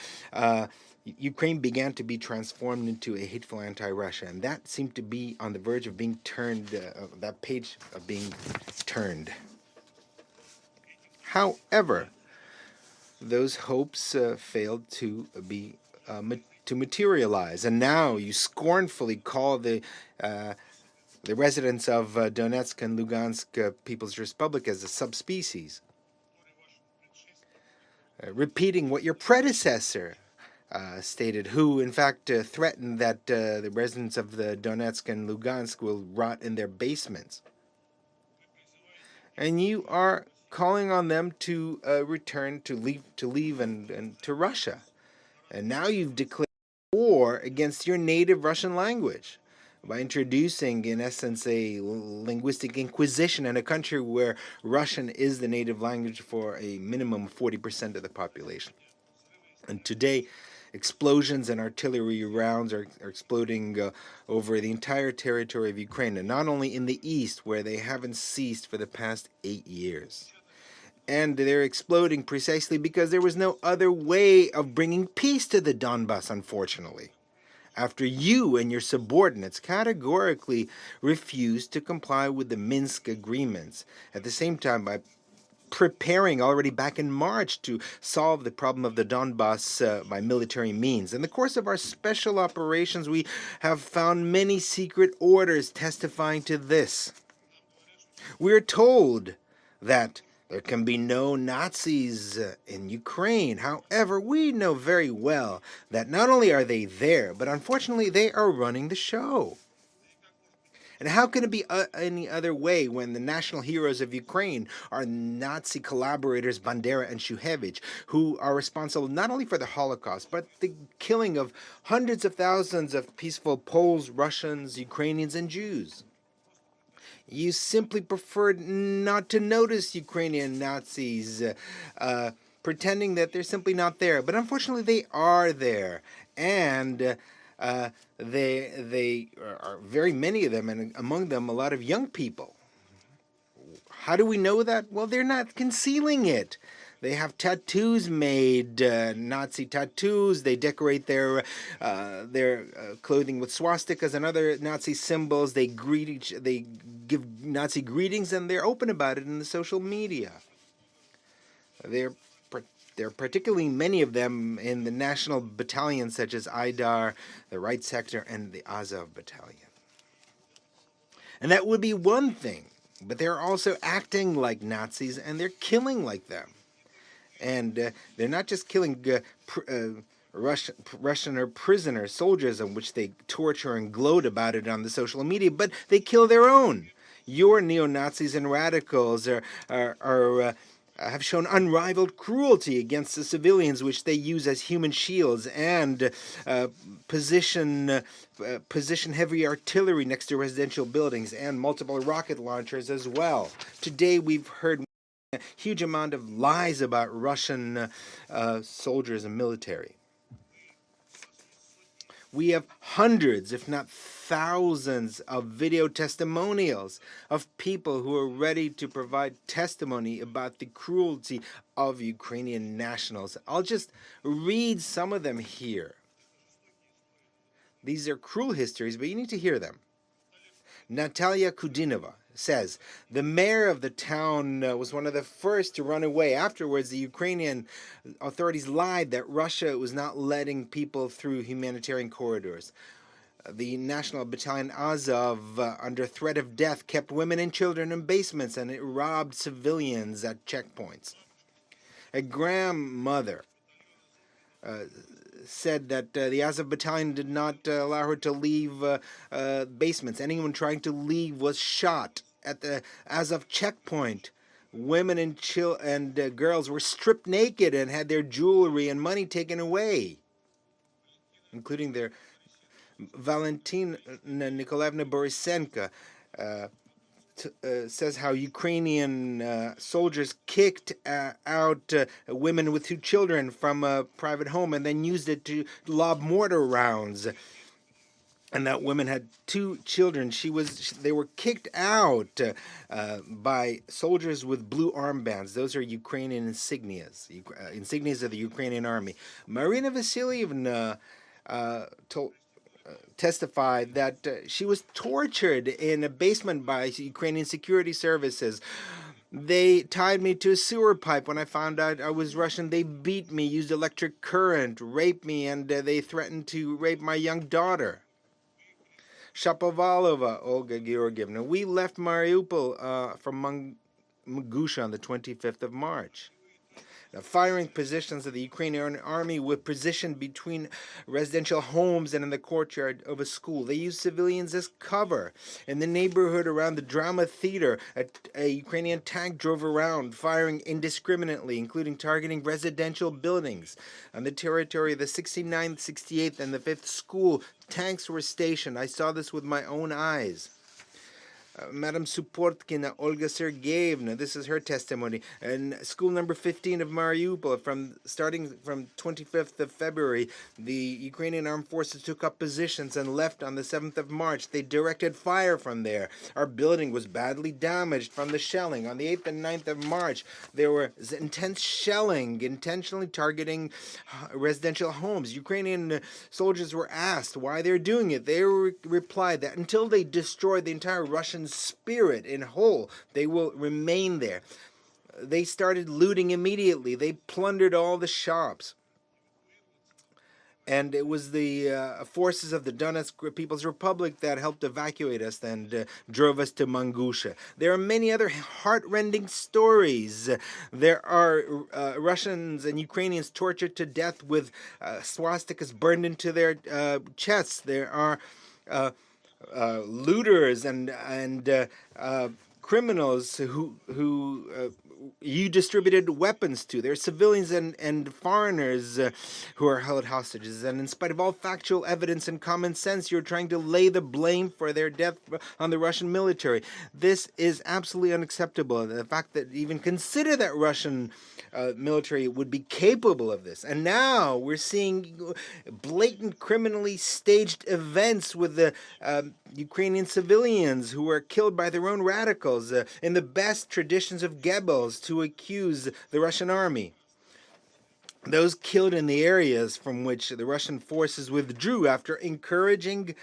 Ukraine began to be transformed into a hateful anti-Russia, and that seemed to be on the verge of being turned, that page of being turned. However, those hopes failed to be to materialize, and now you scornfully call the residents of Donetsk and Lugansk People's Republic as a subspecies, repeating what your predecessor stated, who in fact threatened that the residents of the Donetsk and Lugansk will rot in their basements. And you are calling on them to return, to leave and to Russia. And now you've declared war against your native Russian language by introducing, in essence, a linguistic inquisition in a country where Russian is the native language for a minimum of 40% of the population. And today, explosions and artillery rounds are exploding over the entire territory of Ukraine, and not only in the east, where they haven't ceased for the past 8 years. And they're exploding precisely because there was no other way of bringing peace to the Donbass, unfortunately, after you and your subordinates categorically refused to comply with the Minsk agreements, at the same time by preparing already back in March to solve the problem of the Donbass by military means. In the course of our special operations, we have found many secret orders testifying to this. We are told that there can be no Nazis in Ukraine. However, we know very well that not only are they there, but unfortunately they are running the show. And how can it be any other way when the national heroes of Ukraine are Nazi collaborators Bandera and Shuhevich, who are responsible not only for the Holocaust, but the killing of hundreds of thousands of peaceful Poles, Russians, Ukrainians, and Jews? You simply preferred not to notice Ukrainian Nazis, pretending that they're simply not there. But unfortunately, they are there. And they are very many of them, and among them a lot of young people. How do we know that? Well, they're not concealing it. They have tattoos made, Nazi tattoos. They decorate their clothing with swastikas and other Nazi symbols. They give Nazi greetings, and they're open about it in the social media. There are particularly many of them in the national battalions such as Aidar, the Right Sector, and the Azov Battalion. And that would be one thing, but they're also acting like Nazis, and they're killing like them. And they're not just killing Russian or prisoner soldiers, on which they torture and gloat about it on the social media, but they kill their own. Your neo-Nazis and radicals have shown unrivaled cruelty against the civilians, which they use as human shields, and position heavy artillery next to residential buildings and multiple rocket launchers as well. Today we've heard a huge amount of lies about Russian soldiers and military. We have hundreds, if not thousands, of video testimonials of people who are ready to provide testimony about the cruelty of Ukrainian nationals. I'll just read some of them here. These are cruel histories, but you need to hear them. Natalia Kudinova says, the mayor of the town was one of the first to run away. Afterwards, the Ukrainian authorities lied that Russia was not letting people through humanitarian corridors. The National Battalion Azov, under threat of death, kept women and children in basements, and it robbed civilians at checkpoints. A grandmother said that the Azov Battalion did not allow her to leave basements. Anyone trying to leave was shot at the Azov checkpoint. Women and girls were stripped naked and had their jewelry and money taken away, including their Valentina Nikolaevna Borisenko says how Ukrainian soldiers kicked out women with 2 children from a private home and then used it to lob mortar rounds. And that woman had 2 children. They were kicked out by soldiers with blue armbands. Those are Ukrainian insignias, insignias of the Ukrainian army. Marina Vasilyevna testified that she was tortured in a basement by Ukrainian security services. They tied me to a sewer pipe when I found out I was Russian. They beat me, used electric current, raped me, and they threatened to rape my young daughter. Shapovalova Olga Georgievna, we left Mariupol from Mangusha on the 25th of March. firing positions of the Ukrainian army were positioned between residential homes and in the courtyard of a school. They used civilians as cover. In the neighborhood around the drama theater, a Ukrainian tank drove around, firing indiscriminately, including targeting residential buildings. On the territory of the 69th, 68th, and the 5th school, tanks were stationed. I saw this with my own eyes. Madam Suportkina Olga Sergeyevna, this is her testimony. In school number 15 of Mariupol, starting from 25th of February, the Ukrainian armed forces took up positions and left on the 7th of March. They directed fire from there. Our building was badly damaged from the shelling. On the 8th and 9th of March, there was intense shelling, intentionally targeting residential homes. Ukrainian soldiers were asked why they're doing it. They replied that until they destroy the entire Russian spirit in whole, they will remain there. They started looting immediately. They plundered all the shops. And it was the forces of the Donetsk People's Republic that helped evacuate us and drove us to Mangusha. There are many other heart-rending stories. There are Russians and Ukrainians tortured to death with swastikas burned into their chests. There are looters and criminals who you distributed weapons to. There are civilians and foreigners who are held hostages. And in spite of all factual evidence and common sense, you're trying to lay the blame for their death on the Russian military. This is absolutely unacceptable. The fact that even consider that Russian military would be capable of this. And now we're seeing blatant criminally staged events with the Ukrainian civilians who were killed by their own radicals in the best traditions of Goebbels to accuse the Russian army. Those killed in the areas from which the Russian forces withdrew after encouraging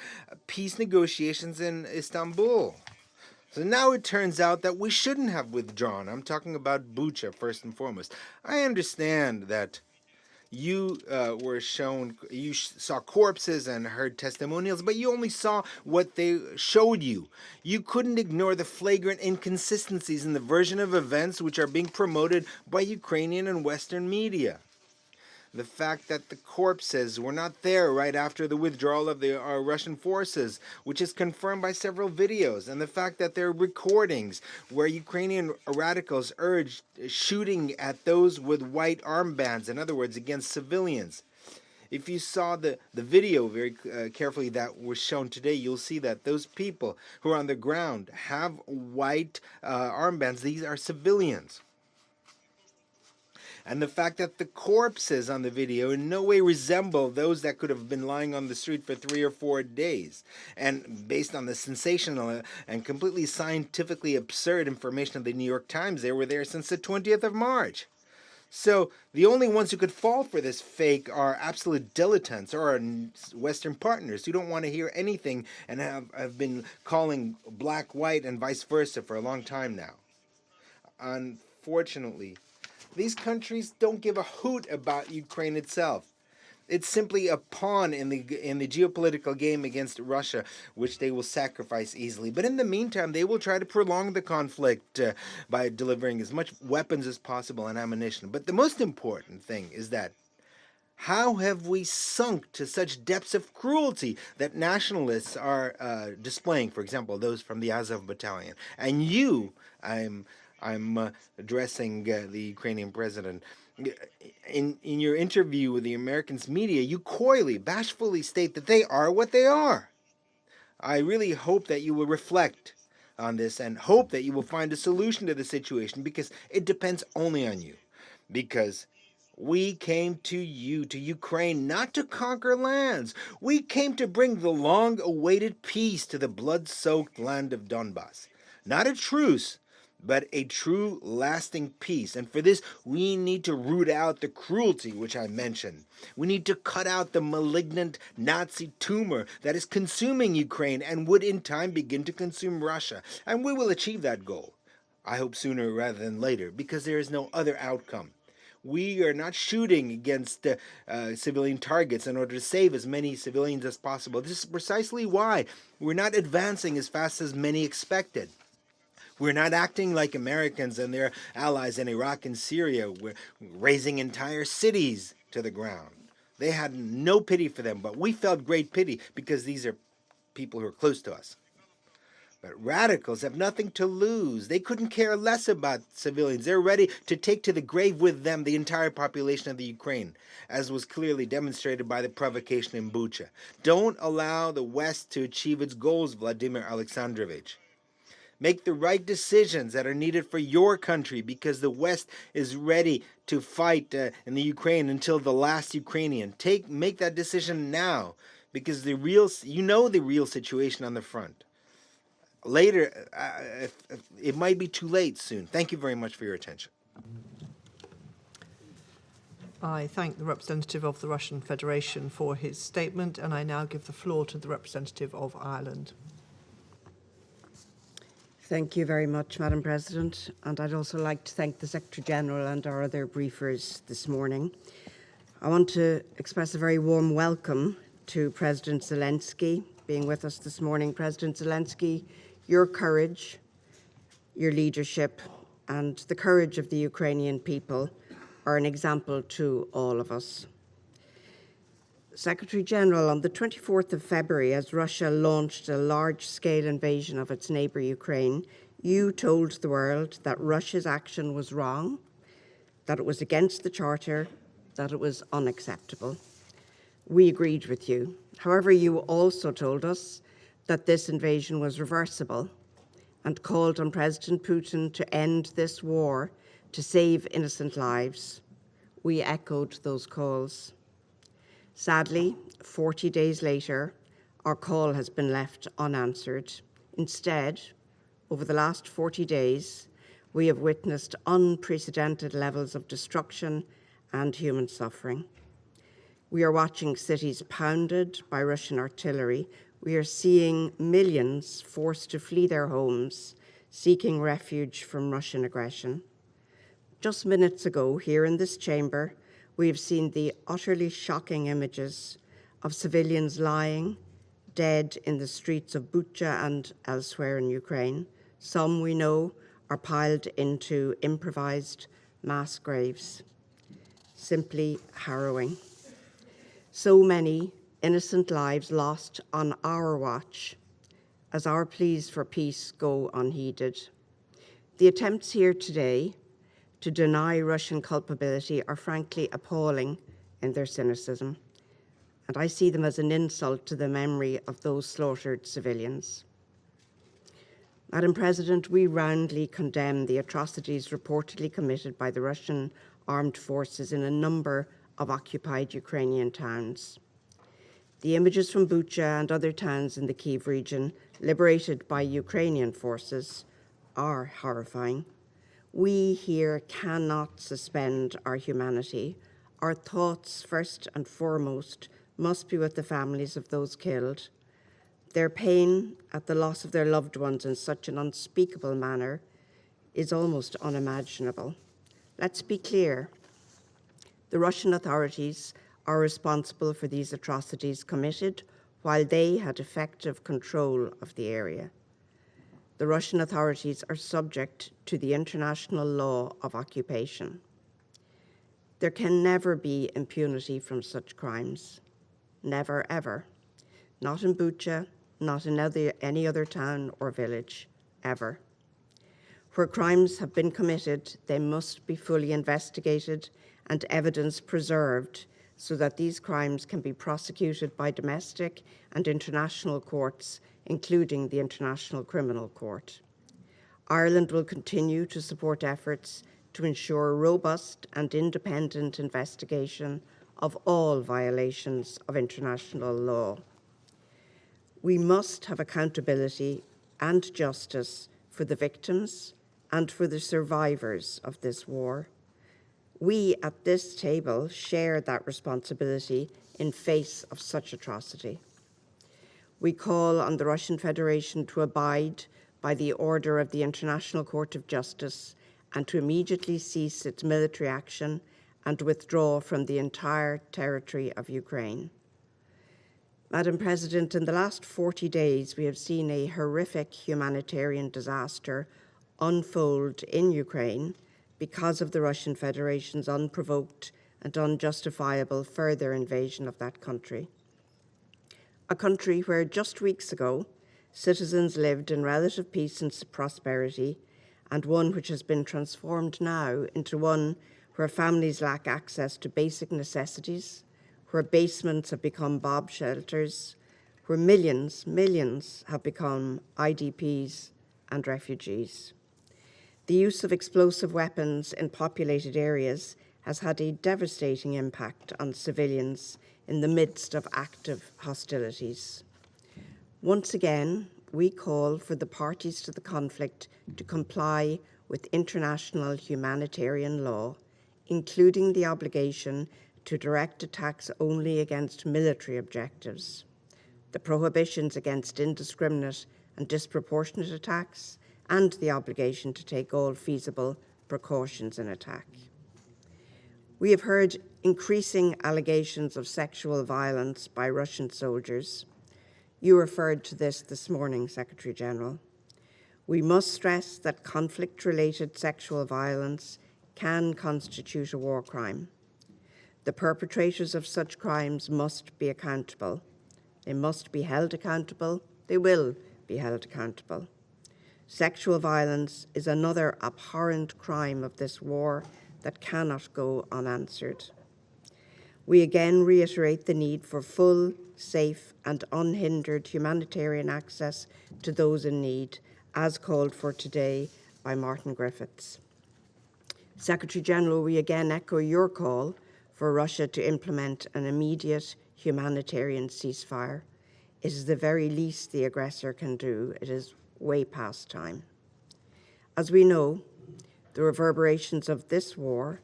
peace negotiations in Istanbul. So now it turns out that we shouldn't have withdrawn. I'm talking about Bucha first and foremost. I understand that you you saw corpses and heard testimonials, but you only saw what they showed you. You couldn't ignore the flagrant inconsistencies in the version of events which are being promoted by Ukrainian and Western media. The fact that the corpses were not there right after the withdrawal of the Russian forces, which is confirmed by several videos, and the fact that there are recordings where Ukrainian radicals urged shooting at those with white armbands, in other words, against civilians. If you saw the video very carefully that was shown today, you'll see that those people who are on the ground have white armbands. These are civilians. And the fact that the corpses on the video in no way resemble those that could have been lying on the street for 3 or 4 days. And based on the sensational and completely scientifically absurd information of the New York Times, they were there since the 20th of March. So the only ones who could fall for this fake are absolute dilettantes or our Western partners who don't want to hear anything and have been calling black white and vice versa for a long time now. Unfortunately, these countries don't give a hoot about Ukraine itself. It's simply a pawn in the geopolitical game against Russia, which they will sacrifice easily. But in the meantime, they will try to prolong the conflict by delivering as much weapons as possible and ammunition. But the most important thing is that how have we sunk to such depths of cruelty that nationalists are displaying, for example, those from the Azov battalion? And you, I'm addressing the Ukrainian president. In your interview with the Americans media, you coyly, bashfully state that they are what they are. I really hope that you will reflect on this and hope that you will find a solution to the situation, because it depends only on you. Because we came to you, to Ukraine, not to conquer lands. We came to bring the long-awaited peace to the blood-soaked land of Donbass. Not a truce, but a true lasting peace. And for this, we need to root out the cruelty which I mentioned. We need to cut out the malignant Nazi tumor that is consuming Ukraine and would in time begin to consume Russia. And we will achieve that goal. I hope sooner rather than later, because there is no other outcome. We are not shooting against civilian targets in order to save as many civilians as possible. This is precisely why we're not advancing as fast as many expected. We're not acting like Americans and their allies in Iraq and Syria. We're razing entire cities to the ground. They had no pity for them, but we felt great pity because these are people who are close to us. But radicals have nothing to lose. They couldn't care less about civilians. They're ready to take to the grave with them the entire population of the Ukraine, as was clearly demonstrated by the provocation in Bucha. Don't allow the West to achieve its goals, Vladimir Alexandrovich. Make the right decisions that are needed for your country, because the West is ready to fight in the Ukraine until the last Ukrainian. Make that decision now, because the real situation on the front. Later, it might be too late soon. Thank you very much for your attention. I thank the representative of the Russian Federation for his statement, and I now give the floor to the representative of Ireland. Thank you very much, Madam President. And I'd also like to thank the Secretary-General and our other briefers this morning. I want to express a very warm welcome to President Zelensky being with us this morning. President Zelensky, your courage, your leadership, and the courage of the Ukrainian people are an example to all of us. Secretary-General, on the 24th of February, as Russia launched a large-scale invasion of its neighbour Ukraine, you told the world that Russia's action was wrong, that it was against the Charter, that it was unacceptable. We agreed with you. However, you also told us that this invasion was reversible and called on President Putin to end this war to save innocent lives. We echoed those calls. Sadly, 40 days later, our call has been left unanswered. Instead, over the last 40 days, we have witnessed unprecedented levels of destruction and human suffering. We are watching cities pounded by Russian artillery. We are seeing millions forced to flee their homes, seeking refuge from Russian aggression. Just minutes ago, here in this chamber, we have seen the utterly shocking images of civilians lying dead in the streets of Bucha and elsewhere in Ukraine. Some, we know, are piled into improvised mass graves. Simply harrowing. So many innocent lives lost on our watch as our pleas for peace go unheeded. The attempts here today to deny Russian culpability are frankly appalling in their cynicism, and I see them as an insult to the memory of those slaughtered civilians. Madam President, we roundly condemn the atrocities reportedly committed by the Russian armed forces in a number of occupied Ukrainian towns. The images from Bucha and other towns in the Kyiv region liberated by Ukrainian forces are horrifying. We here cannot suspend our humanity. Our thoughts, first and foremost, must be with the families of those killed. Their pain at the loss of their loved ones in such an unspeakable manner is almost unimaginable. Let's be clear. The Russian authorities are responsible for these atrocities committed while they had effective control of the area. The Russian authorities are subject to the international law of occupation. There can never be impunity from such crimes. Never, ever. Not in Bucha, not in any other town or village, ever. Where crimes have been committed, they must be fully investigated and evidence preserved so that these crimes can be prosecuted by domestic and international courts, including the International Criminal Court. Ireland will continue to support efforts to ensure robust and independent investigation of all violations of international law. We must have accountability and justice for the victims and for the survivors of this war. We at this table share that responsibility in face of such atrocity. We call on the Russian Federation to abide by the order of the International Court of Justice and to immediately cease its military action and withdraw from the entire territory of Ukraine. Madam President, in the last 40 days, we have seen a horrific humanitarian disaster unfold in Ukraine because of the Russian Federation's unprovoked and unjustifiable further invasion of that country. A country where just weeks ago, citizens lived in relative peace and prosperity, and one which has been transformed now into one where families lack access to basic necessities, where basements have become bomb shelters, where millions have become IDPs and refugees. The use of explosive weapons in populated areas has had a devastating impact on civilians in the midst of active hostilities. Once again, we call for the parties to the conflict to comply with international humanitarian law, including the obligation to direct attacks only against military objectives, the prohibitions against indiscriminate and disproportionate attacks, and the obligation to take all feasible precautions in attack. We have heard increasing allegations of sexual violence by Russian soldiers. You referred to this morning, Secretary General. We must stress that conflict-related sexual violence can constitute a war crime. The perpetrators of such crimes must be accountable. They must be held accountable. They will be held accountable. Sexual violence is another abhorrent crime of this war that cannot go unanswered. We again reiterate the need for full, safe, and unhindered humanitarian access to those in need, as called for today by Martin Griffiths. Secretary General, we again echo your call for Russia to implement an immediate humanitarian ceasefire. It is the very least the aggressor can do. It is way past time. As we know, the reverberations of this war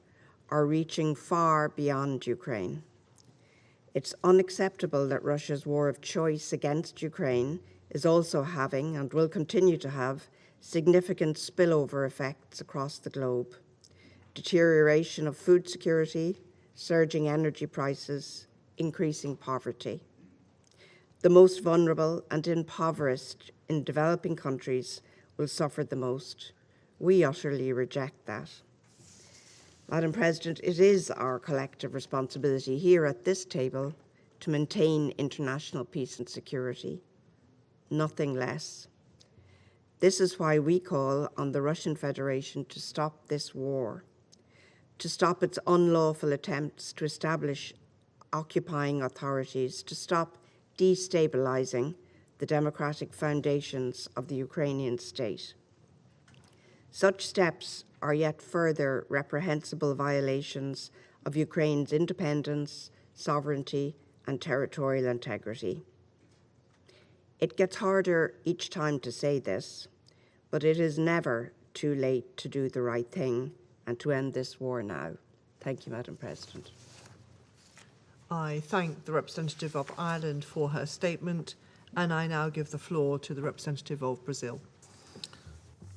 are reaching far beyond Ukraine. It's unacceptable that Russia's war of choice against Ukraine is also having, and will continue to have, significant spillover effects across the globe. Deterioration of food security, surging energy prices, increasing poverty. The most vulnerable and impoverished in developing countries will suffer the most. We utterly reject that. Madam President, it is our collective responsibility here at this table to maintain international peace and security, nothing less. This is why we call on the Russian Federation to stop this war, to stop its unlawful attempts to establish occupying authorities, to stop destabilizing the democratic foundations of the Ukrainian state. Such steps are yet further reprehensible violations of Ukraine's independence, sovereignty, and territorial integrity. It gets harder each time to say this, but it is never too late to do the right thing and to end this war now. Thank you, Madam President. I thank the representative of Ireland for her statement, and I now give the floor to the representative of Brazil.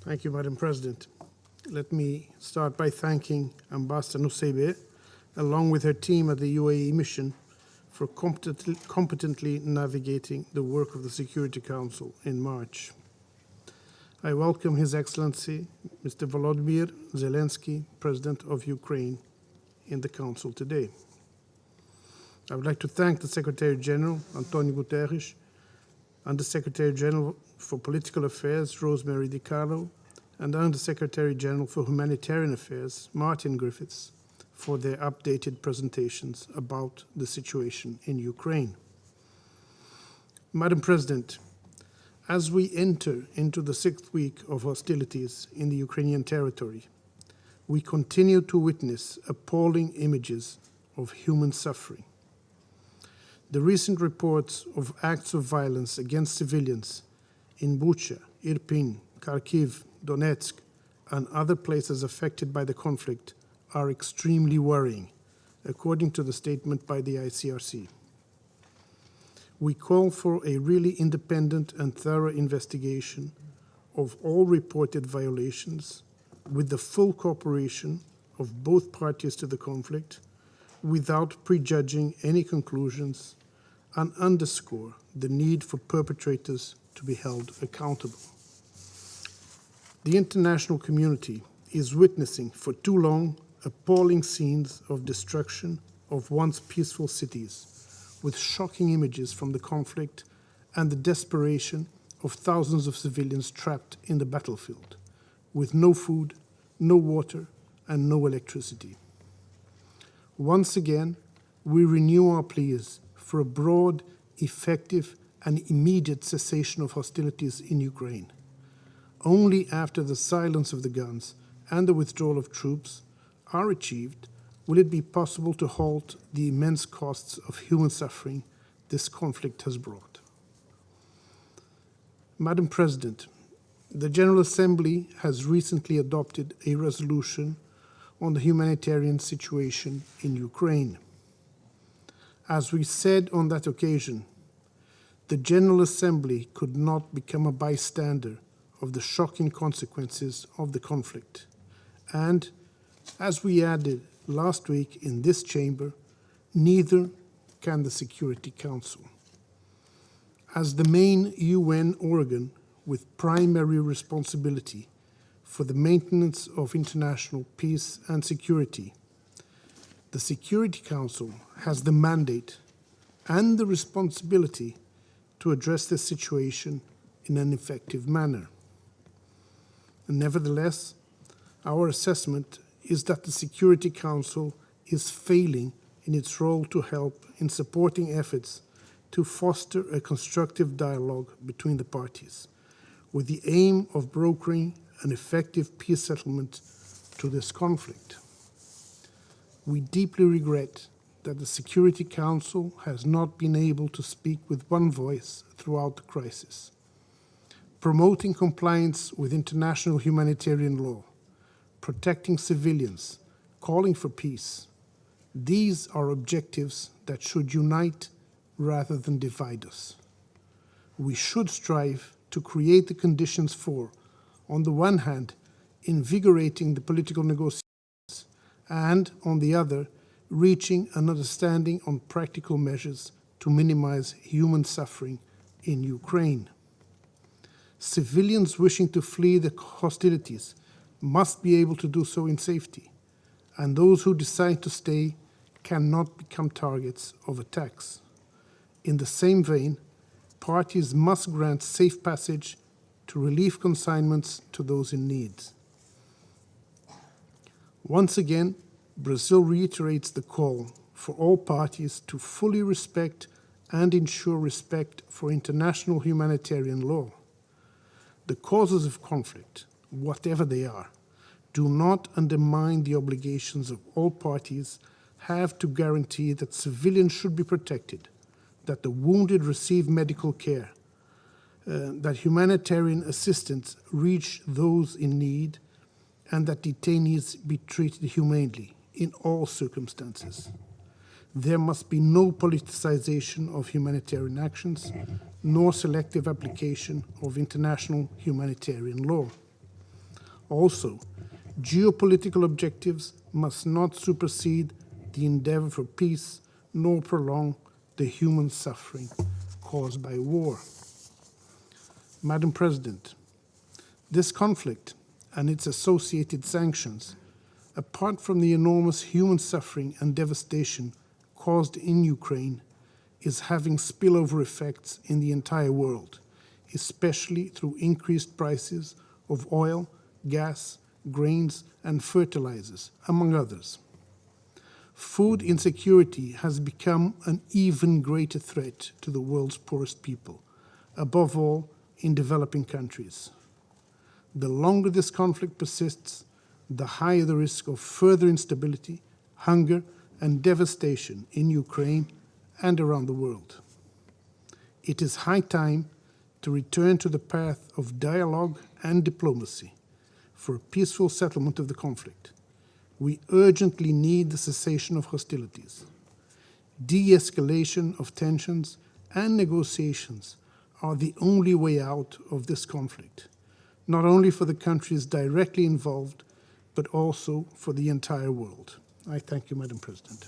Thank you, Madam President. Let me start by thanking Ambassador Nusseibeh, along with her team at the UAE mission, for competently navigating the work of the Security Council in March. I welcome His Excellency, Mr. Volodymyr Zelensky, President of Ukraine, in the Council today. I would like to thank the Secretary General, Antonio Guterres, Under Secretary General for Political Affairs, Rosemary DiCarlo, and Under Secretary General for Humanitarian Affairs, Martin Griffiths, for their updated presentations about the situation in Ukraine. Madam President, as we enter into the 6th week of hostilities in the Ukrainian territory, we continue to witness appalling images of human suffering. The recent reports of acts of violence against civilians in Bucha, Irpin, Kharkiv, Donetsk, and other places affected by the conflict are extremely worrying, according to the statement by the ICRC. We call for a really independent and thorough investigation of all reported violations with the full cooperation of both parties to the conflict, without prejudging any conclusions, and underscore the need for perpetrators to be held accountable. The international community is witnessing for too long appalling scenes of destruction of once peaceful cities, with shocking images from the conflict and the desperation of thousands of civilians trapped in the battlefield, with no food, no water, and no electricity. Once again, we renew our pleas for a broad, effective, and immediate cessation of hostilities in Ukraine. Only after the silence of the guns and the withdrawal of troops are achieved will it be possible to halt the immense costs of human suffering this conflict has brought. Madam President, the General Assembly has recently adopted a resolution on the humanitarian situation in Ukraine. As we said on that occasion, the General Assembly could not become a bystander of the shocking consequences of the conflict. And, as we added last week in this chamber, neither can the Security Council. As the main UN organ with primary responsibility for the maintenance of international peace and security, the Security Council has the mandate and the responsibility to address this situation in an effective manner. Nevertheless, our assessment is that the Security Council is failing in its role to help in supporting efforts to foster a constructive dialogue between the parties, with the aim of brokering an effective peace settlement to this conflict. We deeply regret that the Security Council has not been able to speak with one voice throughout the crisis. Promoting compliance with international humanitarian law, protecting civilians, calling for peace. These are objectives that should unite rather than divide us. We should strive to create the conditions for, on the one hand, invigorating the political negotiations, and, on the other, reaching an understanding on practical measures to minimize human suffering in Ukraine. Civilians wishing to flee the hostilities must be able to do so in safety, and those who decide to stay cannot become targets of attacks. In the same vein, parties must grant safe passage to relief consignments to those in need. Once again, Brazil reiterates the call for all parties to fully respect and ensure respect for international humanitarian law. The causes of conflict, whatever they are, do not undermine the obligations of all parties have to guarantee that civilians should be protected, that the wounded receive medical care, that humanitarian assistance reach those in need, and that detainees be treated humanely in all circumstances. There must be no politicization of humanitarian actions, nor selective application of international humanitarian law. Also, geopolitical objectives must not supersede the endeavor for peace, nor prolong the human suffering caused by war. Madam President, this conflict and its associated sanctions, apart from the enormous human suffering and devastation caused in Ukraine, is having spillover effects in the entire world, especially through increased prices of oil, gas, grains, and fertilizers, among others. Food insecurity has become an even greater threat to the world's poorest people, above all in developing countries. The longer this conflict persists, the higher the risk of further instability, hunger, and devastation in Ukraine and around the world. It is high time to return to the path of dialogue and diplomacy for a peaceful settlement of the conflict. We urgently need the cessation of hostilities. De-escalation of tensions and negotiations are the only way out of this conflict, not only for the countries directly involved, but also for the entire world. I thank you, Madam President.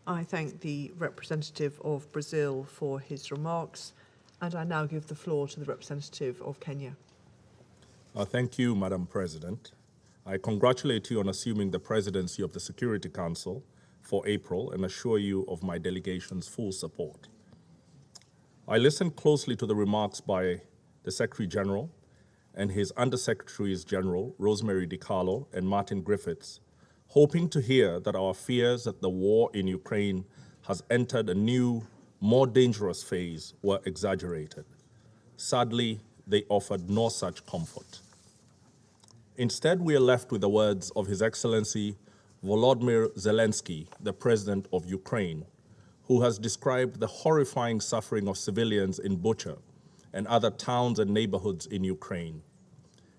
I thank the representative of Brazil for his remarks, and I now give the floor to the representative of Kenya. Thank you, Madam President. I congratulate you on assuming the presidency of the Security Council for April and assure you of my delegation's full support. I listened closely to the remarks by the Secretary General and his Undersecretaries General, Rosemary DiCarlo and Martin Griffiths, hoping to hear that our fears that the war in Ukraine has entered a new, more dangerous phase were exaggerated. Sadly, they offered no such comfort. Instead, we are left with the words of His Excellency Volodymyr Zelensky, the President of Ukraine, who has described the horrifying suffering of civilians in Bucha and other towns and neighborhoods in Ukraine.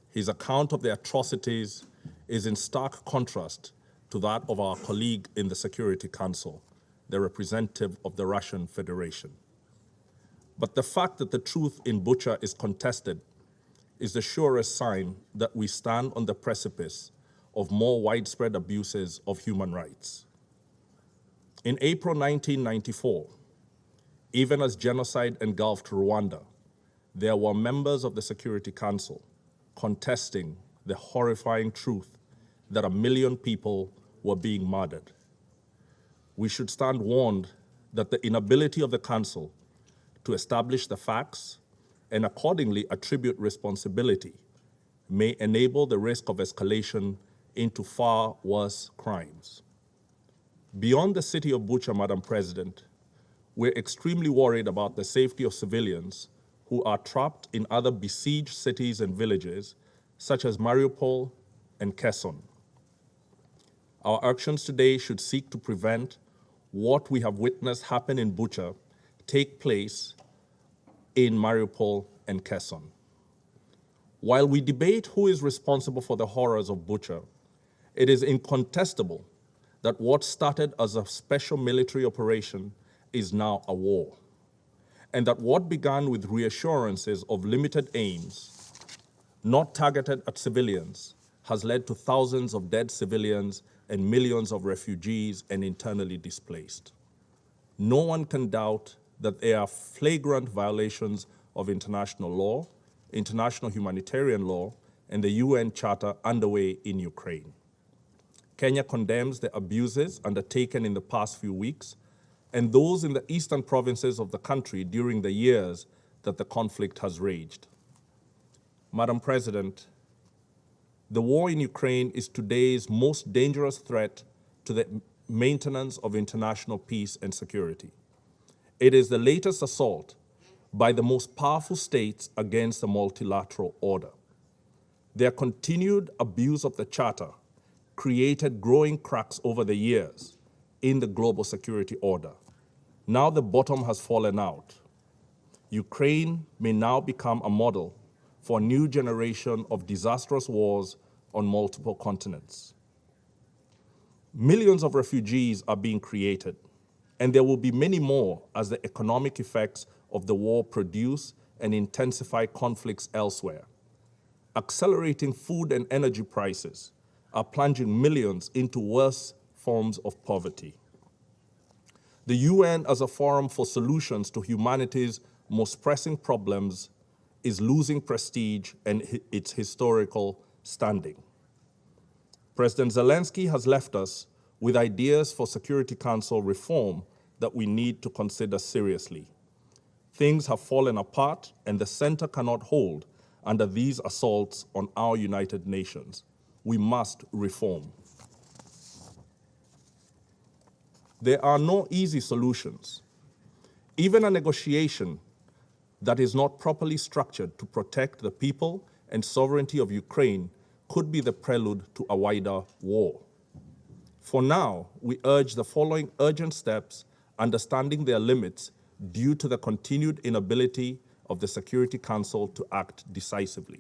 His account of the atrocities is in stark contrast to that of our colleague in the Security Council, the representative of the Russian Federation. But the fact that the truth in Bucha is contested is the surest sign that we stand on the precipice of more widespread abuses of human rights. In April 1994, even as genocide engulfed Rwanda, there were members of the Security Council contesting the horrifying truth that 1 million people were being murdered. We should stand warned that the inability of the Council to establish the facts and accordingly attribute responsibility may enable the risk of escalation into far worse crimes. Beyond the city of Bucha, Madam President, we're extremely worried about the safety of civilians who are trapped in other besieged cities and villages, such as Mariupol and Kherson. Our actions today should seek to prevent what we have witnessed happen in Bucha take place in Mariupol and Kherson. While we debate who is responsible for the horrors of Bucha, it is incontestable that what started as a special military operation is now a war, and that what began with reassurances of limited aims, not targeted at civilians, has led to thousands of dead civilians and millions of refugees and internally displaced. No one can doubt that there are flagrant violations of international law, international humanitarian law, and the UN Charter underway in Ukraine. Kenya condemns the abuses undertaken in the past few weeks and those in the eastern provinces of the country during the years that the conflict has raged. Madam President, the war in Ukraine is today's most dangerous threat to the maintenance of international peace and security. It is the latest assault by the most powerful states against the multilateral order. Their continued abuse of the Charter created growing cracks over the years in the global security order. Now the bottom has fallen out. Ukraine may now become a model for a new generation of disastrous wars on multiple continents. Millions of refugees are being created, and there will be many more as the economic effects of the war produce and intensify conflicts elsewhere. Accelerating food and energy prices are plunging millions into worse forms of poverty. The UN, as a forum for solutions to humanity's most pressing problems, is losing prestige and its historical standing. President Zelensky has left us with ideas for Security Council reform that we need to consider seriously. Things have fallen apart, and the center cannot hold under these assaults on our United Nations. We must reform. There are no easy solutions. Even a negotiation that is not properly structured to protect the people and sovereignty of Ukraine could be the prelude to a wider war. For now, we urge the following urgent steps, understanding their limits due to the continued inability of the Security Council to act decisively.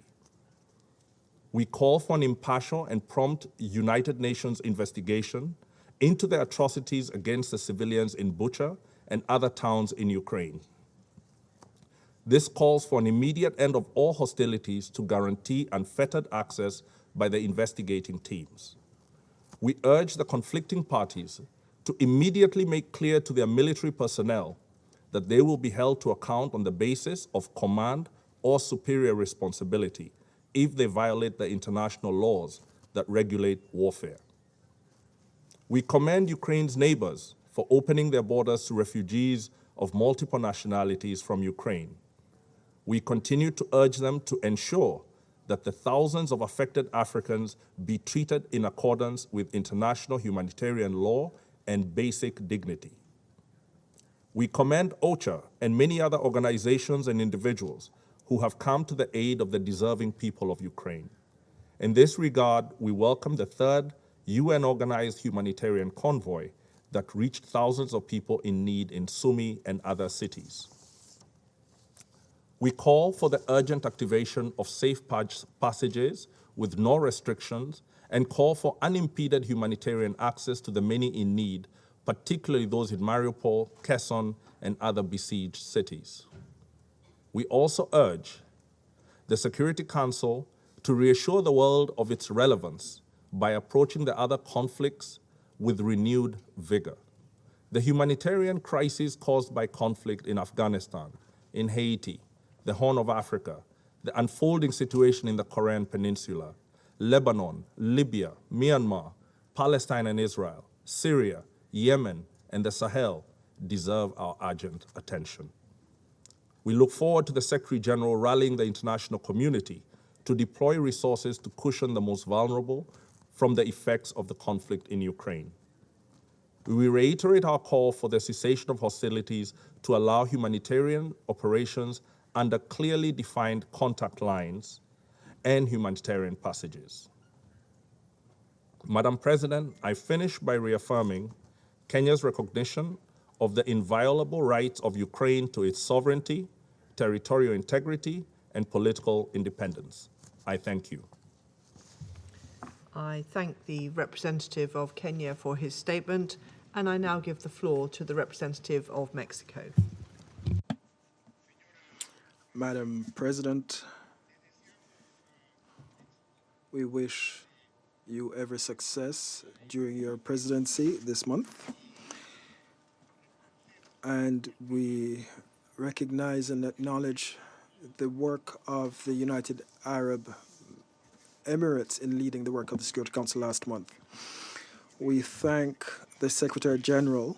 We call for an impartial and prompt United Nations investigation into the atrocities against the civilians in Bucha and other towns in Ukraine. This calls for an immediate end of all hostilities to guarantee unfettered access by the investigating teams. We urge the conflicting parties to immediately make clear to their military personnel that they will be held to account on the basis of command or superior responsibility if they violate the international laws that regulate warfare. We commend Ukraine's neighbors for opening their borders to refugees of multiple nationalities from Ukraine. We continue to urge them to ensure that the thousands of affected Africans be treated in accordance with international humanitarian law and basic dignity. We commend OCHA and many other organizations and individuals who have come to the aid of the deserving people of Ukraine. In this regard, we welcome the third UN-organized humanitarian convoy that reached thousands of people in need in Sumy and other cities. We call for the urgent activation of safe passages with no restrictions and call for unimpeded humanitarian access to the many in need, particularly those in Mariupol, Kherson, and other besieged cities. We also urge the Security Council to reassure the world of its relevance by approaching the other conflicts with renewed vigor. The humanitarian crisis caused by conflict in Afghanistan, in Haiti, the Horn of Africa, the unfolding situation in the Korean Peninsula, Lebanon, Libya, Myanmar, Palestine and Israel, Syria, Yemen, and the Sahel deserve our urgent attention. We look forward to the Secretary General rallying the international community to deploy resources to cushion the most vulnerable from the effects of the conflict in Ukraine. We reiterate our call for the cessation of hostilities to allow humanitarian operations under clearly defined contact lines and humanitarian passages. Madam President, I finish by reaffirming Kenya's recognition of the inviolable rights of Ukraine to its sovereignty, territorial integrity, and political independence. I thank you. I thank the representative of Kenya for his statement, and I now give the floor to the representative of Mexico. Madam President, we wish you every success during your presidency this month. And we recognize and acknowledge the work of the United Arab Emirates in leading the work of the Security Council last month. We thank the Secretary General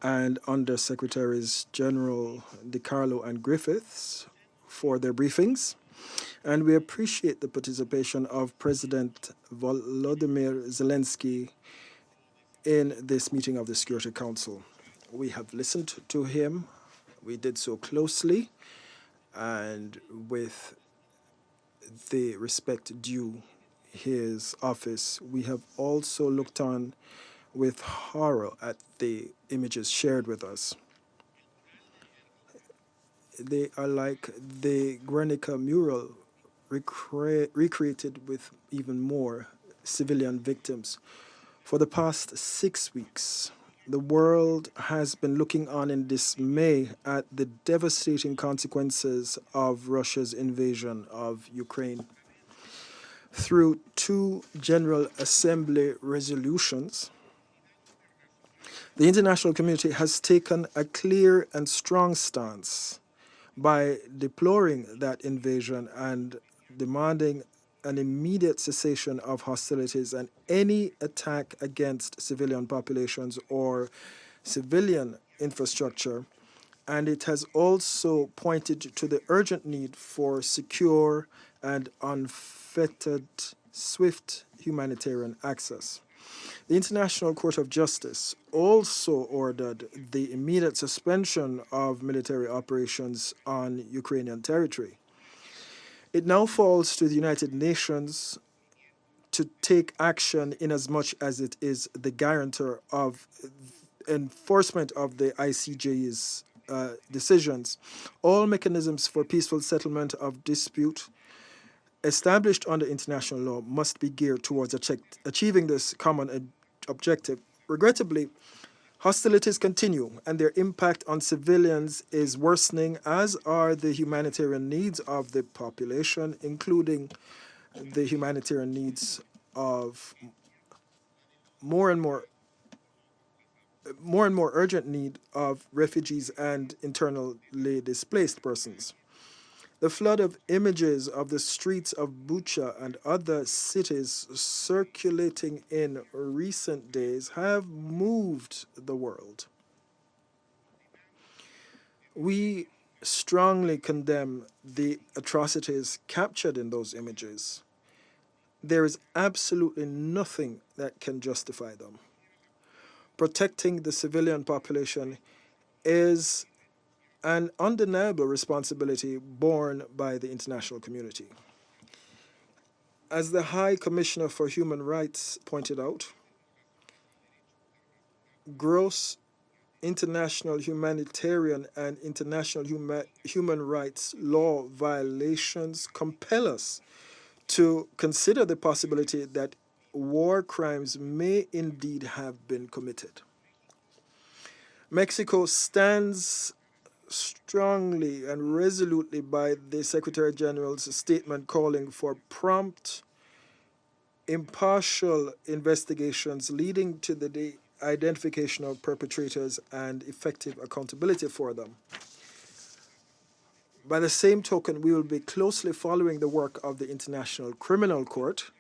and Under-Secretaries General DiCarlo and Griffiths for their briefings. And we appreciate the participation of President Volodymyr Zelensky in this meeting of the Security Council. We have listened to him. We did so closely and with the respect due his office. We have also looked on with horror at the images shared with us. They are like the Guernica mural recreated with even more civilian victims. For the past 6 weeks, the world has been looking on in dismay at the devastating consequences of Russia's invasion of Ukraine. Through 2 General Assembly resolutions, the international community has taken a clear and strong stance by deploring that invasion and demanding an immediate cessation of hostilities and any attack against civilian populations or civilian infrastructure. And it has also pointed to the urgent need for secure and unfettered, swift humanitarian access. The International Court of Justice also ordered the immediate suspension of military operations on Ukrainian territory. It now falls to the United Nations to take action in as much as it is the guarantor of enforcement of the ICJ's decisions. All mechanisms for peaceful settlement of dispute established under international law must be geared towards achieving this common objective. Regrettably, hostilities continue and their impact on civilians is worsening, as are the humanitarian needs of the population, including the humanitarian needs of more and more urgent need of refugees and internally displaced persons. The flood of images of the streets of Bucha and other cities circulating in recent days have moved the world. We strongly condemn the atrocities captured in those images. There is absolutely nothing that can justify them. Protecting the civilian population is an undeniable responsibility borne by the international community. As the High Commissioner for Human Rights pointed out, gross international humanitarian and international human rights law violations compel us to consider the possibility that war crimes may indeed have been committed. Mexico stands strongly and resolutely by the Secretary General's statement calling for prompt, impartial investigations leading to the identification of perpetrators and effective accountability for them. By the same token, we will be closely following the work of the International Criminal Court,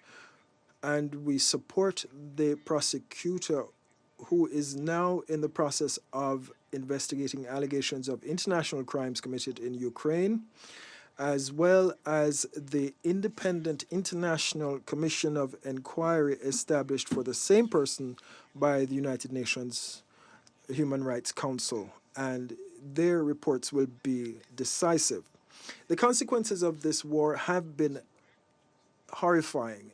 and we support the prosecutor who is now in the process of investigating allegations of international crimes committed in Ukraine, as well as the Independent International Commission of Inquiry established for the same person by the United Nations Human Rights Council, and their reports will be decisive. The consequences of this war have been horrifying.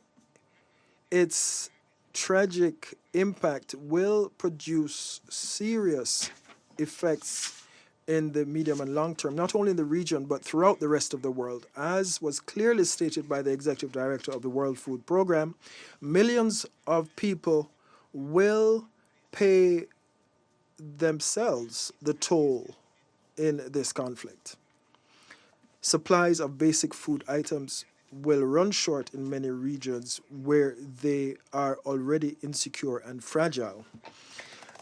Its tragic impact will produce serious effects in the medium and long term, not only in the region, but throughout the rest of the world. As was clearly stated by the Executive Director of the World Food Programme, millions of people will pay themselves the toll in this conflict. Supplies of basic food items will run short in many regions where they are already insecure and fragile.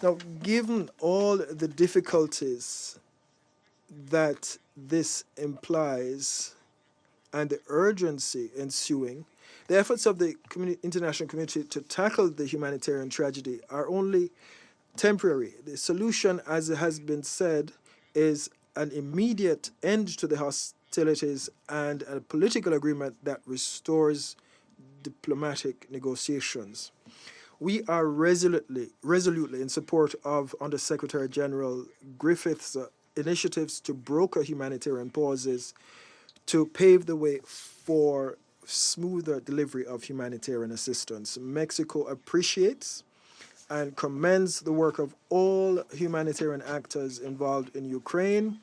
Now, given all the difficulties that this implies and the urgency ensuing, the efforts of the international community to tackle the humanitarian tragedy are only temporary. The solution, as it has been said, is an immediate end to the hostilities and a political agreement that restores diplomatic negotiations. We are resolutely in support of Under-Secretary General Griffith's initiatives to broker humanitarian pauses to pave the way for smoother delivery of humanitarian assistance. Mexico appreciates and commends the work of all humanitarian actors involved in Ukraine,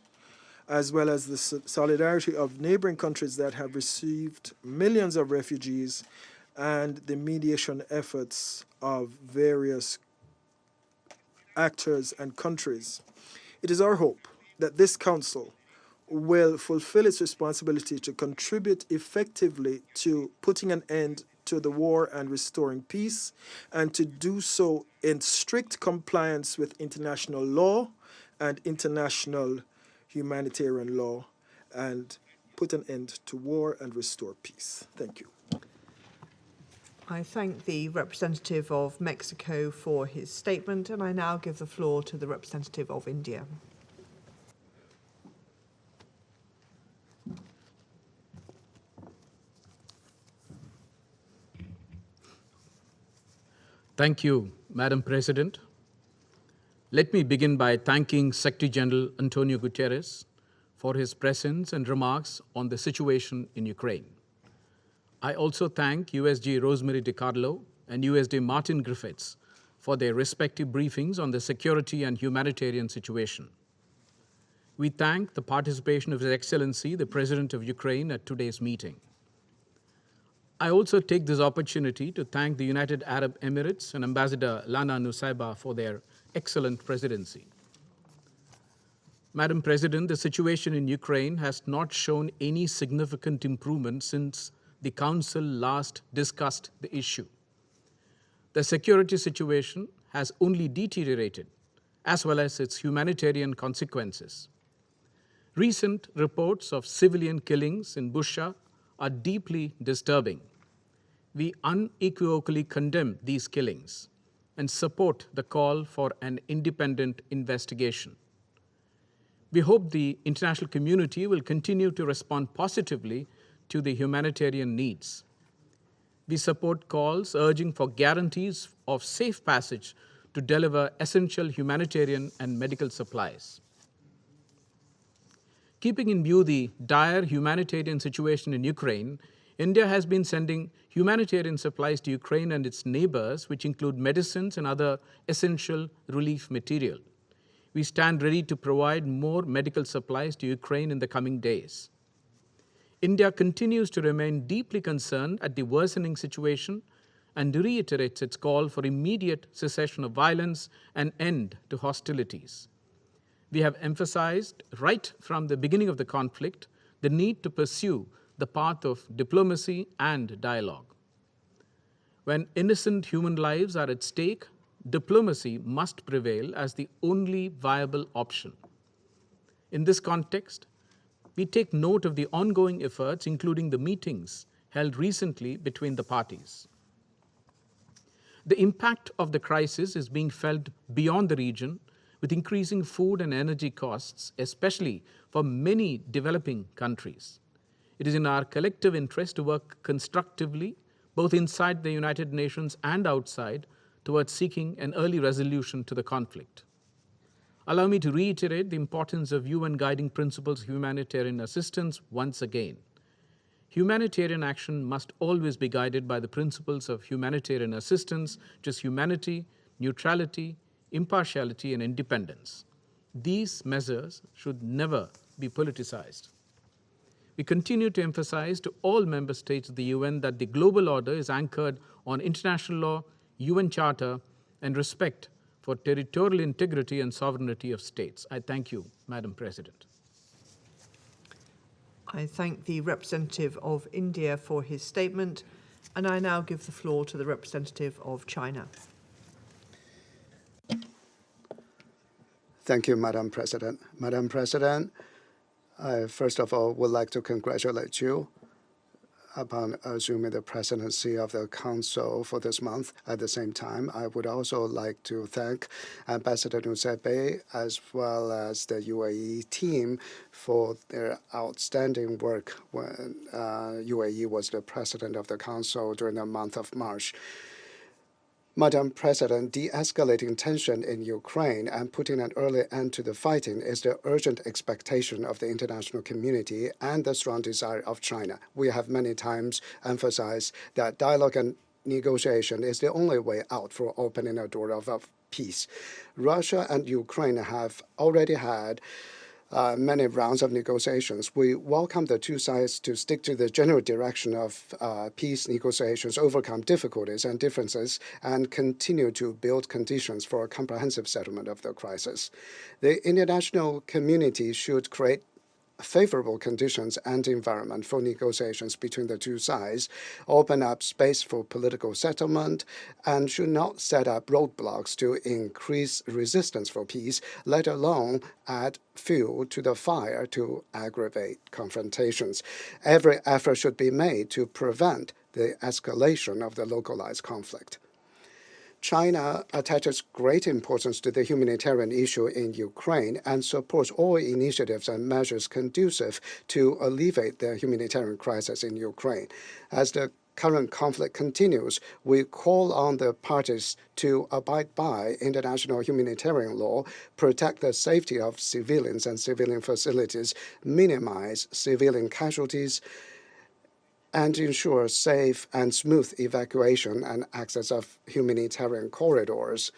as well as the solidarity of neighboring countries that have received millions of refugees and the mediation efforts of various actors and countries. It is our hope that this Council will fulfill its responsibility to contribute effectively to putting an end to the war and restoring peace, and to do so in strict compliance with international law and international humanitarian law, and put an end to war and restore peace. Thank you. I thank the representative of Mexico for his statement, and I now give the floor to the representative of India. Thank you, Madam President. Let me begin by thanking Secretary General Antonio Guterres for his presence and remarks on the situation in Ukraine. I also thank USG Rosemary DiCarlo and USD Martin Griffiths for their respective briefings on the security and humanitarian situation. We thank the participation of His Excellency, the President of Ukraine, at today's meeting. I also take this opportunity to thank the United Arab Emirates and Ambassador Lana Nusaibah for their excellent presidency. Madam President, the situation in Ukraine has not shown any significant improvement since the Council last discussed the issue. The security situation has only deteriorated, as well as its humanitarian consequences. Recent reports of civilian killings in Bushehr are deeply disturbing. We unequivocally condemn these killings and support the call for an independent investigation. We hope the international community will continue to respond positively to the humanitarian needs. We support calls urging for guarantees of safe passage to deliver essential humanitarian and medical supplies. Keeping in view the dire humanitarian situation in Ukraine, India has been sending humanitarian supplies to Ukraine and its neighbors, which include medicines and other essential relief material. We stand ready to provide more medical supplies to Ukraine in the coming days. India continues to remain deeply concerned at the worsening situation and reiterates its call for immediate cessation of violence and end to hostilities. We have emphasized right from the beginning of the conflict the need to pursue the path of diplomacy and dialogue. When innocent human lives are at stake, diplomacy must prevail as the only viable option. In this context, we take note of the ongoing efforts, including the meetings held recently between the parties. The impact of the crisis is being felt beyond the region, with increasing food and energy costs, especially for many developing countries. It is in our collective interest to work constructively, both inside the United Nations and outside, towards seeking an early resolution to the conflict. Allow me to reiterate the importance of UN guiding principles of humanitarian assistance once again. Humanitarian action must always be guided by the principles of humanitarian assistance, which is humanity, neutrality, impartiality, and independence. These measures should never be politicized. We continue to emphasize to all member states of the UN that the global order is anchored on international law, UN Charter, and respect for territorial integrity and sovereignty of states. I thank you, Madam President. I thank the representative of India for his statement, and I now give the floor to the representative of China. Thank you, Madam President. Madam President, I first of all would like to congratulate you upon assuming the presidency of the Council for this month. At the same time, I would also like to thank Ambassador Nusseibeh as well as the UAE team for their outstanding work when UAE was the president of the Council during the month of March. Madam President, de-escalating tension in Ukraine and putting an early end to the fighting is the urgent expectation of the international community and the strong desire of China. We have many times emphasized that dialogue and negotiation is the only way out for opening a door of peace. Russia and Ukraine have already had many rounds of negotiations. We welcome the two sides to stick to the general direction of peace negotiations, overcome difficulties and differences, and continue to build conditions for a comprehensive settlement of the crisis. The international community should create favorable conditions and environment for negotiations between the two sides, open up space for political settlement, and should not set up roadblocks to increase resistance for peace, let alone add fuel to the fire to aggravate confrontations. Every effort should be made to prevent the escalation of the localized conflict. China attaches great importance to the humanitarian issue in Ukraine and supports all initiatives and measures conducive to alleviate the humanitarian crisis in Ukraine. As the current conflict continues, we call on the parties to abide by international humanitarian law, protect the safety of civilians and civilian facilities, minimize civilian casualties, and ensure safe and smooth evacuation and access of humanitarian corridors,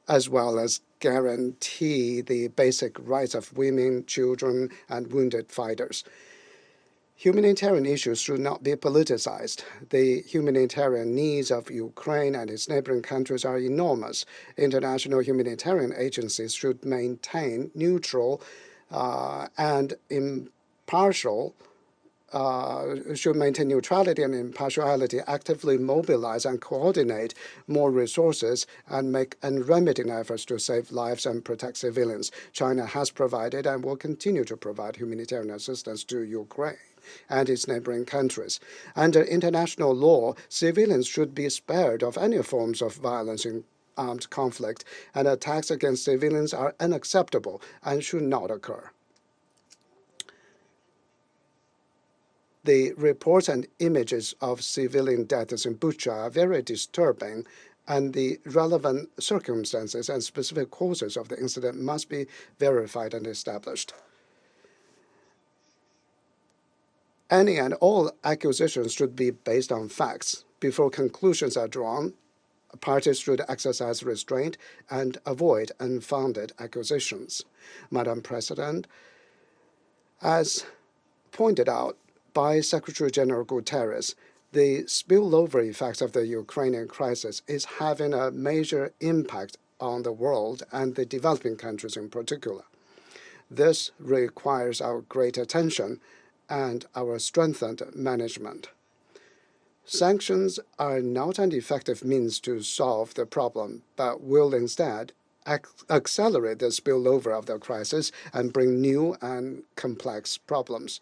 as well as guarantee the basic rights of women, children, and wounded fighters. Humanitarian issues should not be politicized. The humanitarian needs of Ukraine and its neighboring countries are enormous. International humanitarian agencies should maintain neutral and impartial should maintain neutrality and impartiality, actively mobilize and coordinate more resources, and make unremitting efforts to save lives and protect civilians. China has provided and will continue to provide humanitarian assistance to Ukraine and its neighboring countries. Under international law, civilians should be spared of any forms of violence in armed conflict, and attacks against civilians are unacceptable and should not occur. The reports and images of civilian deaths in Bucha are very disturbing, and the relevant circumstances and specific causes of the incident must be verified and established. Any and all accusations should be based on facts. Before conclusions are drawn, parties should exercise restraint and avoid unfounded accusations. Madam President, as pointed out by Secretary General Guterres, the spillover effects of the Ukrainian crisis is having a major impact on the world and the developing countries in particular. This requires our great attention and our strengthened management. Sanctions are not an effective means to solve the problem, but will instead accelerate the spillover of the crisis and bring new and complex problems.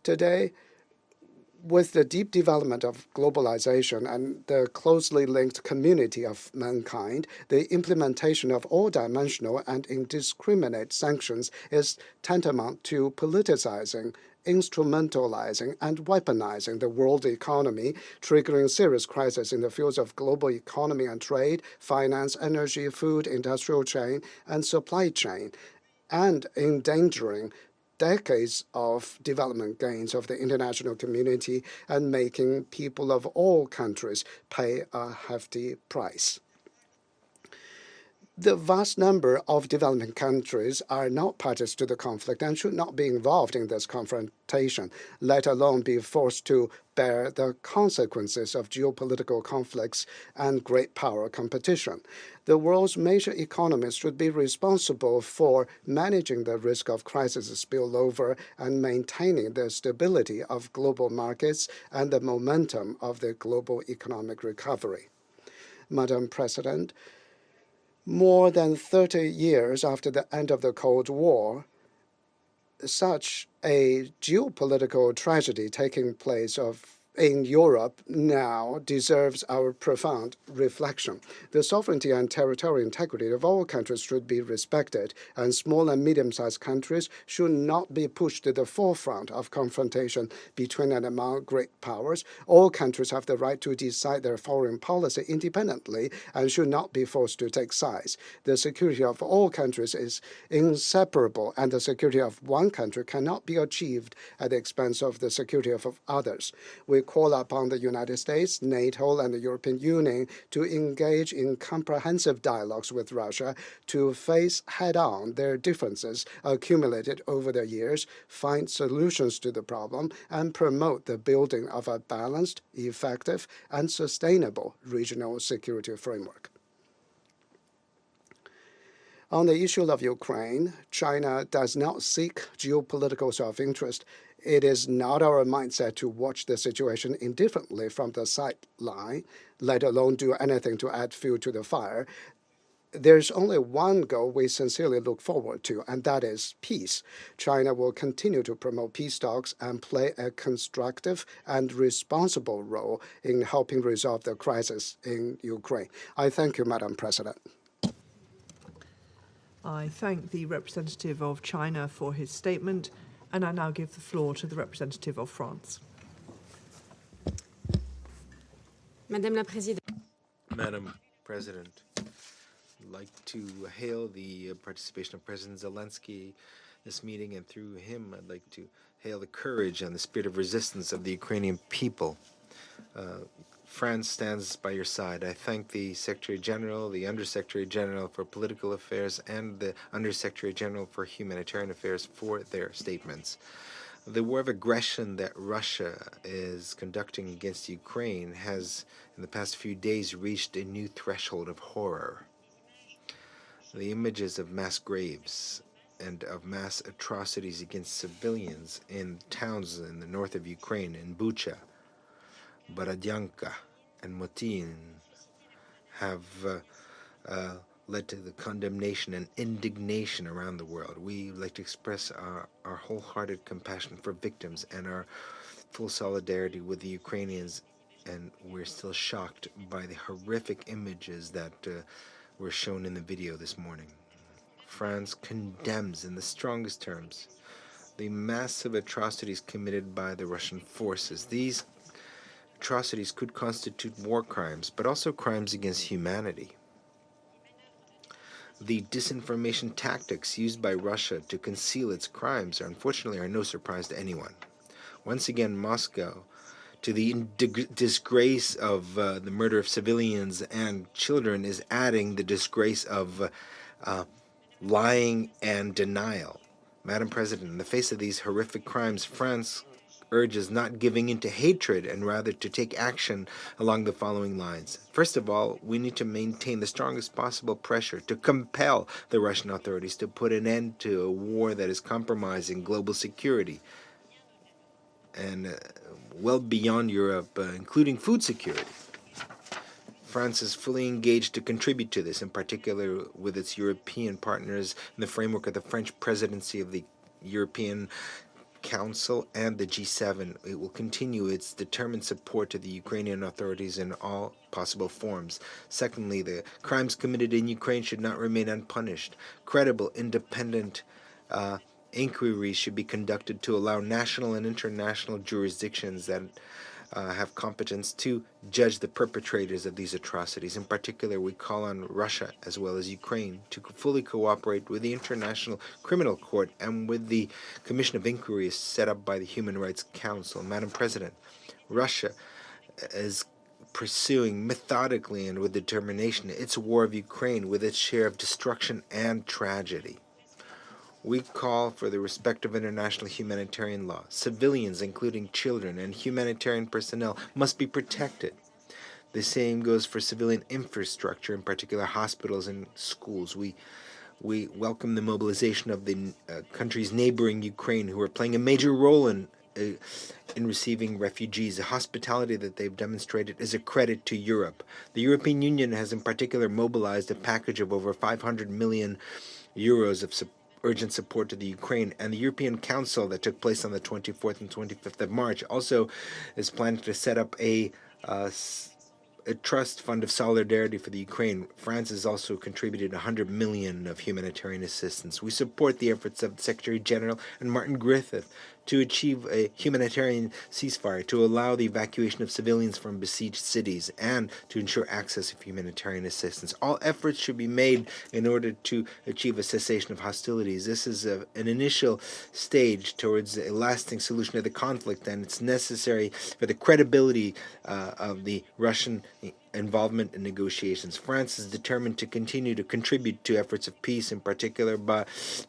Today, with the deep development of globalization and the closely linked community of mankind, the implementation of all-dimensional and indiscriminate sanctions is tantamount to politicizing, instrumentalizing, and weaponizing the world economy, triggering serious crises in the fields of global economy and trade, finance, energy, food, industrial chain, and supply chain, and endangering decades of development gains of the international community and making people of all countries pay a hefty price. The vast number of developing countries are not parties to the conflict and should not be involved in this confrontation, let alone be forced to bear the consequences of geopolitical conflicts and great power competition. The world's major economies should be responsible for managing the risk of crisis spillover and maintaining the stability of global markets and the momentum of the global economic recovery. Madam President, more than 30 years after the end of the Cold War, such a geopolitical tragedy taking place in Europe now deserves our profound reflection. The sovereignty and territorial integrity of all countries should be respected, and small and medium-sized countries should not be pushed to the forefront of confrontation between and among great powers. All countries have the right to decide their foreign policy independently and should not be forced to take sides. The security of all countries is inseparable, and the security of one country cannot be achieved at the expense of the security of others. We call upon the United States, NATO, and the European Union to engage in comprehensive dialogues with Russia to face head-on their differences accumulated over the years, find solutions to the problem, and promote the building of a balanced, effective, and sustainable regional security framework. On the issue of Ukraine, China does not seek geopolitical self-interest. It is not our mindset to watch the situation indifferently from the sideline, let alone do anything to add fuel to the fire. There's only one goal we sincerely look forward to, and that is peace. China will continue to promote peace talks and play a constructive and responsible role in helping resolve the crisis in Ukraine. I thank you, Madam President. I thank the representative of China for his statement, and I now give the floor to the representative of France. Madame la Présidente. Madam President, I'd like to hail the participation of President Zelensky in this meeting, and through him I'd like to hail the courage and the spirit of resistance of the Ukrainian people. France stands by your side. I thank the Secretary General, the Undersecretary General for Political Affairs, and the Undersecretary General for Humanitarian Affairs for their statements. The war of aggression that Russia is conducting against Ukraine has, in the past few days, reached a new threshold of horror. The images of mass graves and of mass atrocities against civilians in towns in the north of Ukraine, in Bucha, Borodyanka, and Motin, have led to the condemnation and indignation around the world. We would like to express our wholehearted compassion for victims and our full solidarity with the Ukrainians, and we're still shocked by the horrific images that were shown in the video this morning. France condemns in the strongest terms the massive atrocities committed by the Russian forces. These atrocities could constitute war crimes, but also crimes against humanity. The disinformation tactics used by Russia to conceal its crimes unfortunately are no surprise to anyone. Once again, Moscow, to the disgrace of the murder of civilians and children, is adding the disgrace of lying and denial. Madam President, in the face of these horrific crimes, France urges not giving in to hatred and rather to take action along the following lines. First of all, we need to maintain the strongest possible pressure to compel the Russian authorities to put an end to a war that is compromising global security and well beyond Europe, including food security. France is fully engaged to contribute to this, in particular with its European partners in the framework of the French presidency of the European Council and the G7. It will continue its determined support to the Ukrainian authorities in all possible forms. Secondly, the crimes committed in Ukraine should not remain unpunished. Credible, independent inquiries should be conducted to allow national and international jurisdictions that have competence to judge the perpetrators of these atrocities. In particular, we call on Russia as well as Ukraine to fully cooperate with the International Criminal Court and with the Commission of Inquiry set up by the Human Rights Council. Madam President, Russia is pursuing methodically and with determination its war of Ukraine with its share of destruction and tragedy. We call for the respect of international humanitarian law. Civilians, including children and humanitarian personnel, must be protected. The same goes for civilian infrastructure, in particular hospitals and schools. We welcome the mobilization of the countries neighboring Ukraine, who are playing a major role in receiving refugees. The hospitality that they've demonstrated is a credit to Europe. The European Union has in particular mobilized a package of over 500 million euros of urgent support to the Ukraine, and the European Council that took place on the 24th and 25th of March also is planning to set up a trust fund of solidarity for the Ukraine. France has also contributed 100 million of humanitarian assistance. We support the efforts of the Secretary General and Martin Griffith to achieve a humanitarian ceasefire, to allow the evacuation of civilians from besieged cities, and to ensure access of humanitarian assistance. All efforts should be made in order to achieve a cessation of hostilities. This is an initial stage towards a lasting solution to the conflict, and it's necessary for the credibility of the Russian involvement in negotiations. France is determined to continue to contribute to efforts of peace, in particular by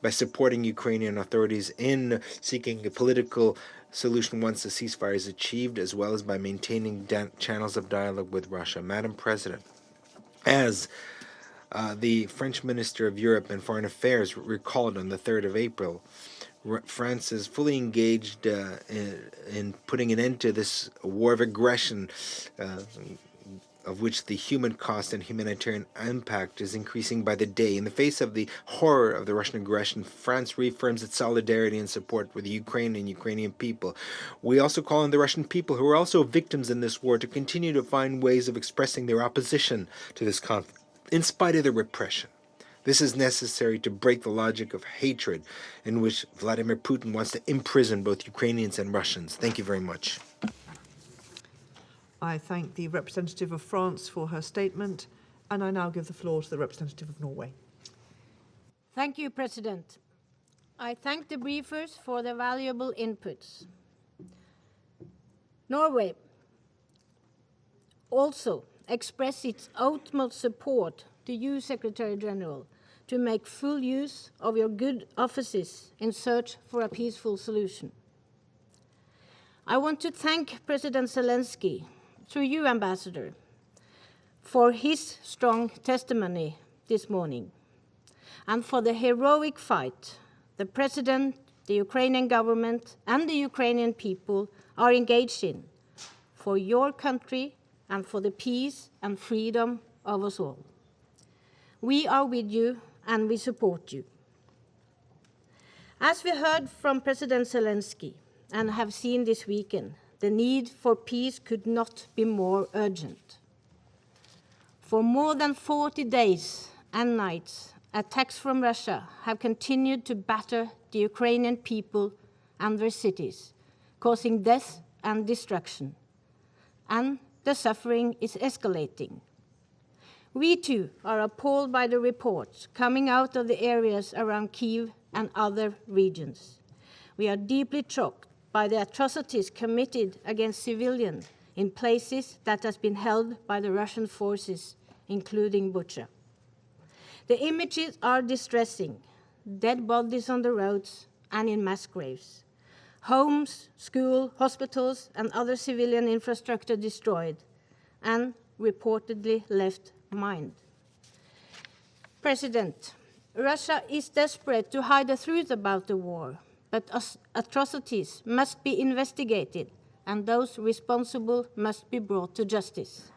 supporting Ukrainian authorities in seeking a political solution once the ceasefire is achieved, as well as by maintaining channels of dialogue with Russia. Madam President, as the French Minister of Europe and Foreign Affairs recalled on the 3rd of April, France is fully engaged in putting an end to this war of aggression, of which the human cost and humanitarian impact is increasing by the day. In the face of the horror of the Russian aggression, France reaffirms its solidarity and support with the Ukraine and Ukrainian people. We also call on the Russian people, who are also victims in this war, to continue to find ways of expressing their opposition to this conflict, in spite of the repression. This is necessary to break the logic of hatred in which Vladimir Putin wants to imprison both Ukrainians and Russians. Thank you very much. I thank the representative of France for her statement, and I now give the floor to the representative of Norway. Thank you, President. I thank the briefers for their valuable inputs. Norway also expressed its utmost support to you, Secretary General, to make full use of your good offices in search for a peaceful solution. I want to thank President Zelensky, through you, Ambassador, for his strong testimony this morning and for the heroic fight the President, the Ukrainian government, and the Ukrainian people are engaged in for your country and for the peace and freedom of us all. We are with you and we support you. As we heard from President Zelensky and have seen this weekend, the need for peace could not be more urgent. For more than 40 days and nights, attacks from Russia have continued to batter the Ukrainian people and their cities, causing death and destruction. And the suffering is escalating. We too are appalled by the reports coming out of the areas around Kyiv and other regions. We are deeply shocked by the atrocities committed against civilians in places that has been held by the Russian forces, including Bucha. The images are distressing: dead bodies on the roads and in mass graves, homes, schools, hospitals, and other civilian infrastructure destroyed and reportedly left mined. President, Russia is desperate to hide the truth about the war, but atrocities must be investigated and those responsible must be brought to justice.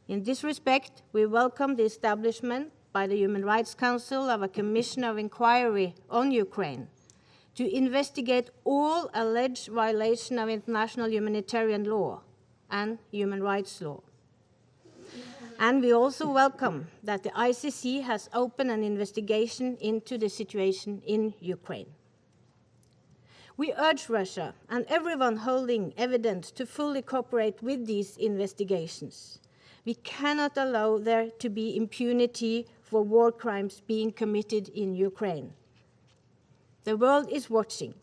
In this respect, we welcome the establishment by the Human Rights Council of a commission of inquiry on Ukraine to investigate all alleged violations of international humanitarian law and human rights law. And we also welcome that the ICC has opened an investigation into the situation in Ukraine. We urge Russia and everyone holding evidence to fully cooperate with these investigations. We cannot allow there to be impunity for war crimes being committed in Ukraine. The world is watching.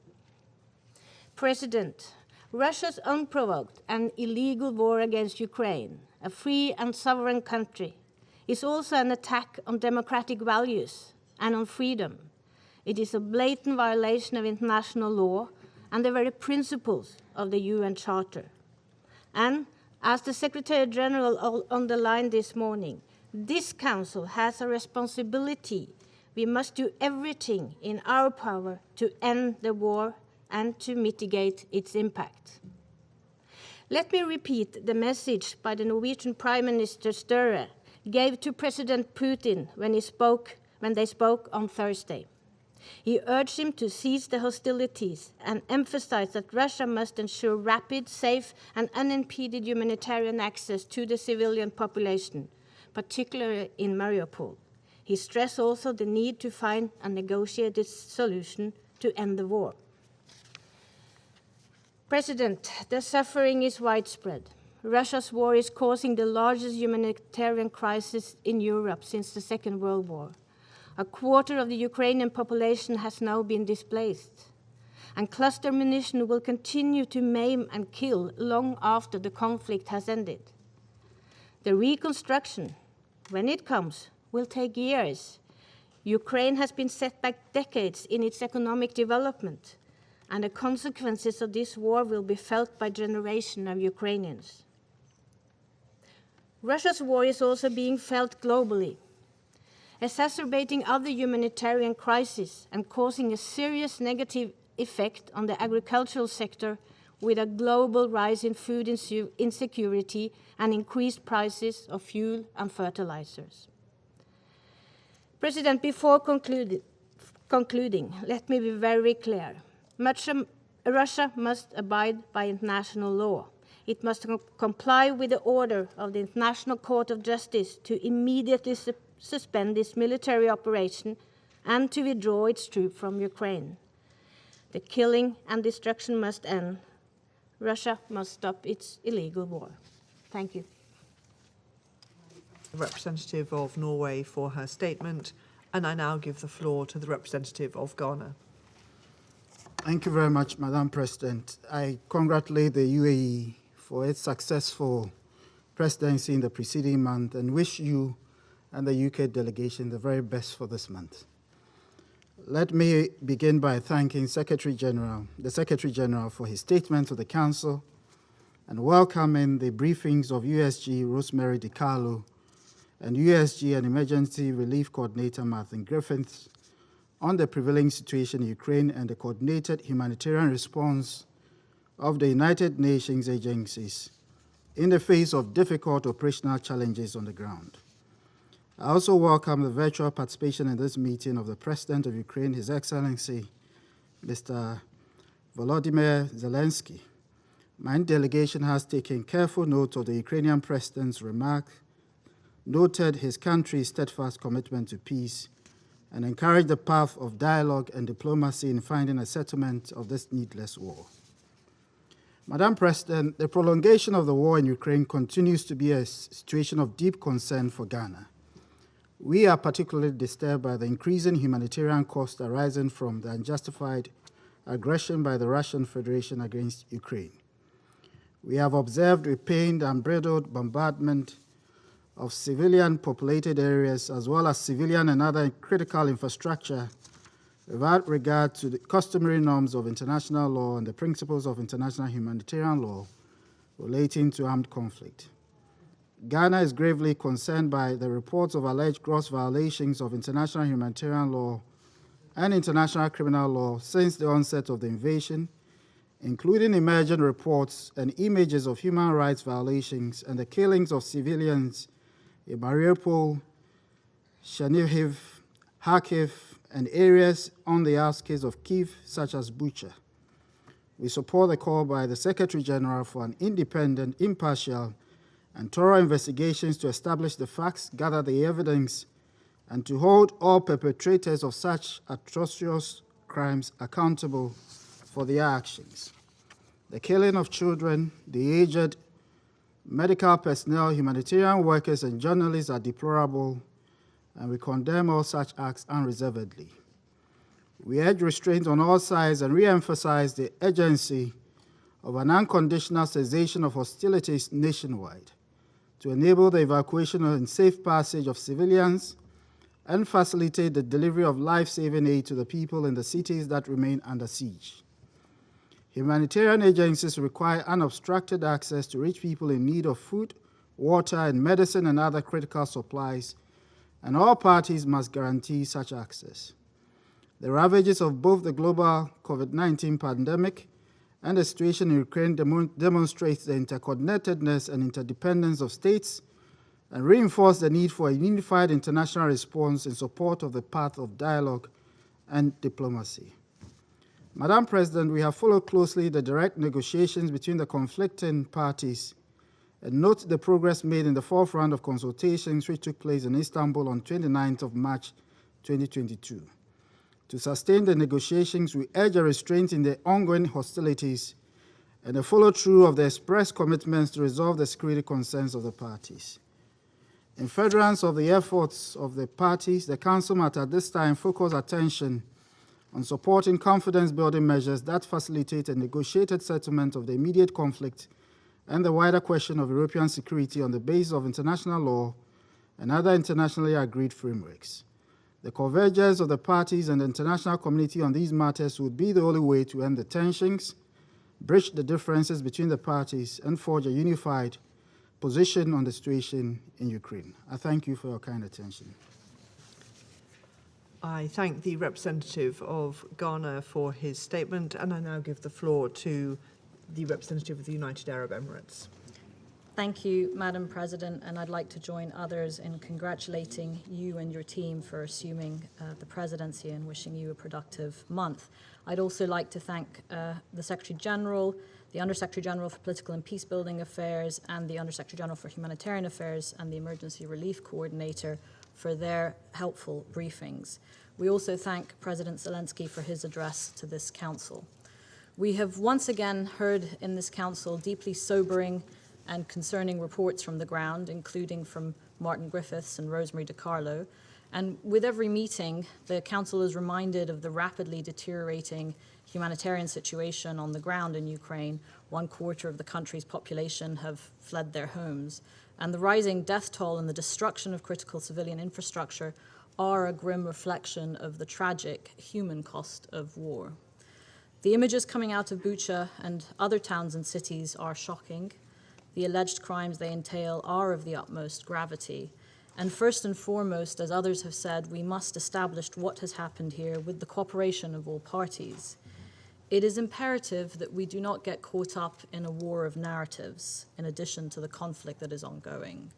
President, Russia's unprovoked and illegal war against Ukraine, a free and sovereign country, is also an attack on democratic values and on freedom. It is a blatant violation of international law and the very principles of the UN Charter. And as the Secretary General underlined this morning, this Council has a responsibility. We must do everything in our power to end the war and to mitigate its impact. Let me repeat the message by the Norwegian Prime Minister Støre gave to President Putin when they spoke on Thursday. He urged him to cease the hostilities and emphasized that Russia must ensure rapid, safe, and unimpeded humanitarian access to the civilian population, particularly in Mariupol. He stressed also the need to find a negotiated solution to end the war. President, the suffering is widespread. Russia's war is causing the largest humanitarian crisis in Europe since the Second World War. A quarter of the Ukrainian population has now been displaced, and cluster munition will continue to maim and kill long after the conflict has ended. The reconstruction, when it comes, will take years. Ukraine has been set back decades in its economic development, and the consequences of this war will be felt by generations of Ukrainians. Russia's war is also being felt globally, exacerbating other humanitarian crises and causing a serious negative effect on the agricultural sector with a global rise in food insecurity and increased prices of fuel and fertilizers. President, before concluding, let me be very clear. Russia must abide by international law. It must comply with the order of the International Court of Justice to immediately suspend this military operation and to withdraw its troops from Ukraine. The killing and destruction must end. Russia must stop its illegal war. Thank you. The representative of Norway for her statement, and I now give the floor to the representative of Ghana. Thank you very much, Madam President. I congratulate the UAE for its successful presidency in the preceding month and wish you and the UK delegation the very best for this month. Let me begin by thanking the Secretary General for his statement to the Council and welcoming the briefings of USG Rosemary DiCarlo and USG and Emergency Relief Coordinator Martin Griffiths on the prevailing situation in Ukraine and the coordinated humanitarian response of the United Nations agencies in the face of difficult operational challenges on the ground. I also welcome the virtual participation in this meeting of the President of Ukraine, His Excellency, Mr. Volodymyr Zelensky. My delegation has taken careful note of the Ukrainian President's remark, noted his country's steadfast commitment to peace, and encouraged the path of dialogue and diplomacy in finding a settlement of this needless war. Madam President, the prolongation of the war in Ukraine continues to be a situation of deep concern for Ghana. We are particularly disturbed by the increasing humanitarian cost arising from the unjustified aggression by the Russian Federation against Ukraine. We have observed with pain the unbridled bombardment of civilian populated areas as well as civilian and other critical infrastructure without regard to the customary norms of international law and the principles of international humanitarian law relating to armed conflict. Ghana is gravely concerned by the reports of alleged gross violations of international humanitarian law and international criminal law since the onset of the invasion, including emergent reports and images of human rights violations and the killings of civilians in Mariupol, Chernihiv, Kharkiv, and areas on the outskirts of Kyiv, such as Bucha. We support the call by the Secretary General for an independent, impartial, and thorough investigations to establish the facts, gather the evidence, and to hold all perpetrators of such atrocious crimes accountable for their actions. The killing of children, the aged, medical personnel, humanitarian workers, and journalists are deplorable, and we condemn all such acts unreservedly. We urge restraint on all sides and re-emphasize the urgency of an unconditional cessation of hostilities nationwide to enable the evacuation and safe passage of civilians and facilitate the delivery of life-saving aid to the people in the cities that remain under siege. Humanitarian agencies require unobstructed access to reach people in need of food, water, and medicine and other critical supplies, and all parties must guarantee such access. The ravages of both the global COVID-19 pandemic and the situation in Ukraine demonstrates the interconnectedness and interdependence of states and reinforce the need for a unified international response in support of the path of dialogue and diplomacy. Madam President, we have followed closely the direct negotiations between the conflicting parties and note the progress made in the fourth round of consultations which took place in Istanbul on 29th of March 2022. To sustain the negotiations, we urge a restraint in the ongoing hostilities and a follow-through of the express commitments to resolve the security concerns of the parties. In furtherance of the efforts of the parties, the Council must at this time focus attention on supporting confidence-building measures that facilitate a negotiated settlement of the immediate conflict and the wider question of European security on the basis of international law and other internationally agreed frameworks. The convergence of the parties and the international community on these matters would be the only way to end the tensions, bridge the differences between the parties, and forge a unified position on the situation in Ukraine. I thank you for your kind attention. I thank the representative of Ghana for his statement, and I now give the floor to the representative of the United Arab Emirates. Thank you, Madam President, and I'd like to join others in congratulating you and your team for assuming the presidency and wishing you a productive month. I'd also like to thank the Secretary General, the Under-Secretary General for Political and Peacebuilding Affairs, and the Under-Secretary General for Humanitarian Affairs and the Emergency Relief Coordinator for their helpful briefings. We also thank President Zelensky for his address to this Council. We have once again heard in this Council deeply sobering and concerning reports from the ground, including from Martin Griffiths and Rosemary DiCarlo. And with every meeting, the Council is reminded of the rapidly deteriorating humanitarian situation on the ground in Ukraine. 1/4 of the country's population have fled their homes. And the rising death toll and the destruction of critical civilian infrastructure are a grim reflection of the tragic human cost of war. The images coming out of Bucha and other towns and cities are shocking. The alleged crimes they entail are of the utmost gravity, And first and foremost, as others have said, we must establish what has happened here with the cooperation of all parties. It is imperative that we do not get caught up in a war of narratives in addition to the conflict that is ongoing.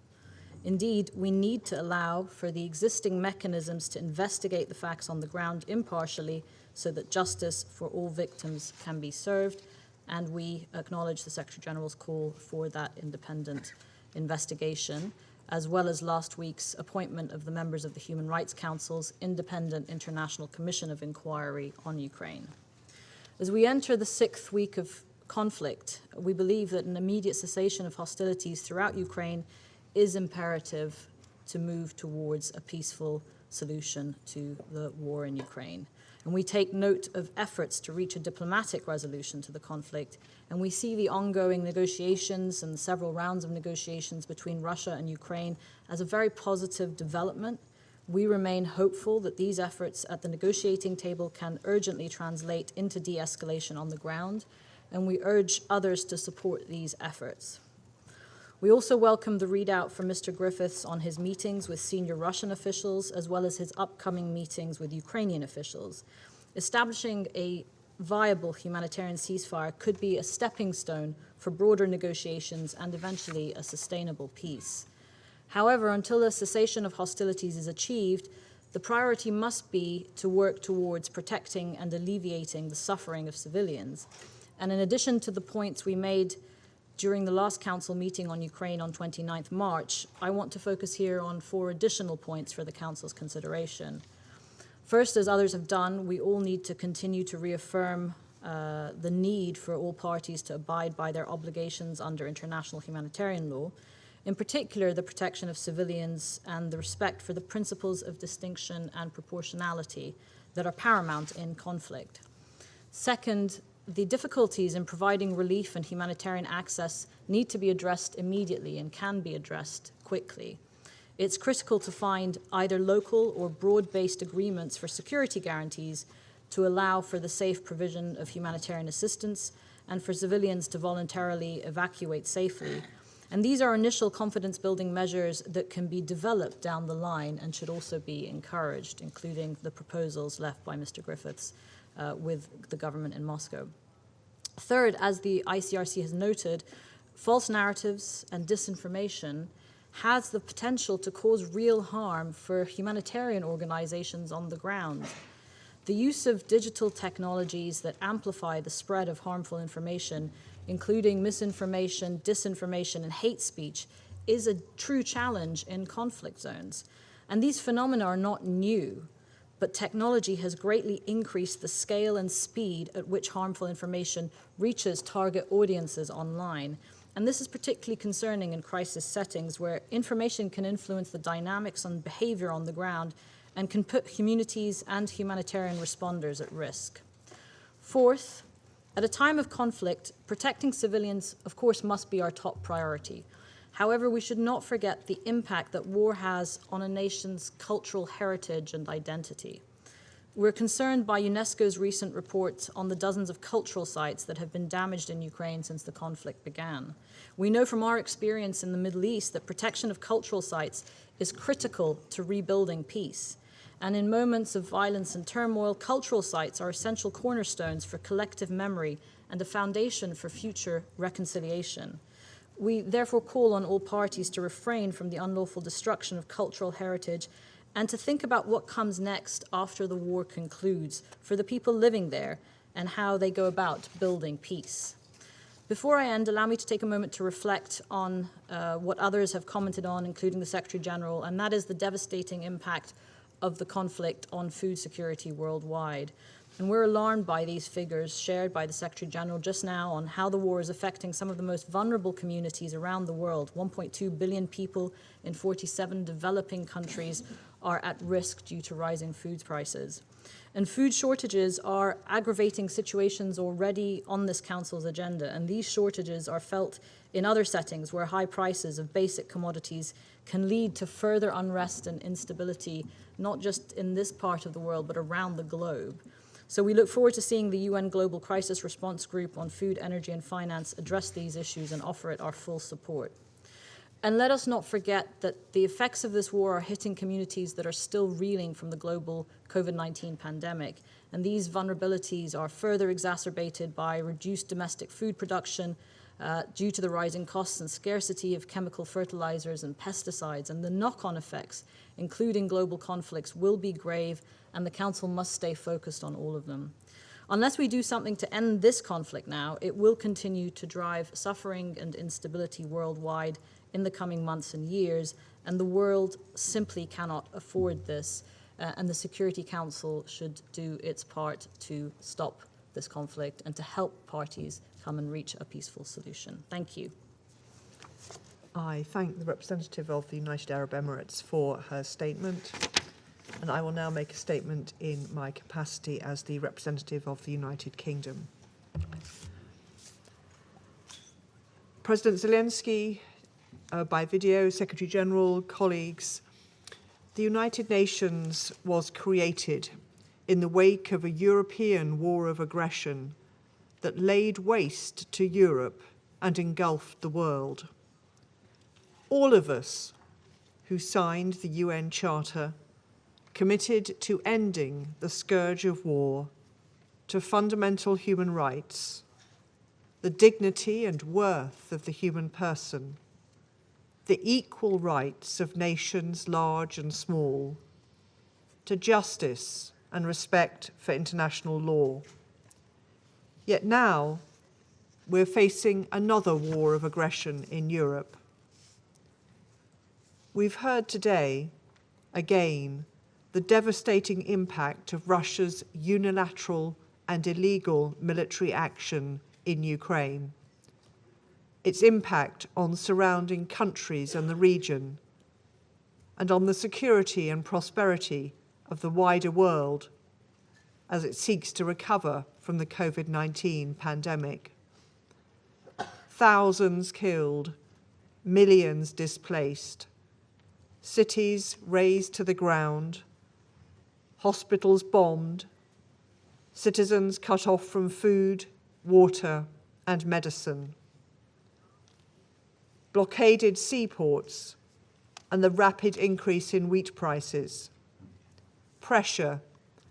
Indeed, we need to allow for the existing mechanisms to investigate the facts on the ground impartially so that justice for all victims can be served, and we acknowledge the Secretary General's call for that independent investigation, as well as last week's appointment of the members of the Human Rights Council's Independent International Commission of Inquiry on Ukraine. As we enter the 6th week of conflict, we believe that an immediate cessation of hostilities throughout Ukraine is imperative to move towards a peaceful solution to the war in Ukraine. And we take note of efforts to reach a diplomatic resolution to the conflict, and we see the ongoing negotiations and several rounds of negotiations between Russia and Ukraine as a very positive development. We remain hopeful that these efforts at the negotiating table can urgently translate into de-escalation on the ground, and we urge others to support these efforts. We also welcome the readout from Mr. Griffiths on his meetings with senior Russian officials, as well as his upcoming meetings with Ukrainian officials. Establishing a viable humanitarian ceasefire could be a stepping stone for broader negotiations and eventually a sustainable peace. However, until a cessation of hostilities is achieved, the priority must be to work towards protecting and alleviating the suffering of civilians. And in addition to the points we made during the last Council meeting on Ukraine on 29th March, I want to focus here on 4 additional points for the Council's consideration. First, as others have done, we all need to continue to reaffirm the need for all parties to abide by their obligations under international humanitarian law, in particular the protection of civilians and the respect for the principles of distinction and proportionality that are paramount in conflict. Second, the difficulties in providing relief and humanitarian access need to be addressed immediately and can be addressed quickly. It's critical to find either local or broad-based agreements for security guarantees to allow for the safe provision of humanitarian assistance and for civilians to voluntarily evacuate safely. And these are initial confidence-building measures that can be developed down the line and should also be encouraged, including the proposals left by Mr. Griffiths with the government in Moscow. Third, as the ICRC has noted, false narratives and disinformation has the potential to cause real harm for humanitarian organizations on the ground. The use of digital technologies that amplify the spread of harmful information, including misinformation, disinformation, and hate speech, is a true challenge in conflict zones. And these phenomena are not new, but technology has greatly increased the scale and speed at which harmful information reaches target audiences online. And this is particularly concerning in crisis settings where information can influence the dynamics and behavior on the ground and can put communities and humanitarian responders at risk. Fourth, at a time of conflict, protecting civilians, of course, must be our top priority. However, we should not forget the impact that war has on a nation's cultural heritage and identity. We're concerned by UNESCO's recent report on the dozens of cultural sites that have been damaged in Ukraine since the conflict began. We know from our experience in the Middle East that protection of cultural sites is critical to rebuilding peace. And in moments of violence and turmoil, cultural sites are essential cornerstones for collective memory and a foundation for future reconciliation. We therefore call on all parties to refrain from the unlawful destruction of cultural heritage and to think about what comes next after the war concludes for the people living there and how they go about building peace. Before I end, allow me to take a moment to reflect on what others have commented on, including the Secretary General, and that is the devastating impact of the conflict on food security worldwide. And we're alarmed by these figures shared by the Secretary General just now on how the war is affecting some of the most vulnerable communities around the world. 1.2 billion people in 47 developing countries are at risk due to rising food prices. And food shortages are aggravating situations already on this Council's agenda, and these shortages are felt in other settings where high prices of basic commodities can lead to further unrest and instability, not just in this part of the world, but around the globe. So we look forward to seeing the UN Global Crisis Response Group on Food, Energy and Finance address these issues and offer it our full support. And let us not forget that the effects of this war are hitting communities that are still reeling from the global COVID-19 pandemic. And these vulnerabilities are further exacerbated by reduced domestic food production due to the rising costs and scarcity of chemical fertilizers and pesticides. And the knock-on effects, including global conflicts, will be grave, and the Council must stay focused on all of them. Unless we do something to end this conflict now, it will continue to drive suffering and instability worldwide in the coming months and years, and the world simply cannot afford this, and the Security Council should do its part to stop this conflict and to help parties come and reach a peaceful solution. Thank you. I thank the representative of the United Arab Emirates for her statement, and I will now make a statement in my capacity as the representative of the United Kingdom. President Zelensky, by video, Secretary General, colleagues, the United Nations was created in the wake of a European war of aggression that laid waste to Europe and engulfed the world. All of us who signed the UN Charter committed to ending the scourge of war, to fundamental human rights, the dignity and worth of the human person, the equal rights of nations large and small, to justice and respect for international law. Yet now, we're facing another war of aggression in Europe. We've heard today, again, the devastating impact of Russia's unilateral and illegal military action in Ukraine, its impact on surrounding countries and the region, and on the security and prosperity of the wider world as it seeks to recover from the COVID-19 pandemic. Thousands killed, millions displaced, cities razed to the ground, hospitals bombed, citizens cut off from food, water, and medicine, blockaded seaports, and the rapid increase in wheat prices, pressure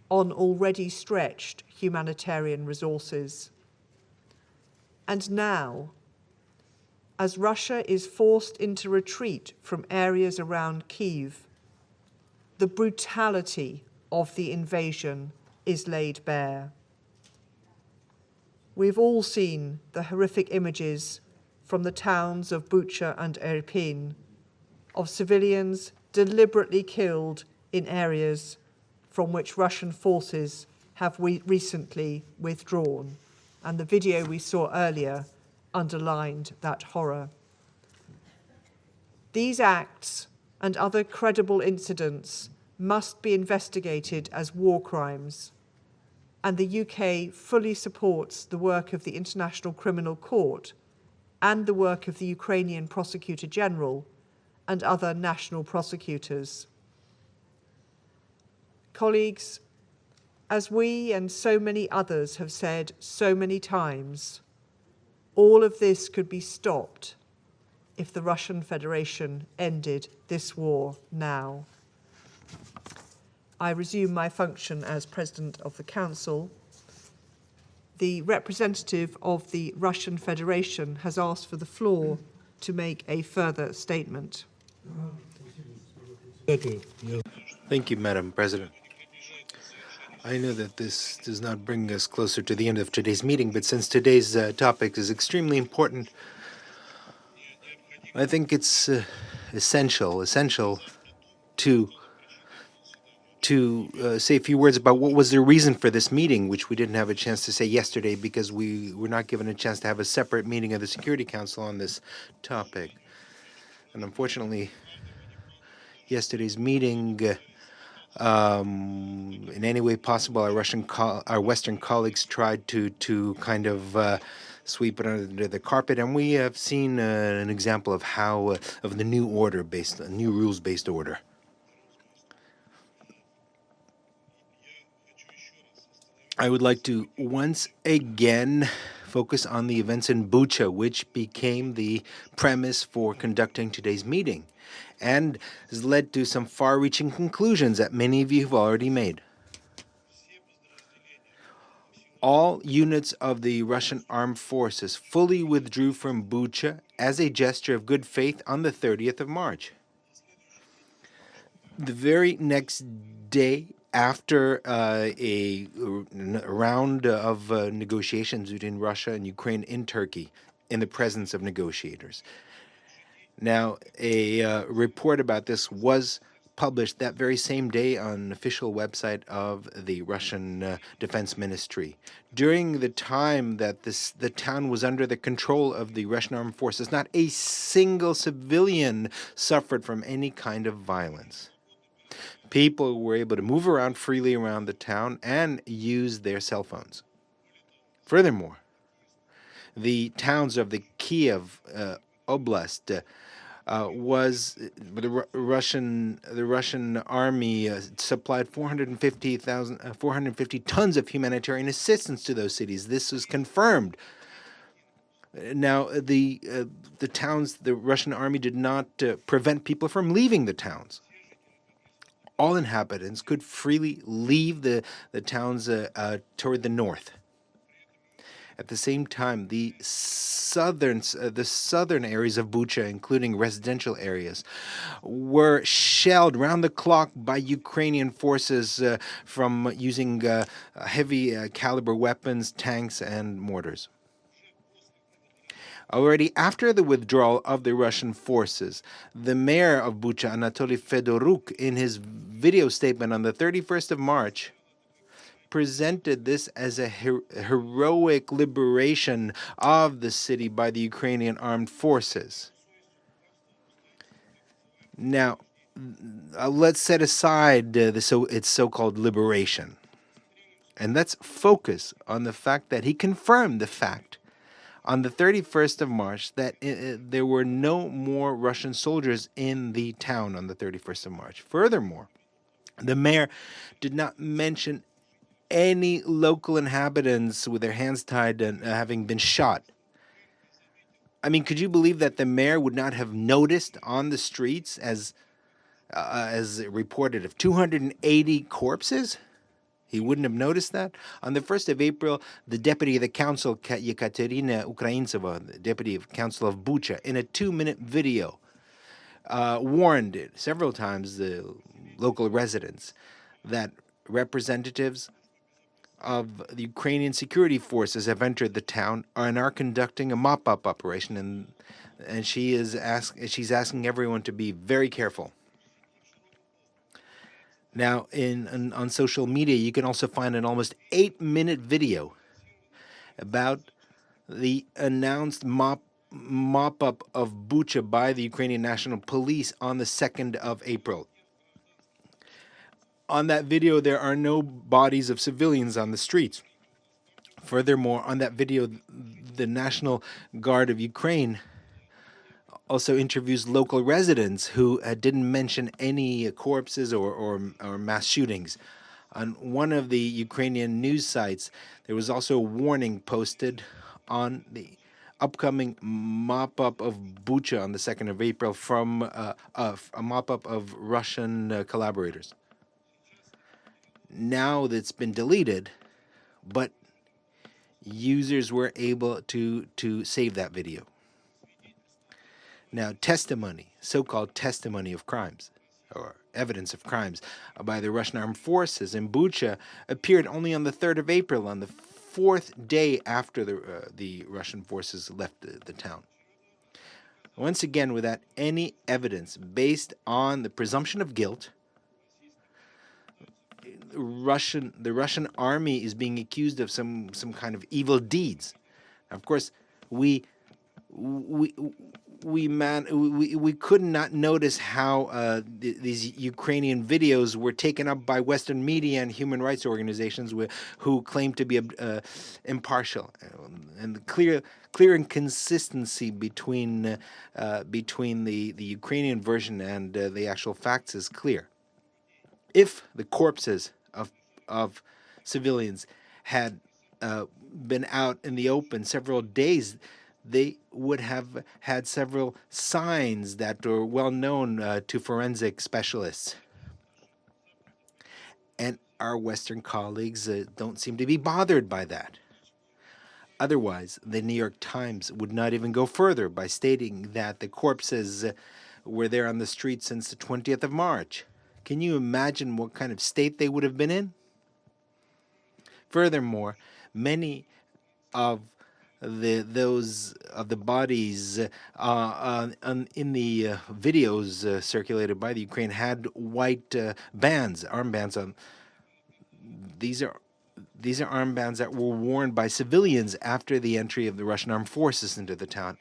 on already stretched humanitarian resources. And now, as Russia is forced into retreat from areas around Kyiv, the brutality of the invasion is laid bare. We've all seen the horrific images from the towns of Bucha and Irpin of civilians deliberately killed in areas from which Russian forces have recently withdrawn. And the video we saw earlier underlined that horror. These acts and other credible incidents must be investigated as war crimes, and the UK fully supports the work of the International Criminal Court and the work of the Ukrainian Prosecutor General and other national prosecutors. Colleagues, as we and so many others have said so many times, all of this could be stopped if the Russian Federation ended this war now. I resume my function as President of the Council. The representative of the Russian Federation has asked for the floor to make a further statement. Thank you, Madam President. I know that this does not bring us closer to the end of today's meeting, but since today's topic is extremely important, I think it's essential to say a few words about what was the reason for this meeting, which we didn't have a chance to say yesterday because we were not given a chance to have a separate meeting of the Security Council on this topic. And unfortunately, yesterday's meeting, in any way possible, our Western colleagues tried to kind of sweep it under the carpet, and we have seen an example of how of the new new rules-based order. I would like to once again focus on the events in Bucha, which became the premise for conducting today's meeting and has led to some far-reaching conclusions that many of you have already made. All units of the Russian armed forces fully withdrew from Bucha as a gesture of good faith on the 30th of March. The very next day, after a round of negotiations between Russia and Ukraine in Turkey, in the presence of negotiators. Now, a report about this was published that very same day on an official website of the Russian Defense Ministry. During the time that the town was under the control of the Russian armed forces, not a single civilian suffered from any kind of violence. People were able to move around freely around the town and use their cell phones. Furthermore, the towns of the Kiev Oblast was the Russian army supplied 450 tons of humanitarian assistance to those cities. This was confirmed. Now, the towns, the Russian army did not prevent people from leaving the towns. All inhabitants could freely leave the towns toward the north. At the same time, the southern areas of Bucha, including residential areas, were shelled round the clock by Ukrainian forces from using heavy caliber weapons, tanks, and mortars. Already after the withdrawal of the Russian forces, the mayor of Bucha, Anatoly Fedoruk, in his video statement on the 31st of March, presented this as a heroic liberation of the city by the Ukrainian armed forces. Now, let's set aside its so-called liberation, and let's focus on the fact that he confirmed the fact on the 31st of March that there were no more Russian soldiers in the town on the 31st of March. Furthermore, the mayor did not mention any local inhabitants with their hands tied and having been shot. I mean, could you believe that the mayor would not have noticed on the streets, as reported, of 280 corpses? He wouldn't have noticed that? On the 1st of April, the deputy of the council, Yekaterina Ukraintseva, the deputy of council of Bucha, in a 2-minute video, warned several times the local residents that representatives of the Ukrainian security forces have entered the town and are conducting a mop-up operation, and she's asking everyone to be very careful. Now, on social media, you can also find an almost 8-minute video about the announced mop-up of Bucha by the Ukrainian National Police on the 2nd of April. On that video, there are no bodies of civilians on the streets. Furthermore, on that video, the National Guard of Ukraine also interviews local residents who didn't mention any corpses or mass shootings. On one of the Ukrainian news sites, there was also a warning posted on the upcoming mop-up of Bucha on the 2nd of April from a mop-up of Russian collaborators. Now that's been deleted, but users were able to save that video. Now, testimony, so-called testimony of crimes, or evidence of crimes by the Russian armed forces in Bucha appeared only on the 3rd of April, on the 4th day after the Russian forces left the town. Once again, without any evidence based on the presumption of guilt, the Russian army is being accused of some kind of evil deeds. Now, of course, we could not notice how these Ukrainian videos were taken up by Western media and human rights organizations who claim to be impartial, and the clear inconsistency between the Ukrainian version and the actual facts is clear. If the corpses of civilians had been out in the open several days, they would have had several signs that were well known to forensic specialists. And our Western colleagues don't seem to be bothered by that. Otherwise, the New York Times would not even go further by stating that the corpses were there on the street since the 20th of March. Can you imagine what kind of state they would have been in? Furthermore, many of the bodies in the videos circulated by the Ukraine had white bands, armbands on. These are armbands that were worn by civilians after the entry of the Russian armed forces into the town.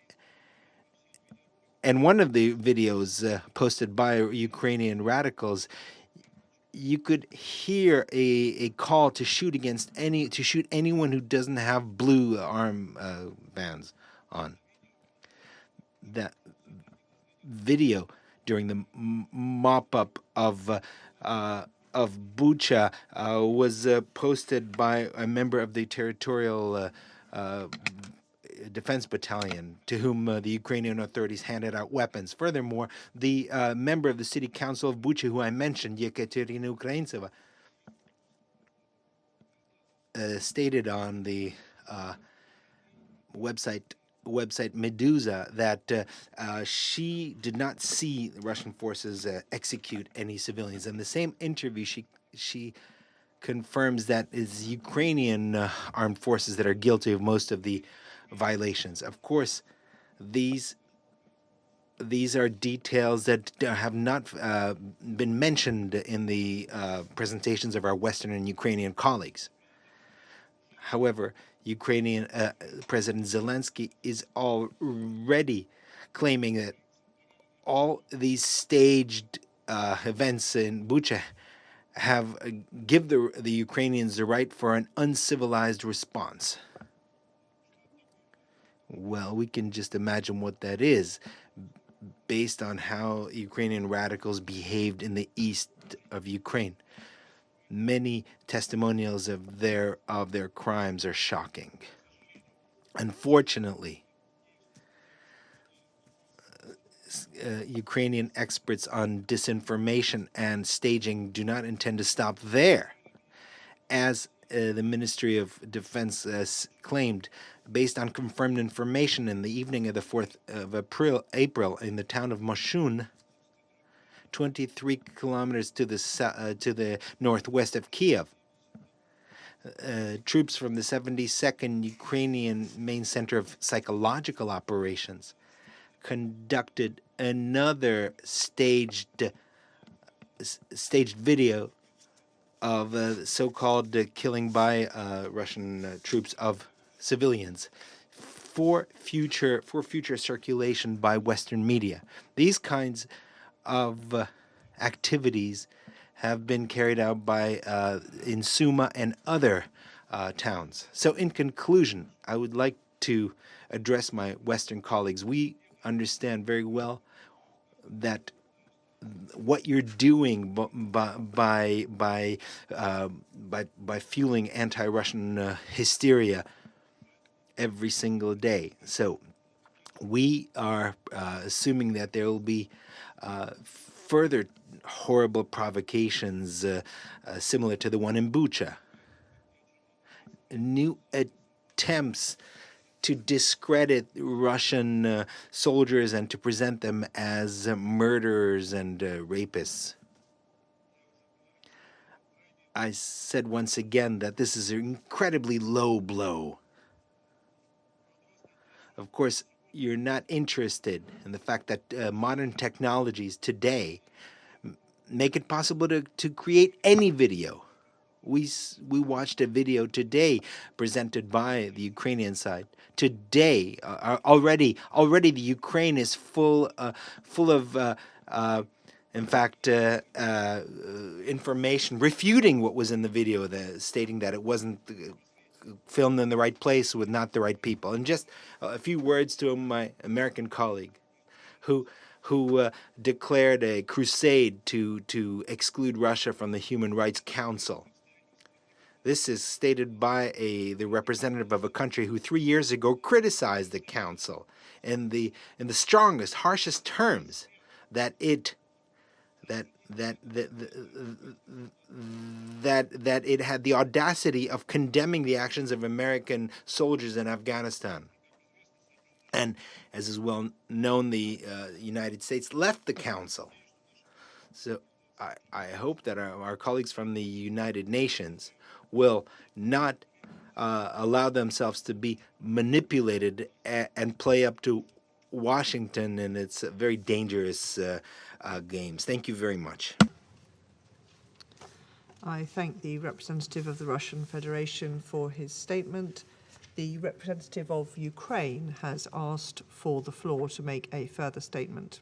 And one of the videos posted by Ukrainian radicals, you could hear a call to shoot anyone who doesn't have blue arm bands on. That video during the mop-up of Bucha was posted by a member of the territorial defense battalion to whom the Ukrainian authorities handed out weapons. Furthermore, the member of the city council of Bucha, who I mentioned, Yekaterina Ukraintseva, stated on the website Meduza that she did not see the Russian forces execute any civilians. In the same interview, she confirms that it's Ukrainian armed forces that are guilty of most of the violations. Of course, these are details that have not been mentioned in the presentations of our Western and Ukrainian colleagues. However, Ukrainian President Zelensky is already claiming that all these staged events in Bucha have give the Ukrainians the right for an uncivilized response. Well, we can just imagine what that is, based on how Ukrainian radicals behaved in the east of Ukraine. Many testimonials of their crimes are shocking. Unfortunately, Ukrainian experts on disinformation and staging do not intend to stop there. As the Ministry of Defense claimed, based on confirmed information in the evening of the 4th of April in the town of Moshun, 23 kilometers to the northwest of Kiev, troops from the 72nd Ukrainian Main Center of Psychological Operations conducted another staged video of so-called killing by Russian troops of civilians for future circulation by Western media. These kinds of activities have been carried out by in Suma and other towns. So in conclusion, I would like to address my Western colleagues. We understand very well that what you're doing by fueling anti-Russian hysteria every single day. So we are assuming that there will be further horrible provocations similar to the one in Bucha. New attempts to discredit Russian soldiers and to present them as murderers and rapists. I said once again that this is an incredibly low blow. Of course, you're not interested in the fact that modern technologies today make it possible to create any video. We watched a video today presented by the Ukrainian side. Today, already the Ukraine is full of in fact, information refuting what was in the video, stating that it wasn't filmed in the right place with not the right people. And just a few words to my American colleague, who declared a crusade to exclude Russia from the Human Rights Council. This is stated by the representative of a country who 3 years ago criticized the Council in the strongest, harshest terms, that it had the audacity of condemning the actions of American soldiers in Afghanistan. And as is well known, the United States left the Council. So I hope that our colleagues from the United Nations will not allow themselves to be manipulated and play up to Washington and its very dangerous games. Thank you very much. I thank the representative of the Russian Federation for his statement. The representative of Ukraine has asked for the floor to make a further statement.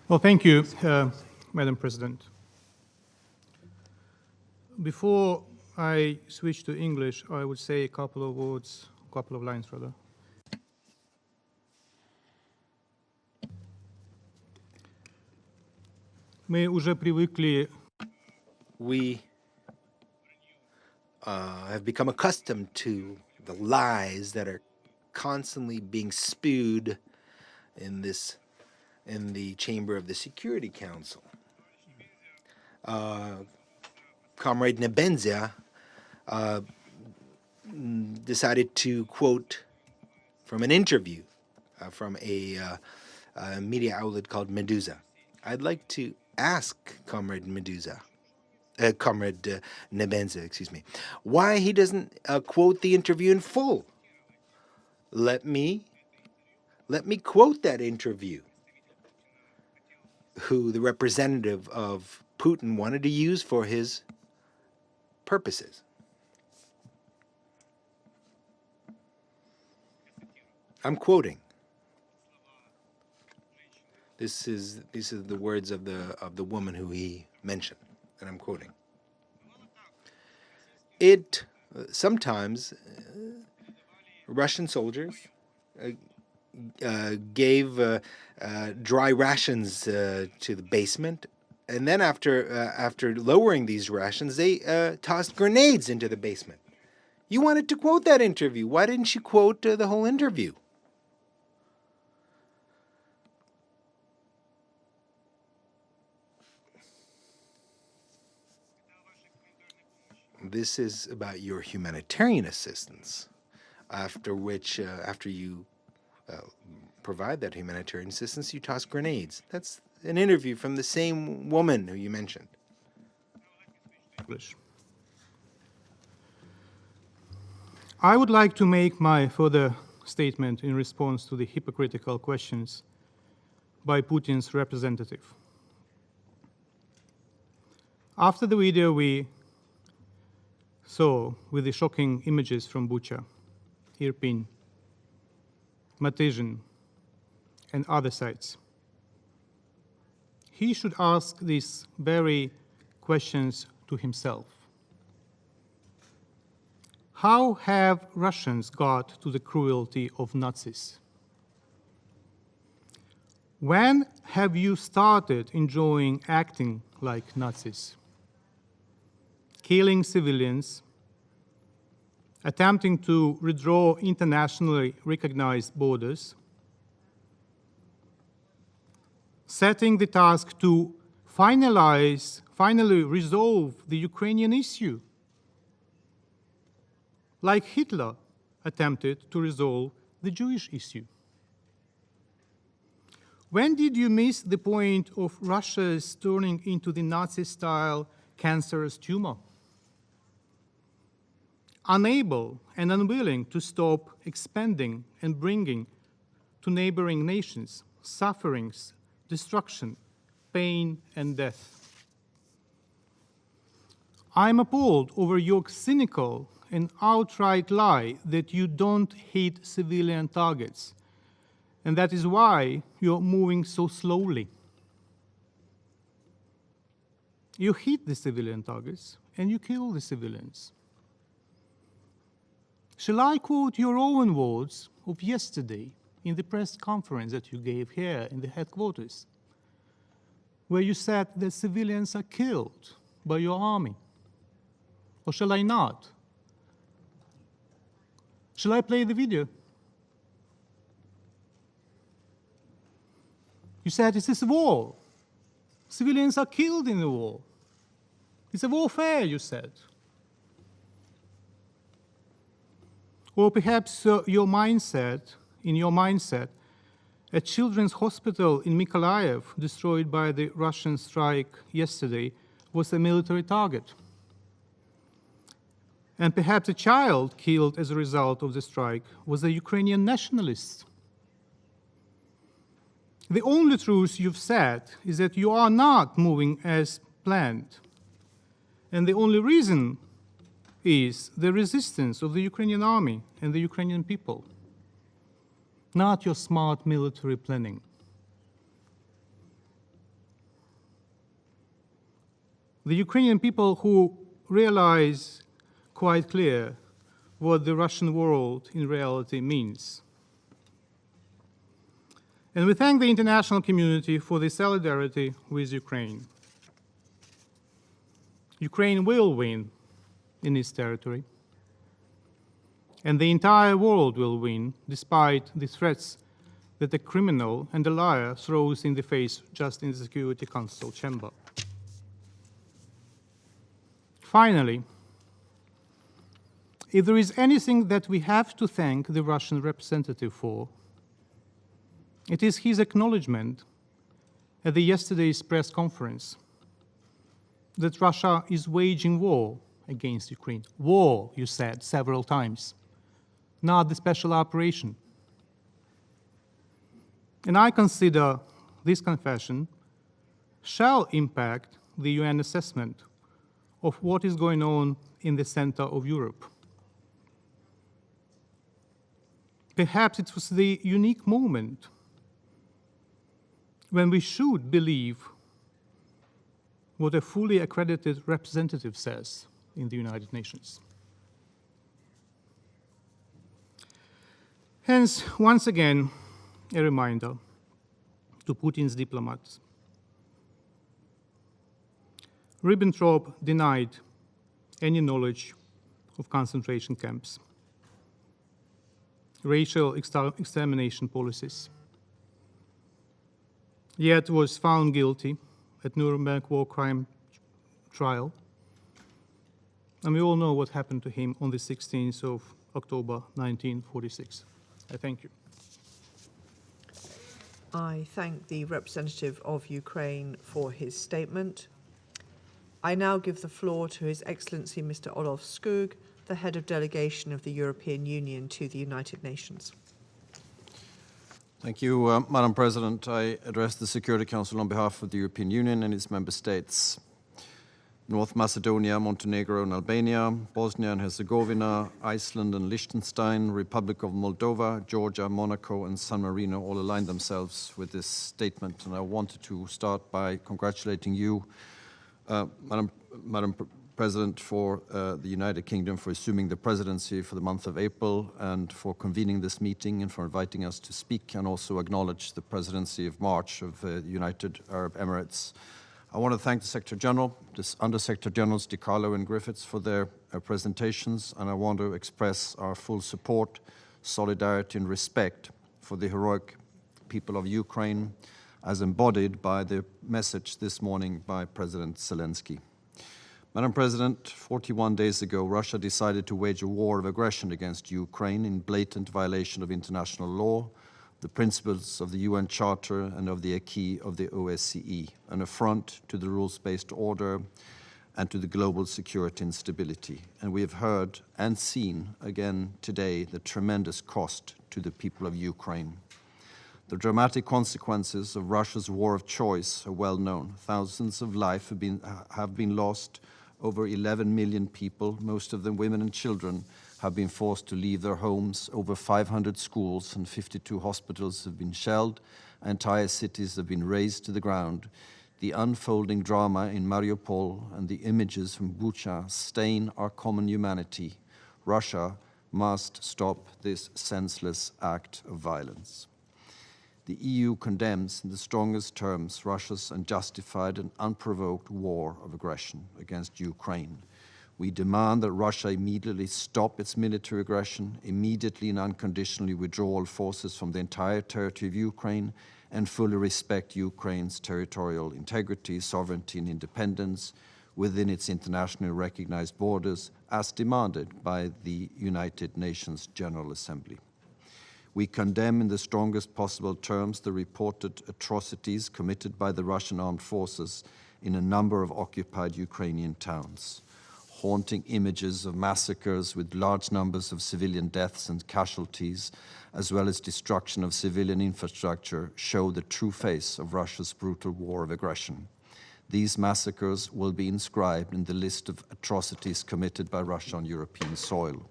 Well, thank you, Madam President. Before I switch to English, I would say a couple of words, a couple of lines rather. Мы уже привыкли. We have become accustomed to the lies that are constantly being spewed in the chamber of the Security Council. Comrade Nebenzia decided to quote from an interview from a media outlet called Meduza. I'd like to ask Comrade Nebenzia, excuse me, why he doesn't quote the interview in full. Let me quote that interview, who the representative of Putin wanted to use for his purposes. I'm quoting. These are the words of the woman who he mentioned, and I'm quoting. Sometimes Russian soldiers gave dry rations to the basement, and then after lowering these rations, they tossed grenades into the basement. You wanted to quote that interview. Why didn't you quote the whole interview? This is about your humanitarian assistance, after you provide that humanitarian assistance, you toss grenades. That's an interview from the same woman who you mentioned. English. I would like to make my further statement in response to the hypocritical questions by Putin's representative. After the video we saw with the shocking images from Bucha, Irpin, Matizhin, and other sites, he should ask these very questions to himself. How have Russians got to the cruelty of Nazis? When have you started enjoying acting like Nazis? Killing civilians, attempting to redraw internationally recognized borders, setting the task to finally resolve the Ukrainian issue, like Hitler attempted to resolve the Jewish issue. When did you miss the point of Russia's turning into the Nazi-style cancerous tumor? Unable and unwilling to stop expanding and bringing to neighboring nations sufferings, destruction, pain, and death. I'm appalled over your cynical and outright lie that you don't hit civilian targets, and that is why you're moving so slowly. You hit the civilian targets and you kill the civilians. Shall I quote your own words of yesterday in the press conference that you gave here in the headquarters? where you said that civilians are killed by your army. Or shall I not? Shall I play the video? You said it is a war. Civilians are killed in the war. It's a warfare, you said. Or perhaps in your mindset, a children's hospital in Mykolaiv, destroyed by the Russian strike yesterday, was a military target. And perhaps a child killed as a result of the strike was a Ukrainian nationalist. The only truth you've said is that you are not moving as planned. And the only reason is the resistance of the Ukrainian army and the Ukrainian people, not your smart military planning. The Ukrainian people who realize quite clear what the Russian world in reality means. And we thank the international community for the solidarity with Ukraine. Ukraine will win in its territory, and the entire world will win, despite the threats that the criminal and the liar throws in the face just in the Security Council chamber. Finally, if there is anything that we have to thank the Russian representative for, it is his acknowledgement at yesterday's press conference that Russia is waging war against Ukraine. War, you said several times, not the special operation. And I consider this confession shall impact the UN assessment of what is going on in the center of Europe. Perhaps it was the unique moment when we should believe what a fully accredited representative says in the United Nations. Hence, once again, a reminder to Putin's diplomats. Ribbentrop denied any knowledge of concentration camps, racial extermination policies, yet was found guilty at Nuremberg war crime trial. And we all know what happened to him on the 16th of October, 1946. I thank you. I thank the representative of Ukraine for his statement. I now give the floor to His Excellency Mr. Olof Skog, the head of delegation of the European Union to the United Nations. Thank you, Madam President. I address the Security Council on behalf of the European Union and its member states. North Macedonia, Montenegro and Albania, Bosnia and Herzegovina, Iceland and Liechtenstein, Republic of Moldova, Georgia, Monaco and San Marino all aligned themselves with this statement. And I wanted to start by congratulating you, Madam President, for the United Kingdom for assuming the presidency for the month of April and for convening this meeting and for inviting us to speak and also acknowledge the presidency of March of the United Arab Emirates. I want to thank the Secretary General, the Under-Secretary Generals Di Carlo and Griffiths for their presentations, and I want to express our full support, solidarity and respect for the heroic people of Ukraine as embodied by the message this morning by President Zelensky. Madam President, 41 days ago, Russia decided to wage a war of aggression against Ukraine in blatant violation of international law, the principles of the UN Charter and of the acquis of the OSCE, an affront to the rules-based order and to the global security and stability. And we have heard and seen again today the tremendous cost to the people of Ukraine. The dramatic consequences of Russia's war of choice are well known. Thousands of lives have been lost. Over 11 million people, most of them women and children, have been forced to leave their homes. Over 500 schools and 52 hospitals have been shelled. Entire cities have been razed to the ground. The unfolding drama in Mariupol and the images from Bucha stain our common humanity. Russia must stop this senseless act of violence. The EU condemns in the strongest terms Russia's unjustified and unprovoked war of aggression against Ukraine. We demand that Russia immediately stop its military aggression, immediately and unconditionally withdraw all forces from the entire territory of Ukraine, and fully respect Ukraine's territorial integrity, sovereignty, and independence within its internationally recognized borders, as demanded by the United Nations General Assembly. We condemn in the strongest possible terms the reported atrocities committed by the Russian armed forces in a number of occupied Ukrainian towns. Haunting images of massacres with large numbers of civilian deaths and casualties, as well as destruction of civilian infrastructure, show the true face of Russia's brutal war of aggression. These massacres will be inscribed in the list of atrocities committed by Russia on European soil.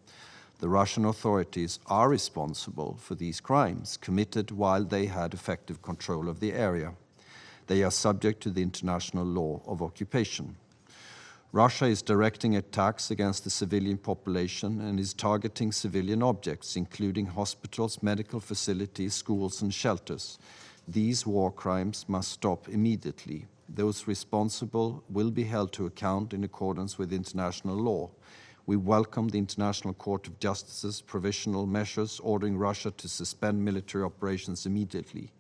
The Russian authorities are responsible for these crimes committed while they had effective control of the area. They are subject to the international law of occupation. Russia is directing attacks against the civilian population and is targeting civilian objects, including hospitals, medical facilities, schools, and shelters. These war crimes must stop immediately. Those responsible will be held to account in accordance with international law. We welcome the International Court of Justice's provisional measures ordering Russia to suspend military operations immediately.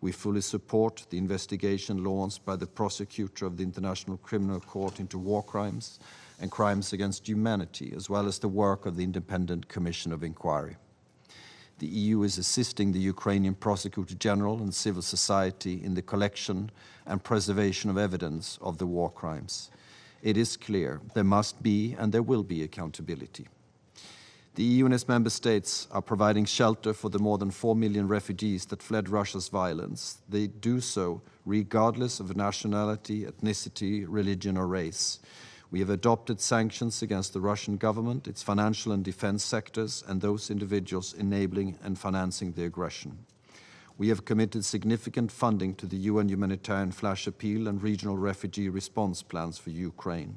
We fully support the investigation launched by the prosecutor of the International Criminal Court into war crimes and crimes against humanity, as well as the work of the Independent Commission of Inquiry. The EU is assisting the Ukrainian Prosecutor General and civil society in the collection and preservation of evidence of the war crimes. It is clear there must be and there will be accountability. The EU and its member states are providing shelter for the more than 4 million refugees that fled Russia's violence. They do so regardless of nationality, ethnicity, religion, or race. We have adopted sanctions against the Russian government, its financial and defense sectors, and those individuals enabling and financing the aggression. We have committed significant funding to the UN humanitarian flash appeal and regional refugee response plans for Ukraine.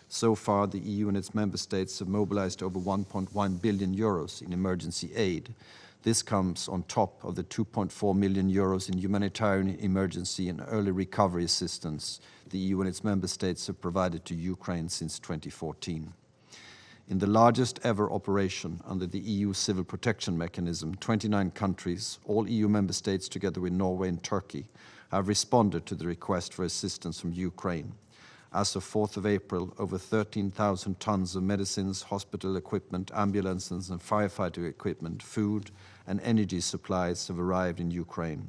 So far, the EU and its member states have mobilized over 1.1 billion euros in emergency aid. This comes on top of the 2.4 million euros in humanitarian emergency and early recovery assistance the EU and its member states have provided to Ukraine since 2014. In the largest ever operation under the EU Civil Protection Mechanism, 29 countries, all EU member states together with Norway and Turkey, have responded to the request for assistance from Ukraine. As of 4th of April, over 13,000 tons of medicines, hospital equipment, ambulances and firefighting equipment, food and energy supplies have arrived in Ukraine.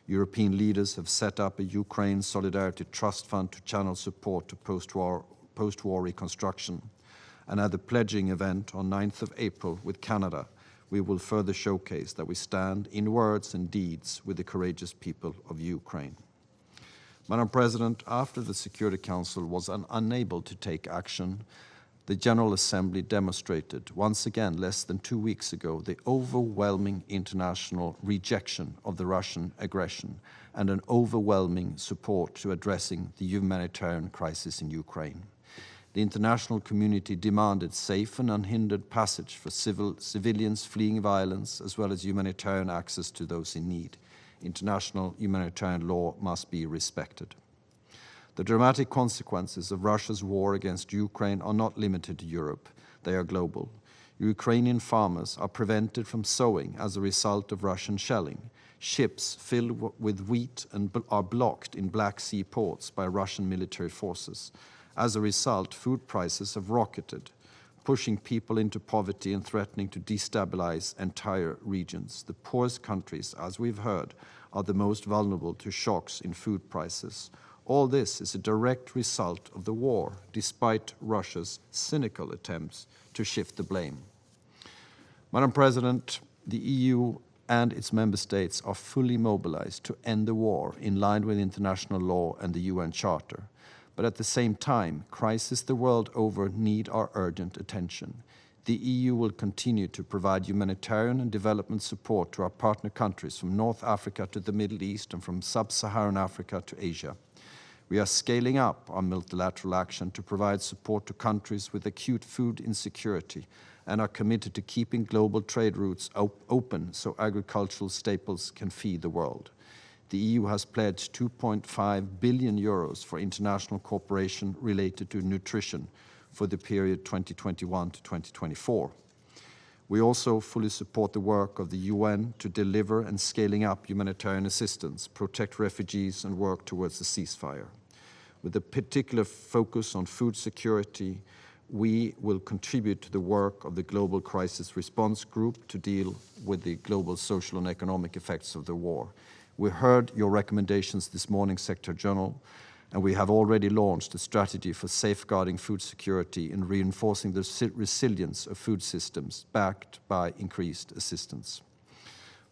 European leaders have set up a Ukraine Solidarity Trust Fund to channel support to post-war reconstruction. And at the pledging event on 9th of April with Canada, we will further showcase that we stand in words and deeds with the courageous people of Ukraine. Madam President, after the Security Council was unable to take action, the General Assembly demonstrated once again less than 2 weeks ago the overwhelming international rejection of the Russian aggression and an overwhelming support to addressing the humanitarian crisis in Ukraine. The international community demanded safe and unhindered passage for civilians fleeing violence, as well as humanitarian access to those in need. International humanitarian law must be respected. The dramatic consequences of Russia's war against Ukraine are not limited to Europe. They are global. Ukrainian farmers are prevented from sowing as a result of Russian shelling. Ships filled with wheat are blocked in Black Sea ports by Russian military forces. As a result, food prices have rocketed, pushing people into poverty and threatening to destabilize entire regions. The poorest countries, as we've heard, are the most vulnerable to shocks in food prices. All this is a direct result of the war, despite Russia's cynical attempts to shift the blame. Madam President, the EU and its member states are fully mobilized to end the war in line with international law and the UN Charter. But at the same time, crises the world over need our urgent attention. The EU will continue to provide humanitarian and development support to our partner countries from North Africa to the Middle East and from Sub-Saharan Africa to Asia. We are scaling up our multilateral action to provide support to countries with acute food insecurity and are committed to keeping global trade routes open so agricultural staples can feed the world. The EU has pledged 2.5 billion euros for international cooperation related to nutrition for the period 2021 to 2024. We also fully support the work of the UN to deliver and scaling up humanitarian assistance, protect refugees, and work towards a ceasefire. With a particular focus on food security, we will contribute to the work of the Global Crisis Response Group to deal with the global social and economic effects of the war. We heard your recommendations this morning, Secretary General, and we have already launched a strategy for safeguarding food security and reinforcing the resilience of food systems backed by increased assistance.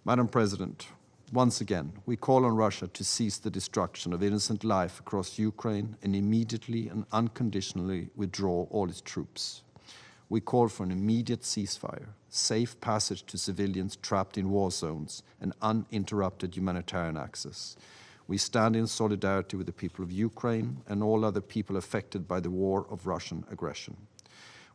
Madam President, once again, we call on Russia to cease the destruction of innocent life across Ukraine and immediately and unconditionally withdraw all its troops. We call for an immediate ceasefire, safe passage to civilians trapped in war zones, and uninterrupted humanitarian access. We stand in solidarity with the people of Ukraine and all other people affected by the war of Russian aggression.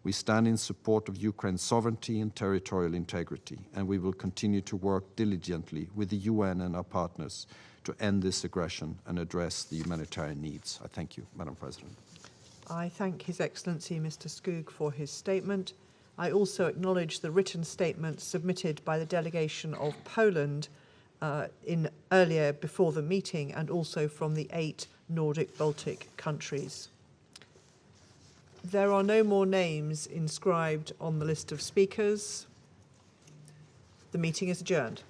We stand in support of Ukraine's sovereignty and territorial integrity, and we will continue to work diligently with the UN and our partners to end this aggression and address the humanitarian needs. I thank you, Madam President. I thank His Excellency Mr. Skog for his statement. I also acknowledge the written statement submitted by the delegation of Poland earlier before the meeting, and also from the 8 Nordic Baltic countries. There are no more names inscribed on the list of speakers. The meeting is adjourned.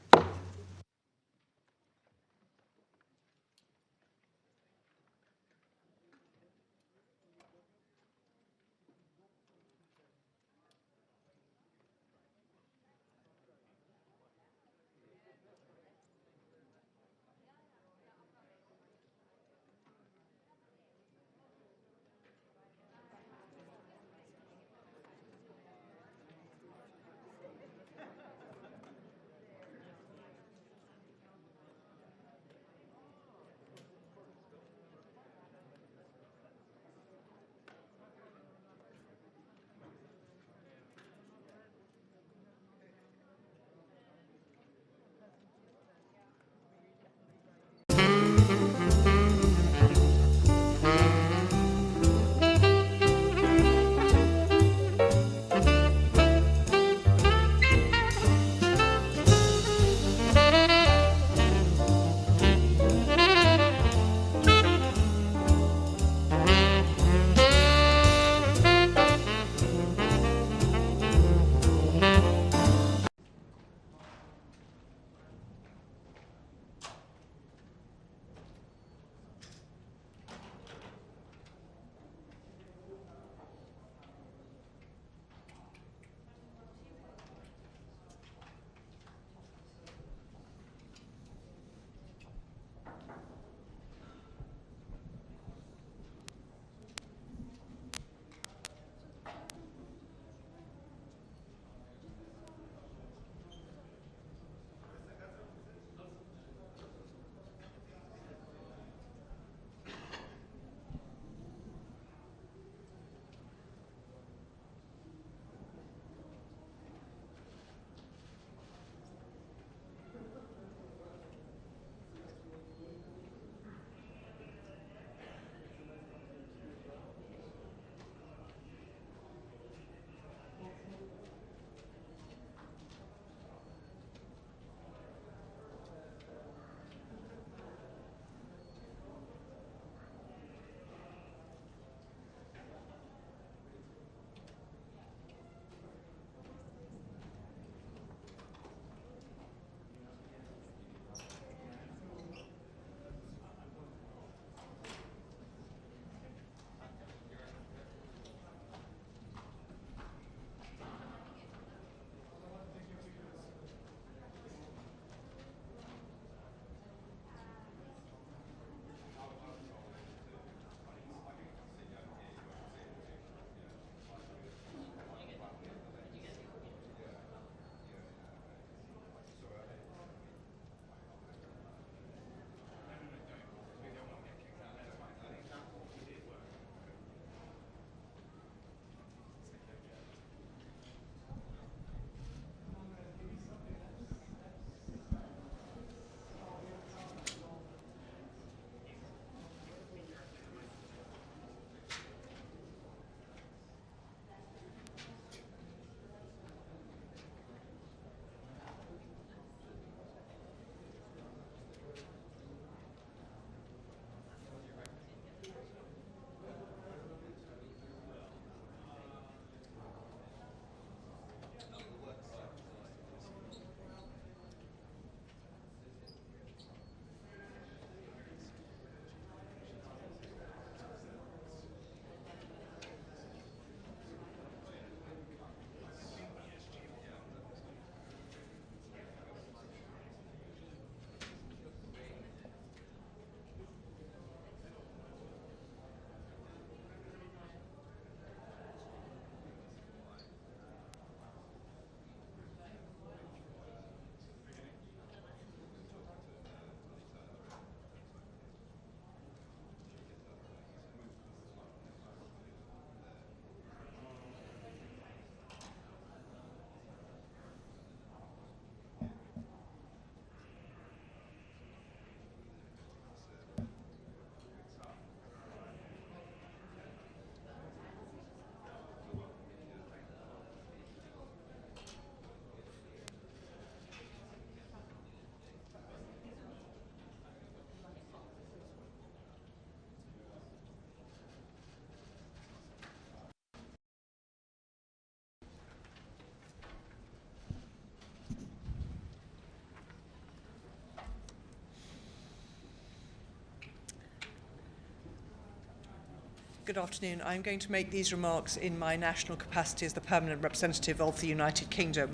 Good afternoon. I'm going to make these remarks in my national capacity as the permanent representative of the United Kingdom.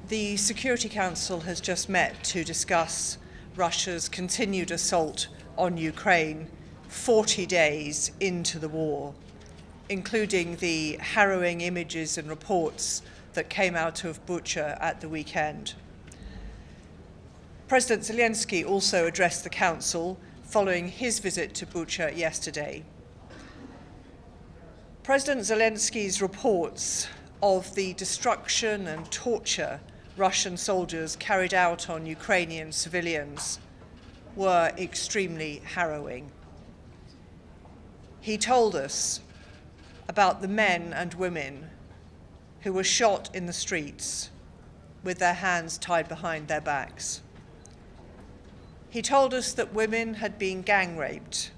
The Security Council has just met to discuss Russia's continued assault on Ukraine 40 days into the war, including the harrowing images and reports that came out of Bucha at the weekend. President Zelensky also addressed the Council following his visit to Bucha yesterday. President Zelensky's reports of the destruction and torture Russian soldiers carried out on Ukrainian civilians were extremely harrowing. He told us about the men and women who were shot in the streets with their hands tied behind their backs. He told us that women had been gang raped,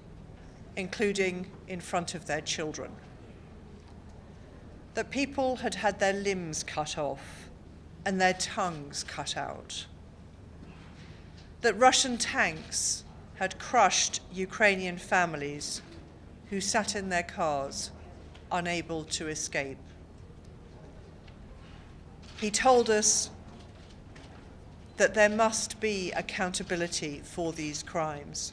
including in front of their children. That people had had their limbs cut off and their tongues cut out. That Russian tanks had crushed Ukrainian families who sat in their cars, unable to escape. He told us that there must be accountability for these crimes.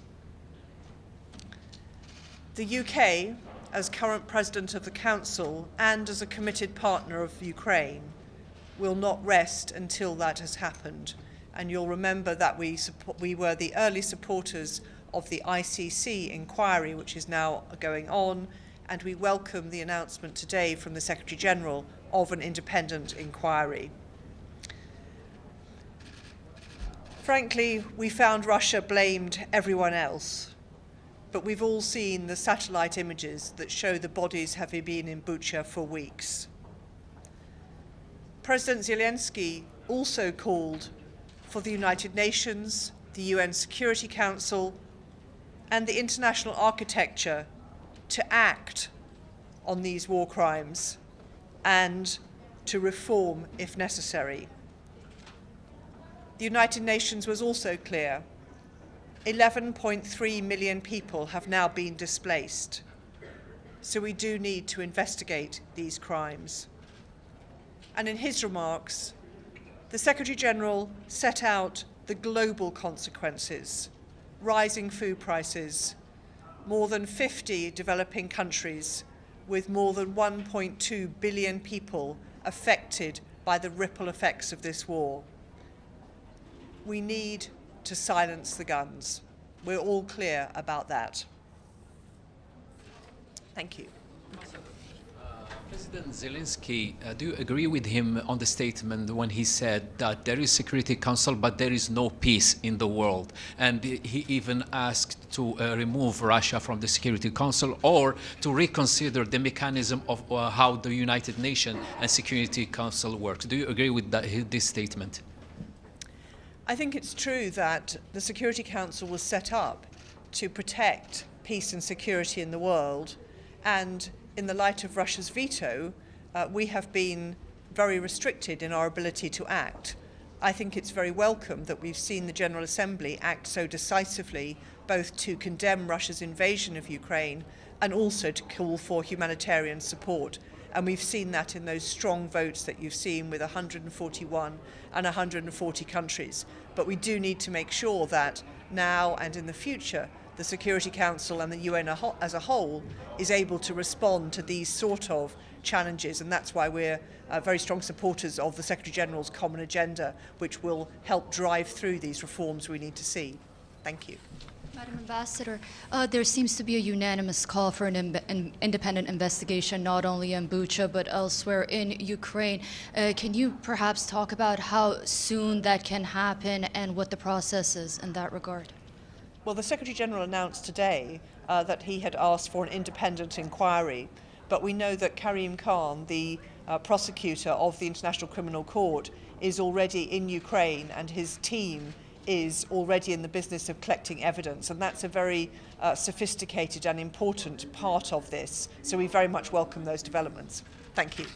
The UK, as current President of the Council and as a committed partner of Ukraine, will not rest until that has happened. And you'll remember that we were the early supporters of the ICC inquiry, which is now going on, and we welcome the announcement today from the Secretary-General of an independent inquiry. Frankly, we found Russia blamed everyone else, but we've all seen the satellite images that show the bodies having been in Bucha for weeks. President Zelensky also called for the United Nations, the UN Security Council, and the international architecture to act on these war crimes and to reform if necessary. The United Nations was also clear. 11.3 million people have now been displaced. So we do need to investigate these crimes. And in his remarks, the Secretary-General set out the global consequences: rising food prices, more than 50 developing countries with more than 1.2 billion people affected by the ripple effects of this war. We need to silence the guns. We're all clear about that. Thank you. President Zelensky, do you agree with him on the statement when he said that there is Security Council, but there is no peace in the world? And he even asked to remove Russia from the Security Council or to reconsider the mechanism of how the United Nations and Security Council works. Do you agree with this statement? I think it's true that the Security Council was set up to protect peace and security in the world, and in the light of Russia's veto, we have been very restricted in our ability to act. I think it's very welcome that we've seen the General Assembly act so decisively, both to condemn Russia's invasion of Ukraine and also to call for humanitarian support. And we've seen that in those strong votes that you've seen with 141 and 140 countries. But we do need to make sure that now and in the future, the Security Council and the UN as a whole is able to respond to these sort of challenges. And that's why we're very strong supporters of the Secretary-General's common agenda, which will help drive through these reforms we need to see. Thank you. Madam Ambassador, there seems to be a unanimous call for an independent investigation, not only in Bucha, but elsewhere in Ukraine. Can you perhaps talk about how soon that can happen and what the process is in that regard? Well, the Secretary-General announced today that he had asked for an independent inquiry, but we know that Karim Khan, the prosecutor of the International Criminal Court, is already in Ukraine, and his team is already in the business of collecting evidence, and that's a very sophisticated and important part of this. So we very much welcome those developments. Thank you.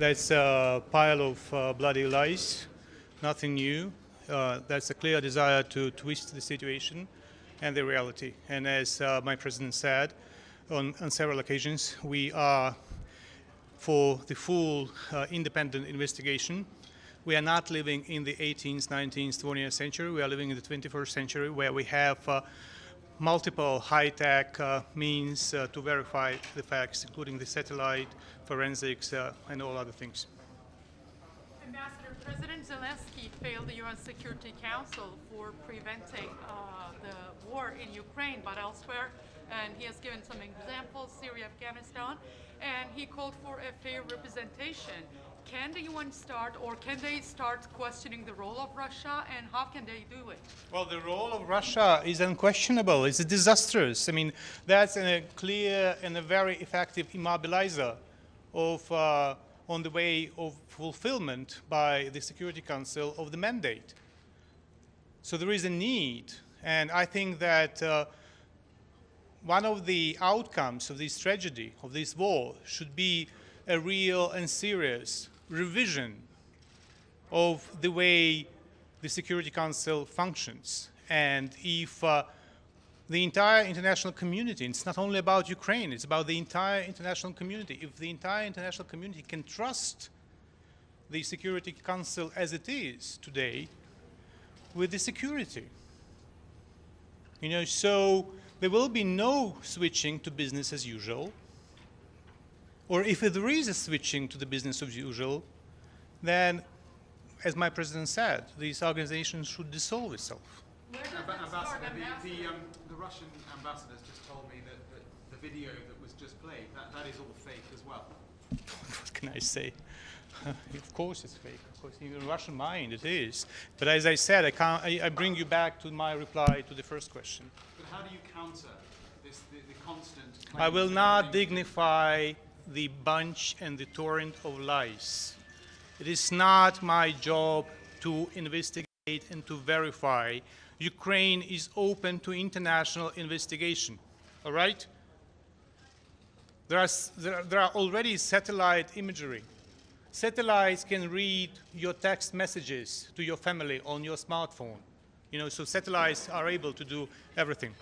That's a pile of bloody lies, nothing new. That's a clear desire to twist the situation and the reality. And as my president said on several occasions, we are for the full independent investigation. We are not living in the 18th, 19th, 20th century. We are living in the 21st century, where we have multiple high-tech means to verify the facts, including the satellite, forensics, and all other things. Ambassador, President Zelensky failed the UN Security Council for preventing the war in Ukraine, but elsewhere, and he has given some examples, Syria, Afghanistan, and he called for a fair representation. Can the UN start, or can they start questioning the role of Russia, and how can they do it? Well, the role of Russia is unquestionable. It's disastrous. I mean, that's a clear and a very effective immobilizer of, on the way of fulfillment by the Security Council of the mandate. So there is a need, and I think that one of the outcomes of this tragedy, of this war, should be a real and serious revision of the way the Security Council functions. And if the entire international community, it's not only about Ukraine, it's about the entire international community, if the entire international community can trust the Security Council as it is today with the security, so there will be no switching to business as usual. Or if there is a switching to the business as usual, then, as my president said, this organization should dissolve itself. Ambassador, the Russian ambassadors just told me that the video that was just played, that is all fake as well. What can I say? Of course it's fake. Of course, in the Russian mind it is. But as I said, I bring you back to my reply to the first question. But how do you counter this, the constant... I will not dignify the bunch and the torrent of lies. It is not my job to investigate and to verify. Ukraine is open to international investigation, all right? There are already satellite imagery. Satellites can read your text messages to your family on your smartphone. So satellites are able to do everything.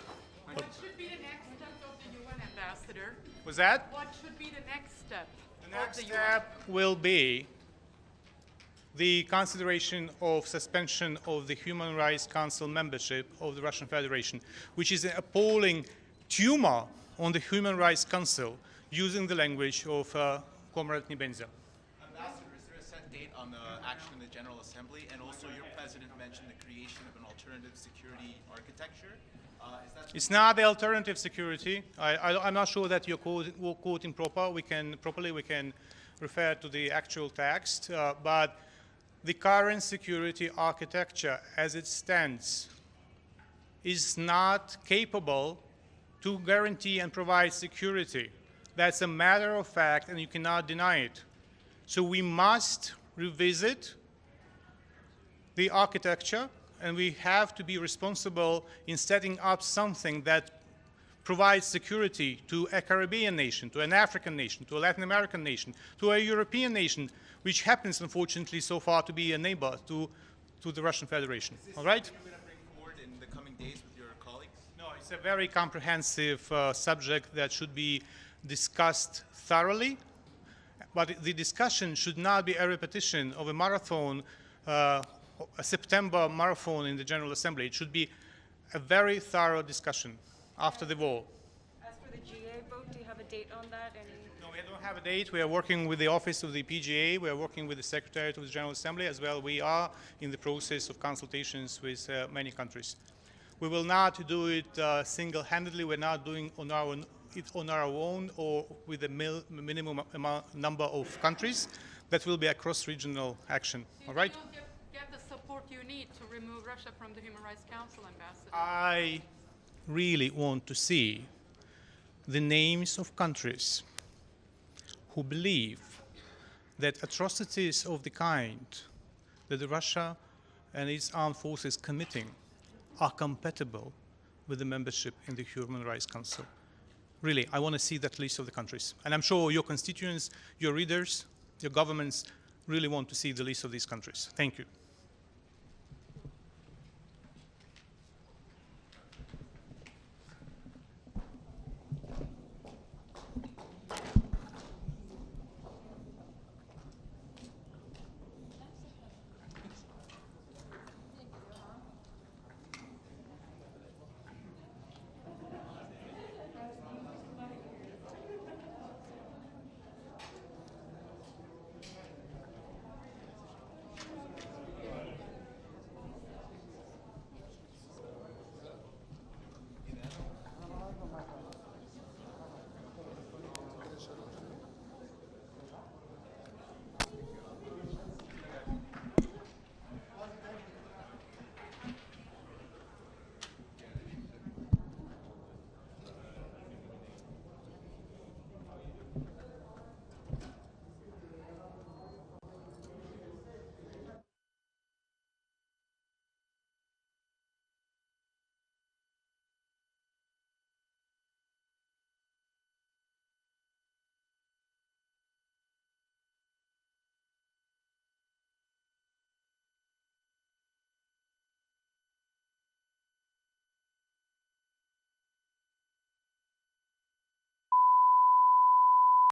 What should be the next step of the UN, Ambassador? Was that? What should be the next step? The next step will be the consideration of suspension of the Human Rights Council membership of the Russian Federation, which is an appalling tumor on the Human Rights Council, using the language of Comrade Nebenza. Ambassador, is there a set date on the action in the General Assembly? And also, your president mentioned the creation of an alternative security architecture. It's not the alternative security. I'm not sure that you're quoting properly. We can refer to the actual text, but the current security architecture as it stands is not capable to guarantee and provide security. That's a matter of fact, and you cannot deny it. So we must revisit the architecture, and we have to be responsible in setting up something that provides security to a Caribbean nation, to an African nation, to a Latin American nation, to a European nation, which happens, unfortunately, so far to be a neighbor to the Russian Federation. All right? Is this something you're going to bring forward in the coming days with your colleagues? No, it's a very comprehensive subject that should be discussed thoroughly, but the discussion should not be a repetition of a marathon, a September marathon in the General Assembly. It should be a very thorough discussion after the war. As for the GA vote, do you have a date on that? No, we don't have a date. We are working with the office of the PGA. We are working with the Secretariat of the General Assembly as well. We are in the process of consultations with many countries. We will not do it single-handedly. We're not doing it on our own or with a minimum number of countries. That will be a cross-regional action. All right? You will get the support you need to remove Russia from the Human Rights Council, Ambassador. I really want to see the names of countries who believe that atrocities of the kind that Russia and its armed forces committing are compatible with the membership in the Human Rights Council. Really, I want to see that list of the countries. And I'm sure your constituents, your readers, your governments really want to see the list of these countries. Thank you.